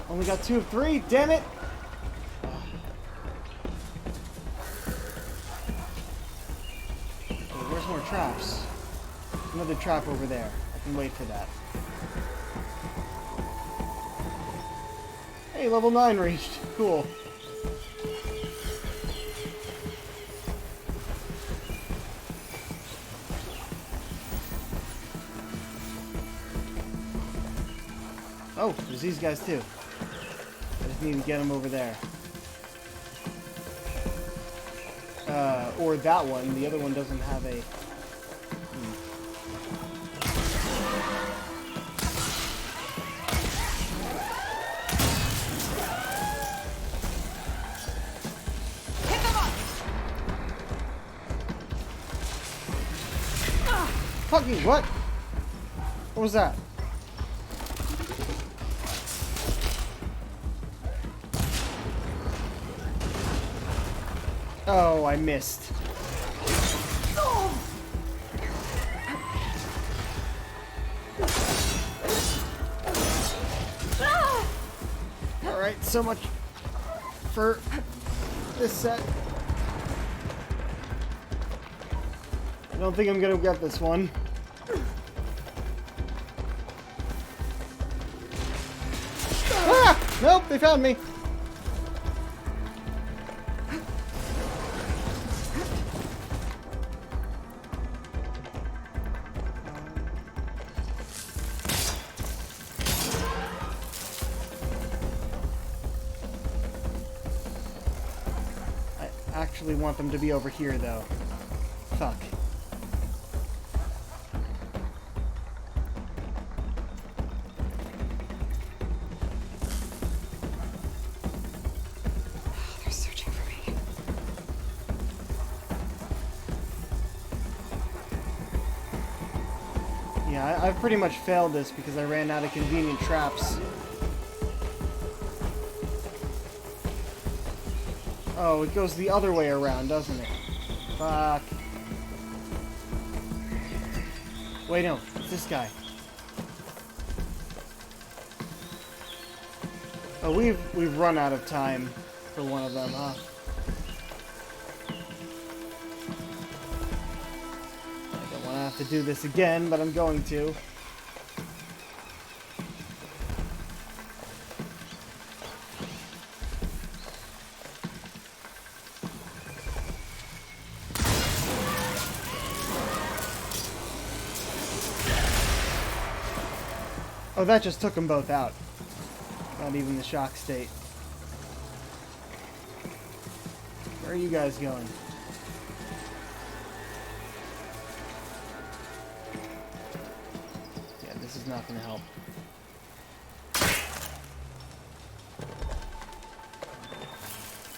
Only got 2 of 3, damn it! Okay, where's traps. Another trap over there. I can wait for that. Hey, level 9 reached. Cool. Oh, there's these guys too. I just need to get them over there. Or that one. The other one doesn't have a... Fucking what? What was that? Oh, I missed. Alright, so much for this set. I don't think I'm gonna get this one. Ah! Nope, they found me. I actually want them to be over here, though. Fuck. Yeah, I've pretty much failed this because I ran out of convenient traps. Oh, it goes the other way around, doesn't it? Fuck. Wait, no. It's this guy. Oh, we've run out of time for one of them, huh? I have to do this again, but I'm going to. Oh, that just took them both out. Not even the shock state. Where are you guys going? This is not going to help.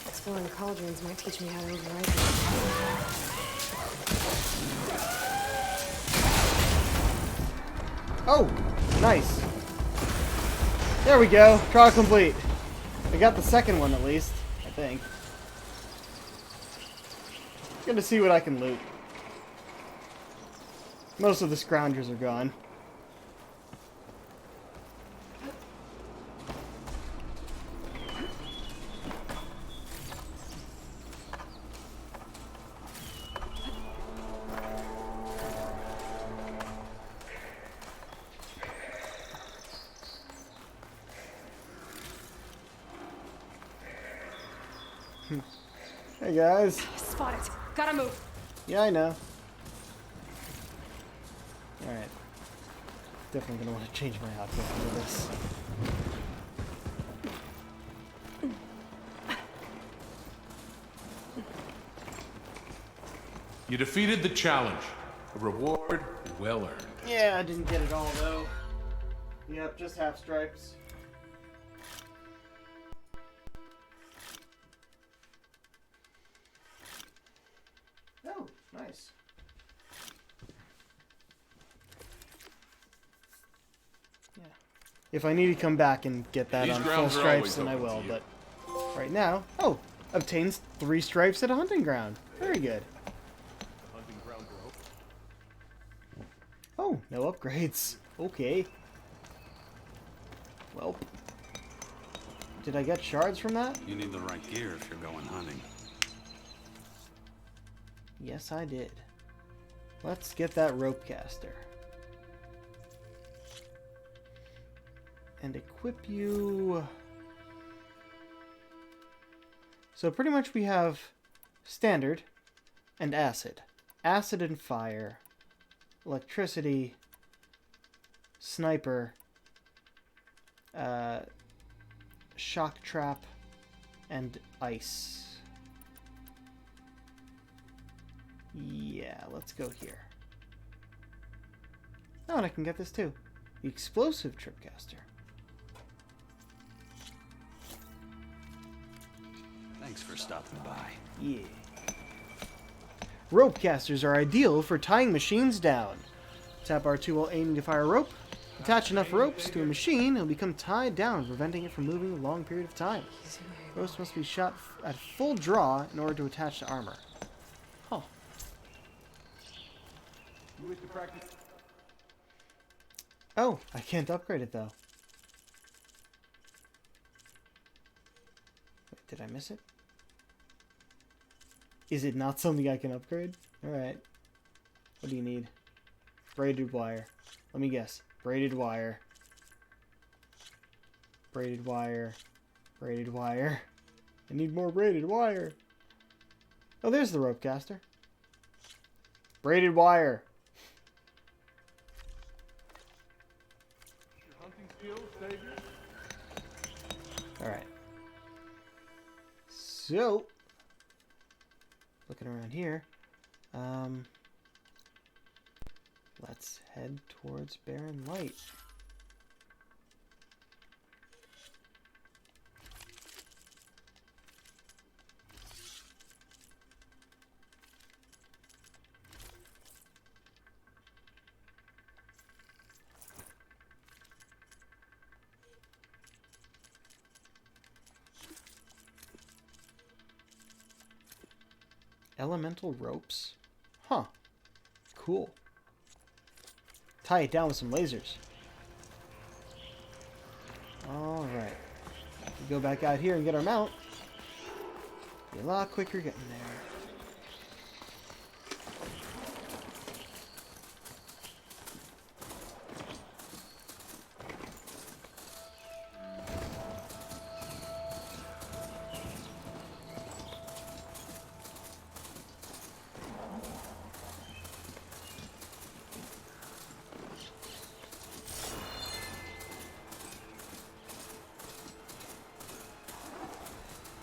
Exploring cauldrons might teach me how to override them. Oh, nice. There we go. Trial complete. I got the second one at least, I think. Good to see what I can loot. Most of the scroungers are gone. Hey guys. Spot it. Gotta move. Yeah, I know. Alright. Definitely gonna want to change my outfit for this. You defeated the challenge. A reward well earned. Yeah, I didn't get it all though. Yep, just half stripes. Oh, nice. Yeah. If I need to come back and get that These on full grounds are stripes, always then I open will, to you. but right now... Oh! Obtains 3 stripes at a hunting ground. Very good. Hunting ground are open. Oh, no upgrades. Okay. Well. Did I get shards from that? You need the right gear if you're going hunting. Yes, I did. Let's get that rope caster. And equip you... So pretty much we have standard and acid. Acid and fire. Electricity. Sniper. Shock trap. And ice. Yeah, let's go here. Oh, and I can get this too. The explosive tripcaster. Thanks for stopping by. Yeah. Rope casters are ideal for tying machines down. Tap R2 while aiming to fire a rope. Attach enough ropes to a machine and it'll become tied down, preventing it from moving a long period of time. Ropes must be shot at full draw in order to attach to armor. Huh. You wish to practice? Oh, I can't upgrade it though. Wait, did I miss it? Is it not something I can upgrade? Alright. What do you need? Braided wire. Let me guess. Braided wire. Braided wire. Braided wire. I need more braided wire. Oh, there's the rope caster. Braided wire. Your hunting skills, Savior? Alright. So, looking around here, let's head towards Barren Light. Elemental ropes? Huh. Cool. Tie it down with some lasers. Alright. We go back out here and get our mount. Be a lot quicker getting there.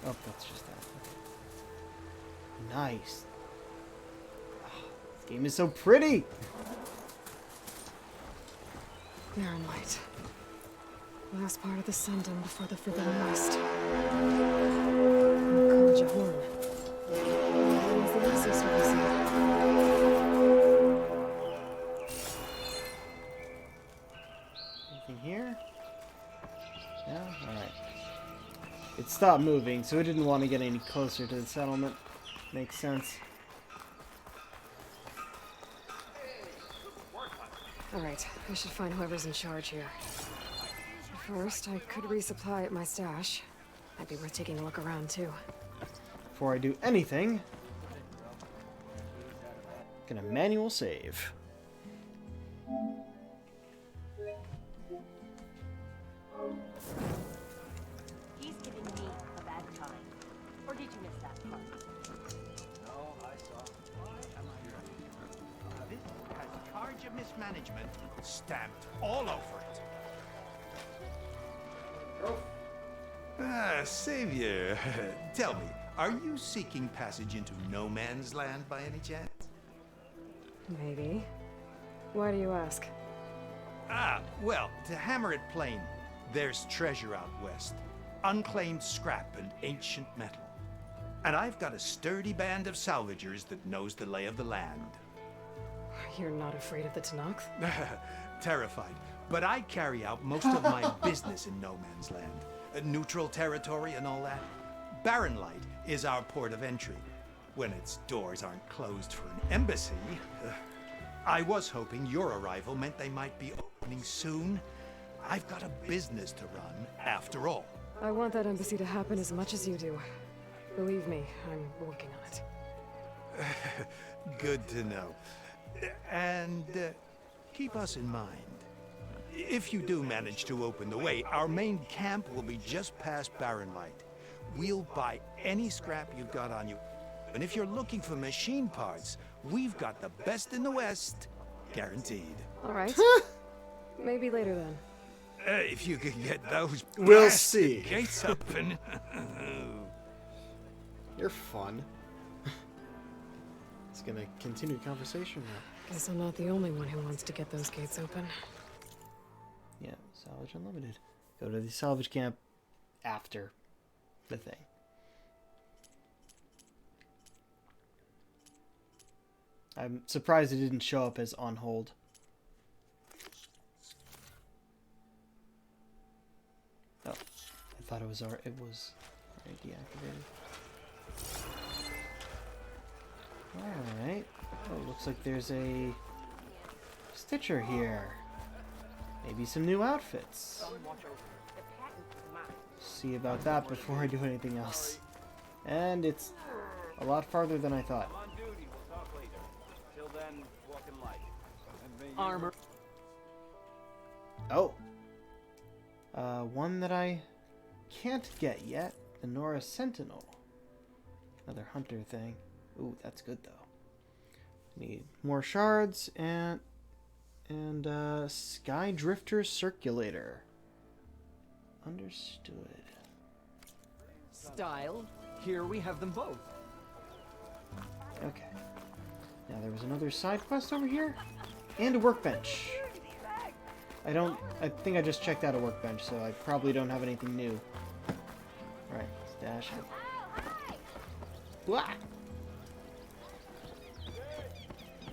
Oh, that's just that. Okay. Nice. Oh, this game is so pretty. Barren Light. Last part of the Sundom before the Forbidden West. Karja Horn. When's the access service? Anything here? No? Alright. It stopped moving, so it didn't want to get any closer to the settlement. Makes sense. Alright, I should find whoever's in charge here. First, I could resupply at my stash. Might be worth taking a look around, too. Before I do anything, gonna manual save. He's giving me a bad time. Or did you miss that part? No, I saw. This has Karja mismanagement stamped all over it. Savior, tell me, are you seeking passage into no man's land by any chance? Maybe. Why do you ask? Well, to hammer it plain, there's treasure out west. Unclaimed scrap and ancient metal. And I've got a sturdy band of salvagers that knows the lay of the land. You're not afraid of the Tenakth? Terrified. But I carry out most of my business in no man's land. Neutral territory and all that. Barren Light is our port of entry. When its doors aren't closed for an embassy. I was hoping your arrival meant they might be opening soon. I've got a business to run, after all. I want that embassy to happen as much as you do. Believe me, I'm working on it. Good to know. And keep us in mind. If you do manage to open the way, our main camp will be just past Barren Light. We'll buy any scrap you've got on you. And if you're looking for machine parts, we've got the best in the West, guaranteed. All right. Maybe later then. If you can get those We'll blasted see. gates open. You're fun. It's gonna continue the conversation now. Guess I'm not the only one who wants to get those gates open. Yeah, Salvage Unlimited. Go to the salvage camp after the thing. I'm surprised it didn't show up as on hold. Oh, I thought it was already deactivated. Alright. Oh, looks like there's a Stitcher here. Maybe some new outfits. See about that before I do anything else. And it's a lot farther than I thought. Armor. Oh. One that I can't get yet. The Nora Sentinel. Another hunter thing. Ooh, that's good though. Need more shards and Sky Drifter Circulator. Understood. Style. Here we have them both. Okay. Now there was another side quest over here. And a workbench. I think I just checked out a workbench, so I probably don't have anything new. Alright, let's dash it. Blah!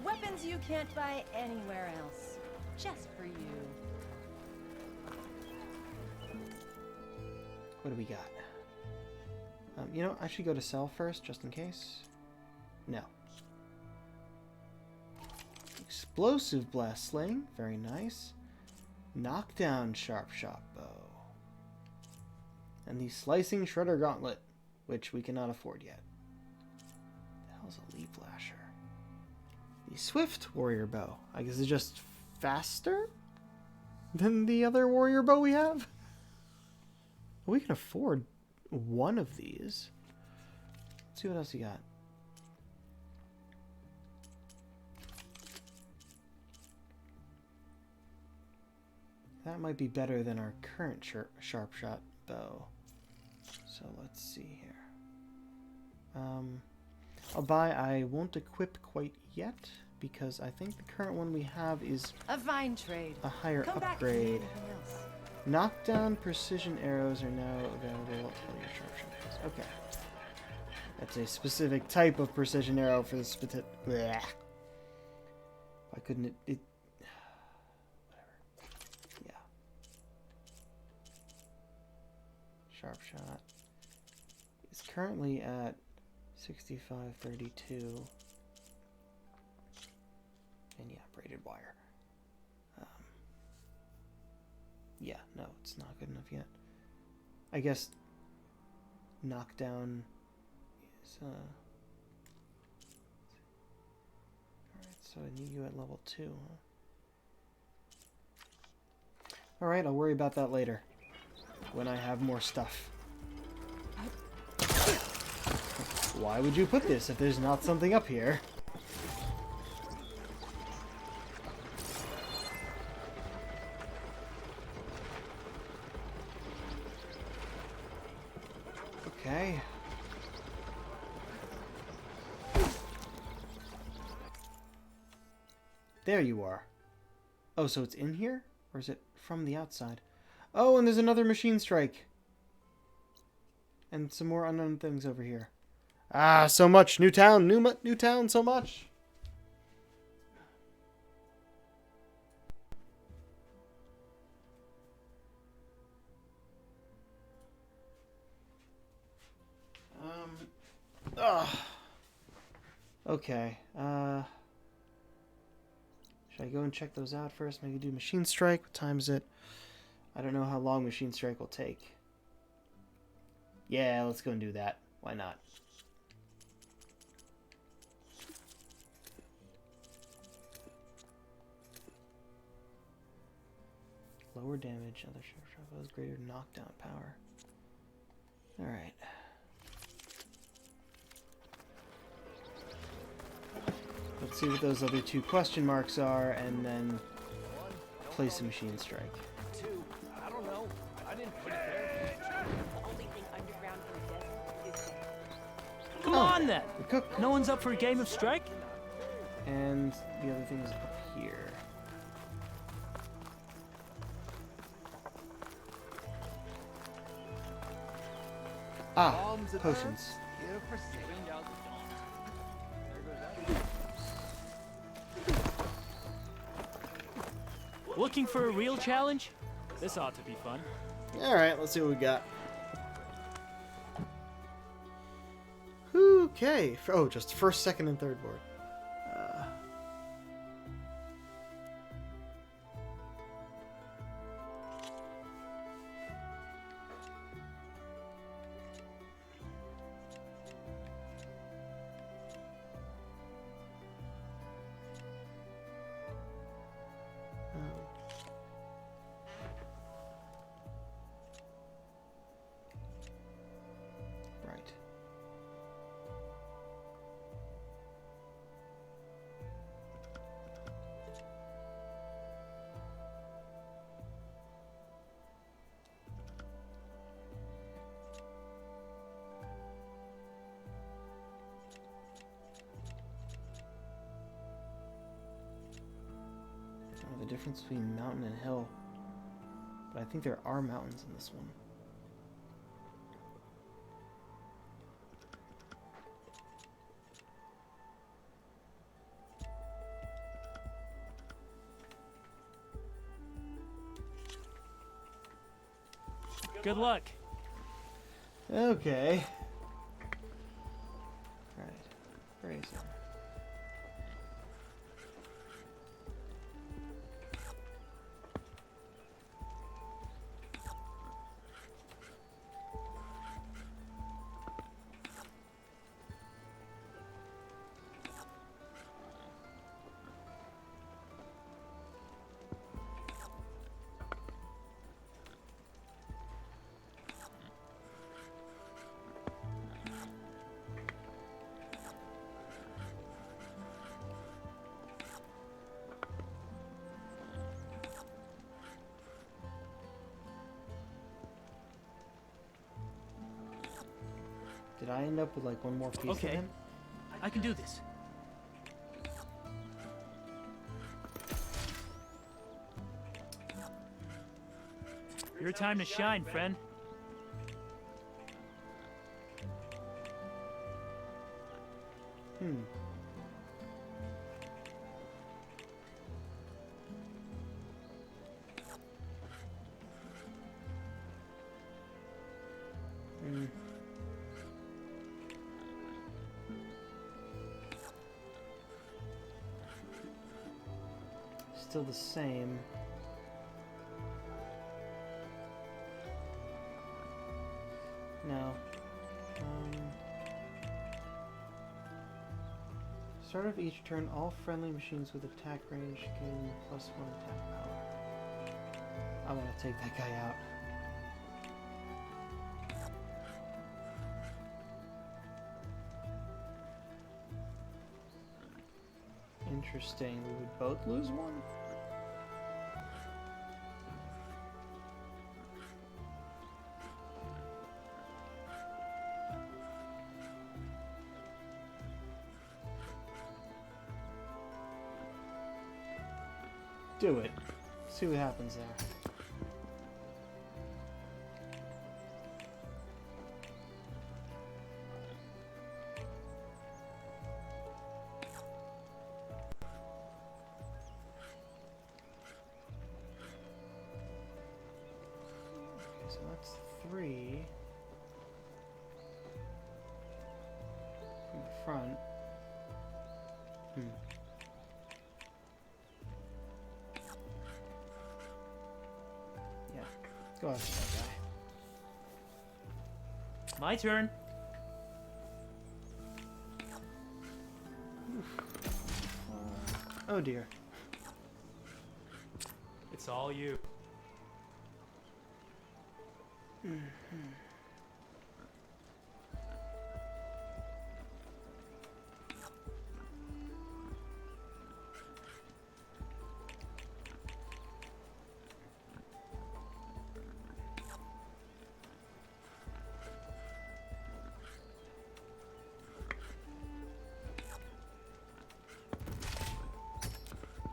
Weapons you can't buy anywhere else. Just for you. What do we got? You know, I should go to sell first, just in case. No. Explosive blast sling, very nice. Knockdown sharp shot bow. And the slicing shredder gauntlet, which we cannot afford yet. The hell's a leaf lasher? The swift warrior bow. I guess it's just faster than the other warrior bow we have. We can afford one of these. Let's see what else you got. That might be better than our current sharp shot bow. So let's see here. I'll buy. I won't equip quite yet because I think the current one we have is A fine trade. a higher Come back if you need upgrade. anything else. Knockdown precision arrows are now available at all your sharpshooters. Okay. That's a specific type of precision arrow for the specific. Why couldn't it? Whatever. Yeah. Sharp shot is currently at 6532. And yeah, braided wire. Yeah, no, it's not good enough yet. I guess knockdown is alright, so I need you at level 2, huh? Alright, I'll worry about that later. When I have more stuff. Why would you put this if there's not something up here? Okay. There you are. Oh, so it's in here? Or is it from the outside? Oh, and there's another machine strike. And some more unknown things over here. Ah, so much. New town, new town, so much. Okay. Should I go and check those out first? Maybe do Machine Strike. What time is it? I don't know how long Machine Strike will take. Yeah, let's go and do that. Why not? lower damage. Other shot has greater knockdown power. Alright. Let's see what those other two question marks are, and then place a machine strike. Two. I don't know. I didn't put it there. The only thing underground in the desert is dead. Come on then! No one's up for a game of strike? And the other thing is up here. Ah, potions. Looking for a real challenge? This ought to be fun. Alright, let's see what we got. Okay. Oh, just first, second, and third board. Right. Oh, the difference between mountain and hill. But I think there are mountains in this one. Good luck. Okay. Right. Razor. Did I end up with like one more piece of him? I can do this. Your time to shine, friend. Still the same. No. Start of each turn, all friendly machines with attack range gain +1 attack power. I want to take that guy out. Interesting. We would both lose one? Do it. See what happens there. Okay, so that's 3 from the front. Yeah, go after that guy. My turn. Oh dear. It's all you.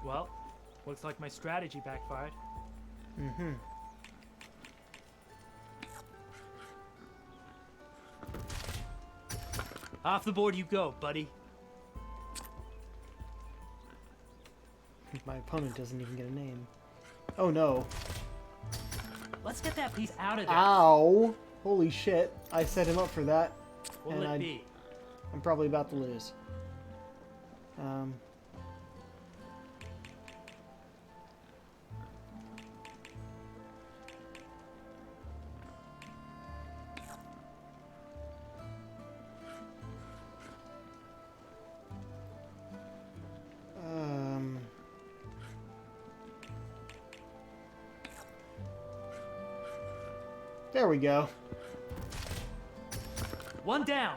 Well, looks like my strategy backfired. Mm-hmm. Off the board you go, buddy. My opponent doesn't even get a name. Oh no. Let's get that piece out of there. Ow! Holy shit. I set him up for that. What'll and it be? I'm probably about to lose. There we go. One down.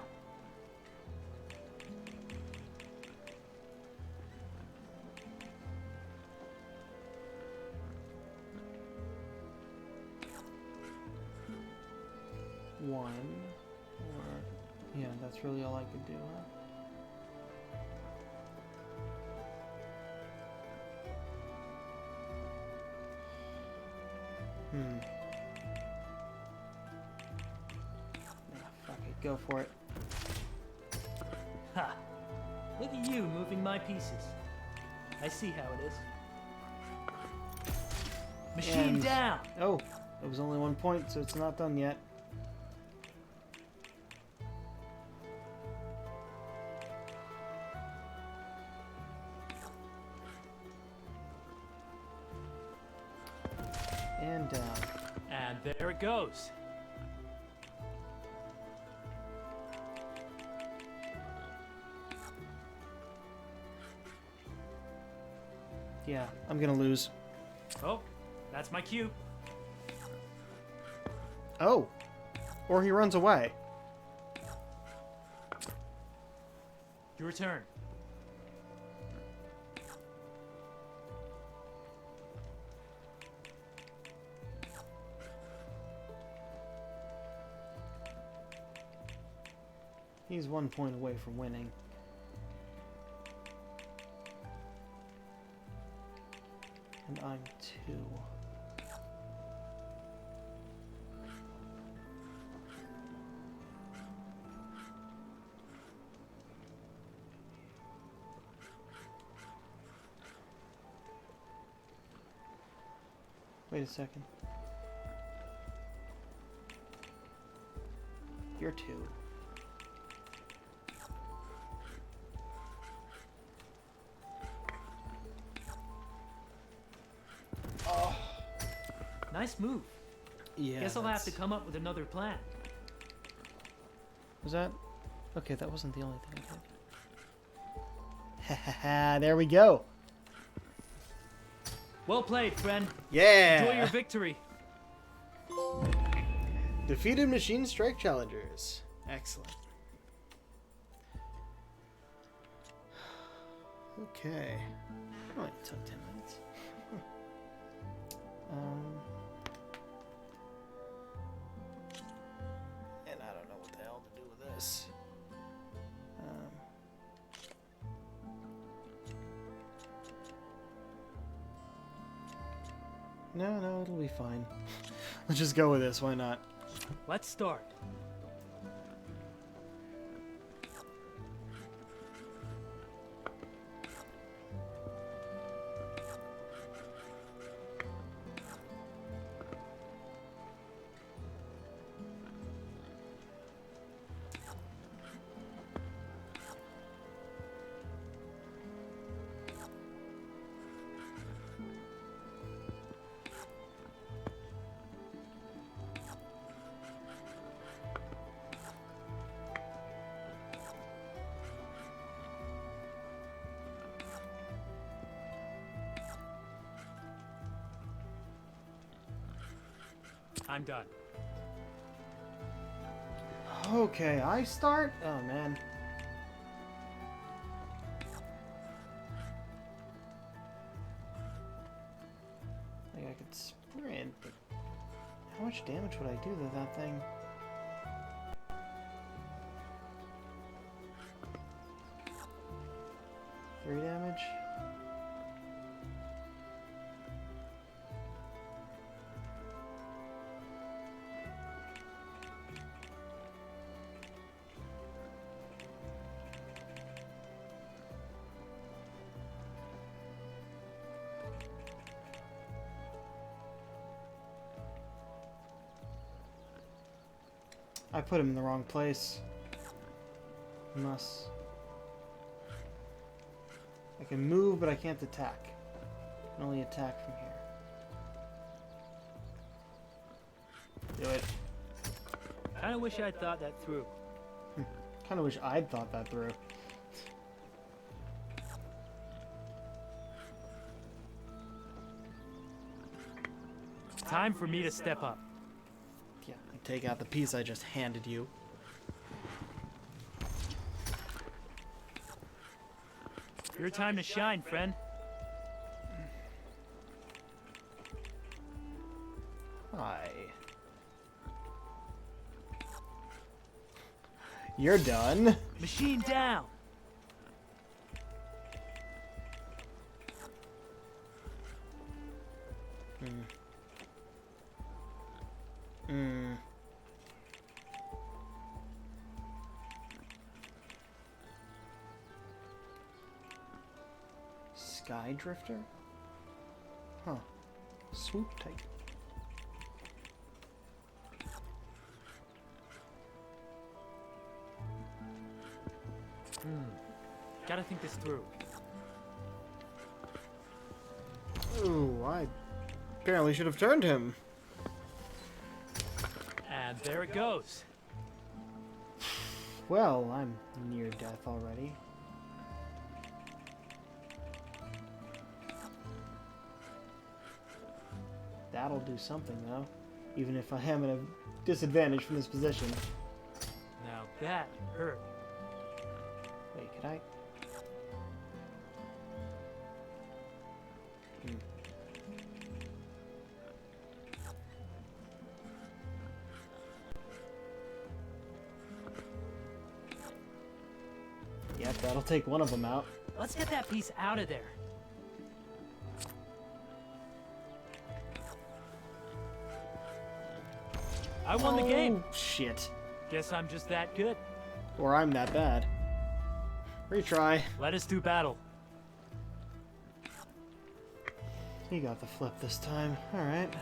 One. Or, yeah, that's really all I could do, huh? Fuck it, go for it. Ha! Look at you moving my pieces. I see how it is. Machine And- down! Oh, it was only 1 point, so it's not done yet. And down. And there it goes. Yeah, I'm gonna lose. Oh, that's my cue. Oh! Or he runs away. Your turn. He's 1 point away from winning. And I'm 2. Wait a second. You're 2. Nice move. Yeah. Guess I'll have to come up with another plan. Was that? Okay, that wasn't the only thing I did. Ha ha ha, there we go. Well played, friend. Yeah. Enjoy your victory. Defeated machine strike challengers. Excellent. Okay. Only took 10 minutes. And I don't know what the hell to do with this. No, it'll be fine. Let's just go with this. Why not? Let's start. I'm done. Okay, I start? Oh, man. Like, I could sprint, but how much damage would I do to that thing? Three damage? I put him in the wrong place. Unless I can move, but I can't attack. I can only attack from here. Do it. Kinda wish I'd thought that through. Kinda wish I'd thought that through. It's time for me to step up. Yeah, and take out the piece I just handed you. Your time to shine, friend. Hi. You're done. Machine down. Sky Drifter? Huh. Swoop type. Gotta think this through. Ooh, I apparently should have turned him. And there it goes. Well, I'm near death already. That'll do something, though. Even if I am at a disadvantage from this position. Now that hurt. Wait, could I? Yep, that'll take one of them out. Let's get that piece out of there. I won the game. Shit. Guess I'm just that good. Or I'm that bad. Retry. Let us do battle. He got the flip this time. Alright.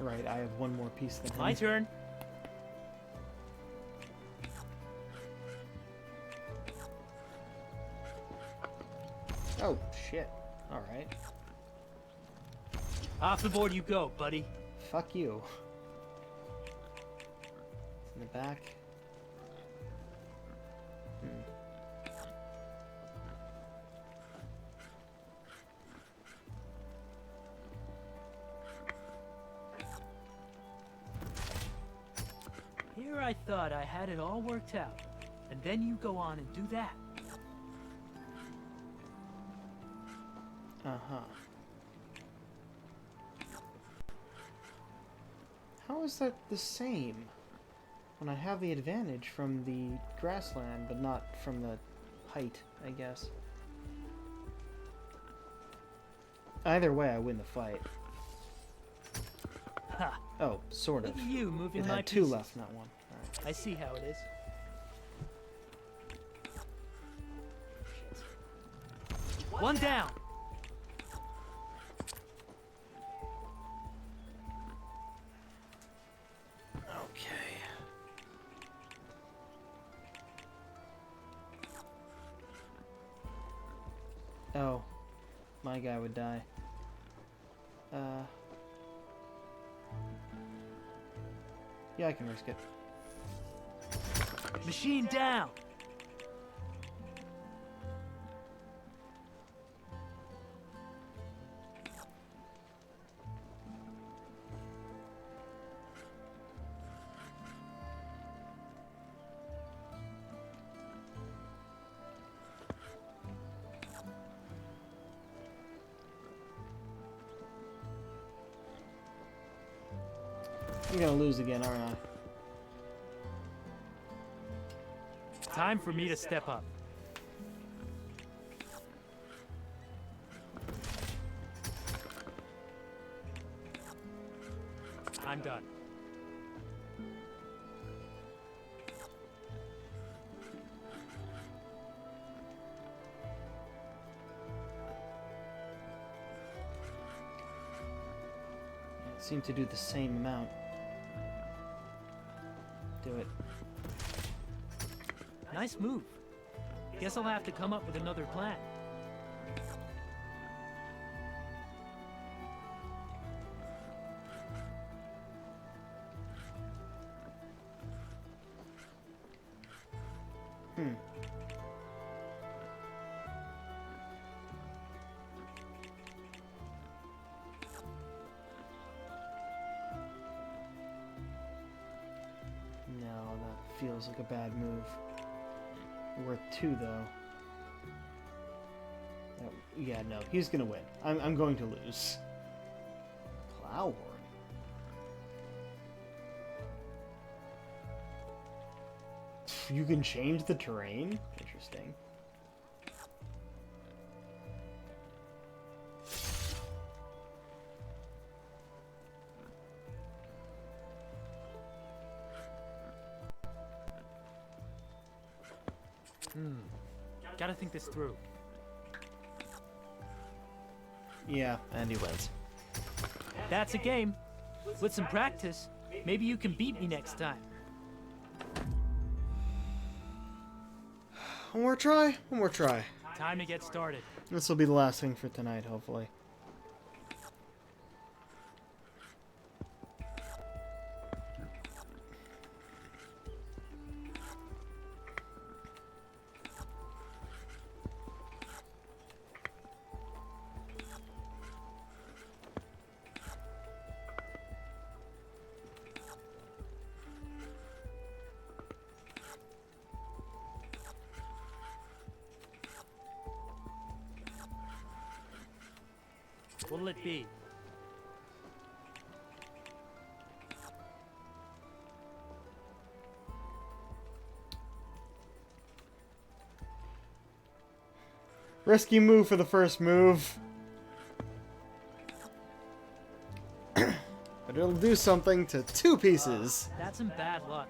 Right, I have one more piece than him. My turn. Oh, shit. Alright. Off the board you go, buddy. Fuck you. It's in the back. Here I thought I had it all worked out. And then you go on and do that. Uh-huh. How is that the same? When I have the advantage from the grassland, but not from the height, I guess. Either way, I win the fight. Ha! Oh, sort of. Look at you moving It my had two pieces. left, not one. Alright. I see how it is. One down. Okay. Oh, my guy would die. Yeah, I can risk it. Machine down! I'm gonna lose again, aren't I? Time for me to step up. I'm done. Seem to do the same amount. Do it. Nice move. Guess I'll have to come up with another plan. No, that feels like a bad move. Worth 2 though. Oh, yeah, no, he's gonna win. I'm going to lose. Plowhorn. You can change the terrain? Interesting. Gotta think this through. Yeah, and he wins. That's a game. With some practice, maybe you can beat me next time. One more try? One more try. Time to get started. This will be the last thing for tonight, hopefully. What'll it be? Risky move for the first move. But it'll do something to 2 pieces. That's some bad luck.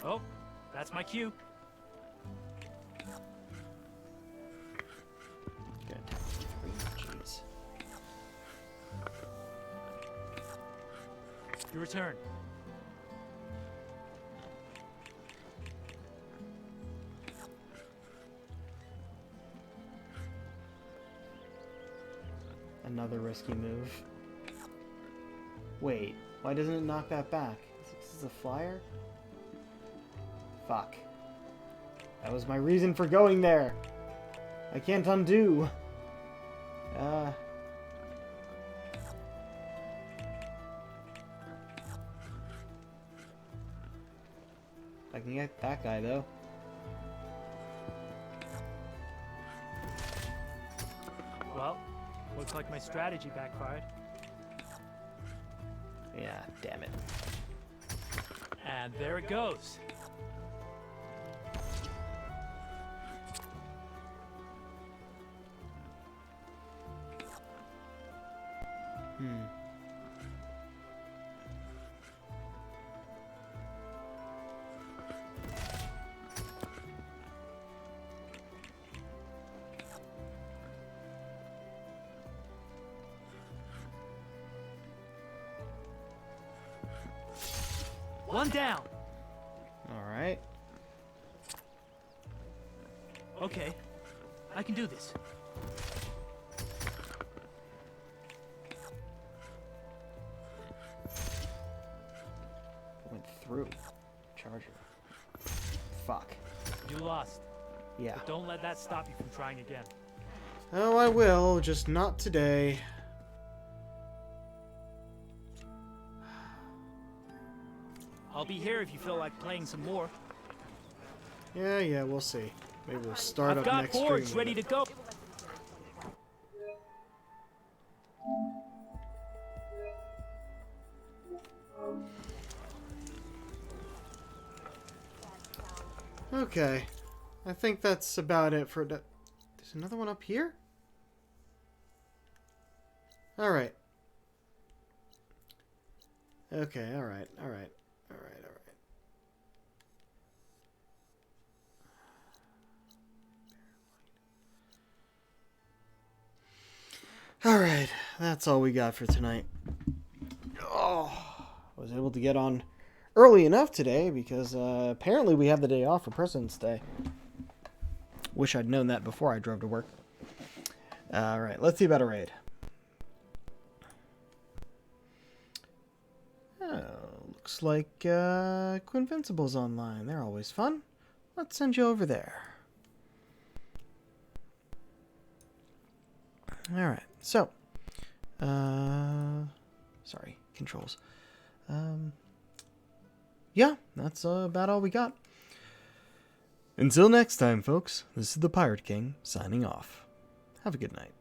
Oh, that's my cue. Good. Jeez. Your turn. Another risky move. Wait, why doesn't it knock that back? Is this a flyer? Fuck. That was my reason for going there. I can't undo. I can get that guy though. Well, looks like my strategy backfired. Yeah, damn it. And there it goes. One down. Alright. Okay, I can do this. Went through. Charger. Fuck. You lost. Yeah. But don't let that stop you from trying again. Oh, I will, just not today. I'll be here if you feel like playing some more. Yeah, we'll see. Maybe we'll start I've up got next boards stream. ready to go. Okay. I think that's about it for... There's another one up here? Alright. Okay, alright. Alright, that's all we got for tonight. Oh, I was able to get on early enough today because apparently we have the day off for President's Day. Wish I'd known that before I drove to work. Alright, let's see about a raid. Oh, looks like Quinvincible's online. They're always fun. Let's send you over there. Alright, so. Sorry, controls. Yeah, that's about all we got. Until next time, folks, this is the Pirate King signing off. Have a good night.